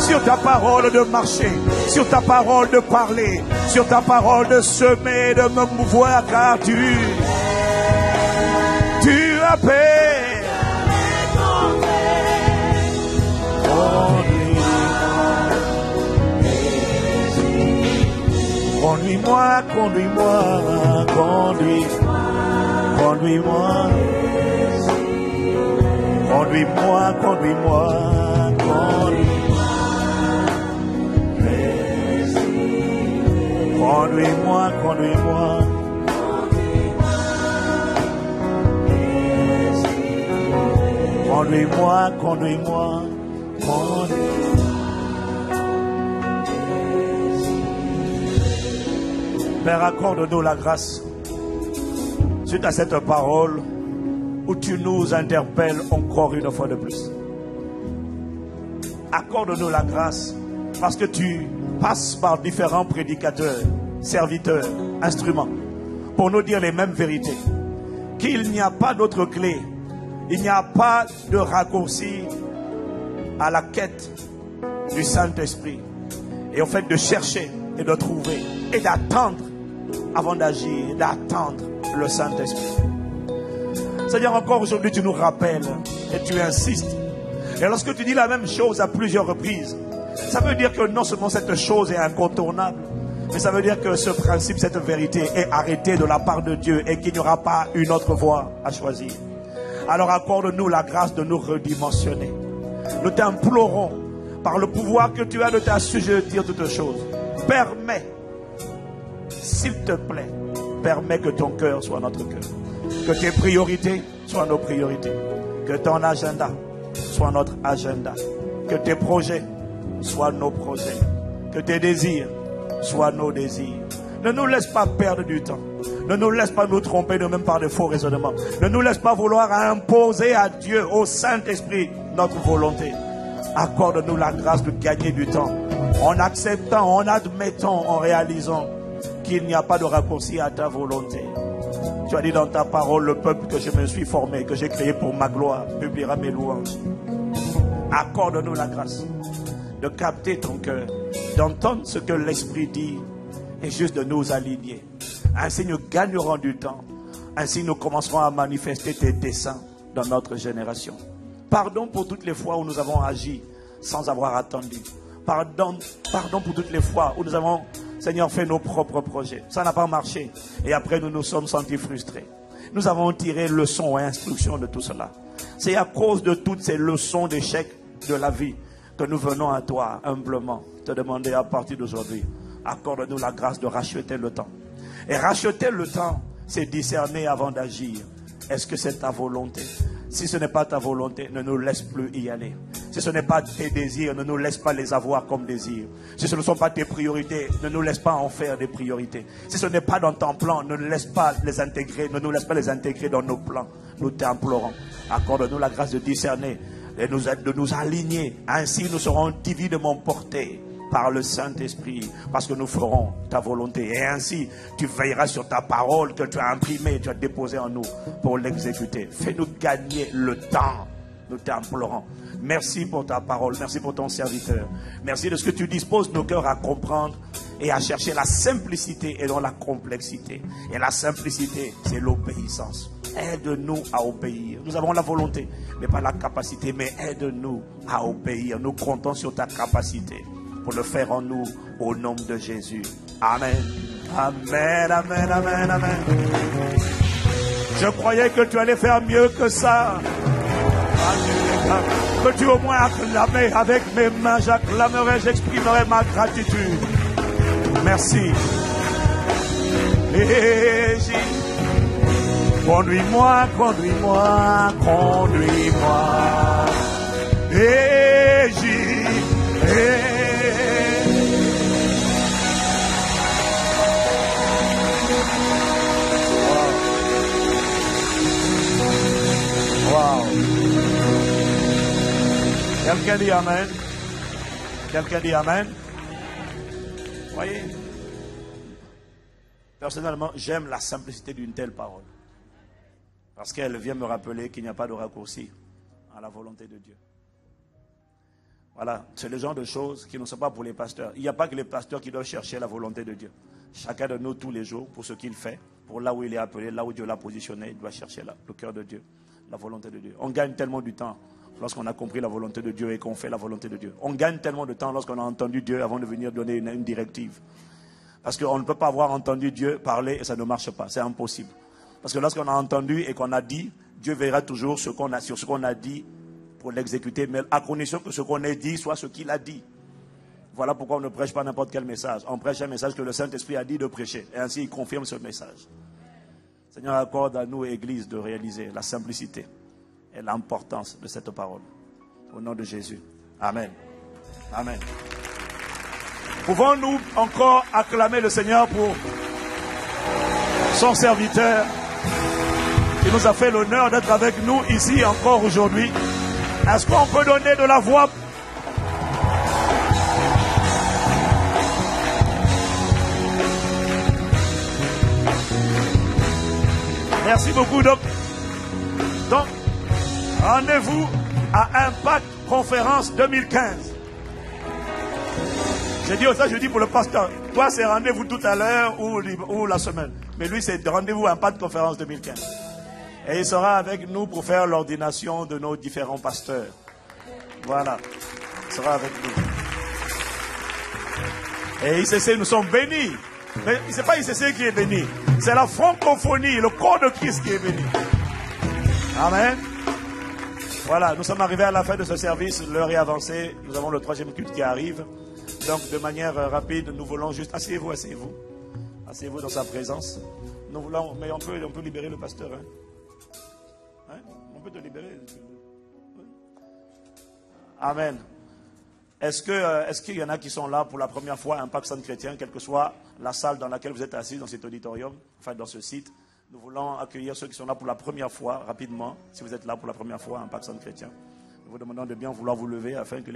sur ta parole de marcher, sur ta parole de parler, sur ta parole de semer, de me mouvoir, car tu appelles. Conduis-moi, conduis-moi, conduis-moi. Conduis-moi, conduis-moi, conduis-moi, conduis-moi. Conduis-moi, conduis-moi, conduis-moi. Père, accorde-nous la grâce suite à cette parole où tu nous interpelles encore une fois de plus. Accorde-nous la grâce parce que tu passes par différents prédicateurs, serviteurs, instruments pour nous dire les mêmes vérités. Qu'il n'y a pas d'autre clé, il n'y a pas de raccourci à la quête du Saint-Esprit et au fait de chercher et de trouver et d'attendre avant d'agir, d'attendre le Saint-Esprit. Seigneur, encore aujourd'hui tu nous rappelles et tu insistes. Et lorsque tu dis la même chose à plusieurs reprises, ça veut dire que non seulement cette chose est incontournable, mais ça veut dire que ce principe, cette vérité est arrêté de la part de Dieu et qu'il n'y aura pas une autre voie à choisir. Alors accorde-nous la grâce de nous redimensionner. Nous t'implorons, par le pouvoir que tu as de t'assujettir toutes choses, permets, s'il te plaît, permets que ton cœur soit notre cœur. Que tes priorités soient nos priorités. Que ton agenda soit notre agenda. Que tes projets soient nos projets. Que tes désirs soient nos désirs. Ne nous laisse pas perdre du temps. Ne nous laisse pas nous tromper de même par de faux raisonnements. Ne nous laisse pas vouloir imposer à Dieu, au Saint-Esprit, notre volonté. Accorde-nous la grâce de gagner du temps. En acceptant, en admettant, en réalisant qu'il n'y a pas de raccourci à ta volonté. Tu as dit dans ta parole, le peuple que je me suis formé, que j'ai créé pour ma gloire, publiera mes louanges. Accorde-nous la grâce de capter ton cœur, d'entendre ce que l'Esprit dit et juste de nous aligner. Ainsi nous gagnerons du temps. Ainsi nous commencerons à manifester tes desseins dans notre génération. Pardon pour toutes les fois où nous avons agi sans avoir attendu. Pardon pour toutes les fois où nous avons, Seigneur, fait nos propres projets. Ça n'a pas marché. Et après, nous nous sommes sentis frustrés. Nous avons tiré leçons et instructions de tout cela. C'est à cause de toutes ces leçons d'échec de la vie que nous venons à toi, humblement, te demander à partir d'aujourd'hui, accorde-nous la grâce de racheter le temps. Et racheter le temps, c'est discerner avant d'agir. Est-ce que c'est ta volonté? Si ce n'est pas ta volonté, ne nous laisse plus y aller. Si ce n'est pas tes désirs, ne nous laisse pas les avoir comme désirs. Si ce ne sont pas tes priorités, ne nous laisse pas en faire des priorités. Si ce n'est pas dans ton plan, ne nous laisse pas les intégrer, ne nous laisse pas les intégrer dans nos plans. Nous t'implorons. Accorde-nous la grâce de discerner et de nous aligner. Ainsi, nous serons divinement portés par le Saint-Esprit, parce que nous ferons ta volonté. Et ainsi, tu veilleras sur ta parole que tu as imprimée, tu as déposée en nous pour l'exécuter. Fais-nous gagner le temps. Nous t'implorons. Merci pour ta parole. Merci pour ton serviteur. Merci de ce que tu disposes nos cœurs à comprendre et à chercher la simplicité et non la complexité. Et la simplicité, c'est l'obéissance. Aide-nous à obéir. Nous avons la volonté, mais pas la capacité. Mais aide-nous à obéir. Nous comptons sur ta capacité pour le faire en nous, au nom de Jésus. Amen. Amen, amen, amen, amen. Je croyais que tu allais faire mieux que ça. Que tu au moins acclamais avec mes mains. J'acclamerai, j'exprimerai ma gratitude. Merci. Conduis-moi, conduis-moi, conduis-moi. Wow. Quelqu'un dit Amen. Quelqu'un dit Amen. Voyez, personnellement, j'aime la simplicité d'une telle parole. Parce qu'elle vient me rappeler qu'il n'y a pas de raccourci à la volonté de Dieu. Voilà, c'est le genre de choses qui ne sont pas pour les pasteurs. Il n'y a pas que les pasteurs qui doivent chercher la volonté de Dieu. Chacun de nous, tous les jours, pour ce qu'il fait, pour là où il est appelé, là où Dieu l'a positionné, il doit chercher le cœur de Dieu, la volonté de Dieu. On gagne tellement du temps lorsqu'on a compris la volonté de Dieu et qu'on fait la volonté de Dieu. On gagne tellement de temps lorsqu'on a entendu Dieu avant de venir donner une directive. Parce qu'on ne peut pas avoir entendu Dieu parler et ça ne marche pas. C'est impossible. Parce que lorsqu'on a entendu et qu'on a dit, Dieu verra toujours sur ce qu'on a dit pour l'exécuter, mais à condition que ce qu'on ait dit soit ce qu'il a dit. Voilà pourquoi on ne prêche pas n'importe quel message. On prêche un message que le Saint-Esprit a dit de prêcher. Et ainsi, il confirme ce message. Seigneur, accorde à nous, Église, de réaliser la simplicité et l'importance de cette parole. Au nom de Jésus. Amen. Amen. Pouvons-nous encore acclamer le Seigneur pour son serviteur qui nous a fait l'honneur d'être avec nous ici encore aujourd'hui? Est-ce qu'on peut donner de la voix? Merci beaucoup. Donc rendez-vous à Impact Conférence 2015. J'ai dit ça, je dis pour le pasteur. Toi, c'est rendez-vous tout à l'heure ou la semaine. Mais lui, c'est rendez-vous à Impact Conférence 2015. Et il sera avec nous pour faire l'ordination de nos différents pasteurs. Voilà. Il sera avec nous. Et ICC, nous sommes bénis. Mais ce n'est pas ICC qui est béni. C'est la francophonie, le corps de Christ qui est béni. Amen. Voilà, nous sommes arrivés à la fin de ce service. L'heure est avancée. Nous avons le 3e culte qui arrive. Donc, de manière rapide, nous voulons juste... Asseyez-vous, asseyez-vous. Asseyez-vous dans sa présence. Nous voulons... Mais on peut libérer le pasteur. Hein? On peut te libérer. Amen. Est-ce qu'il y en a qui sont là pour la première fois à Impact Centre Chrétien, quelle que soit la salle dans laquelle vous êtes assis, dans cet auditorium, enfin dans ce site? Nous voulons accueillir ceux qui sont là pour la première fois, rapidement. Si vous êtes là pour la première fois à Impact Centre Chrétien, nous vous demandons de bien vouloir vous lever afin que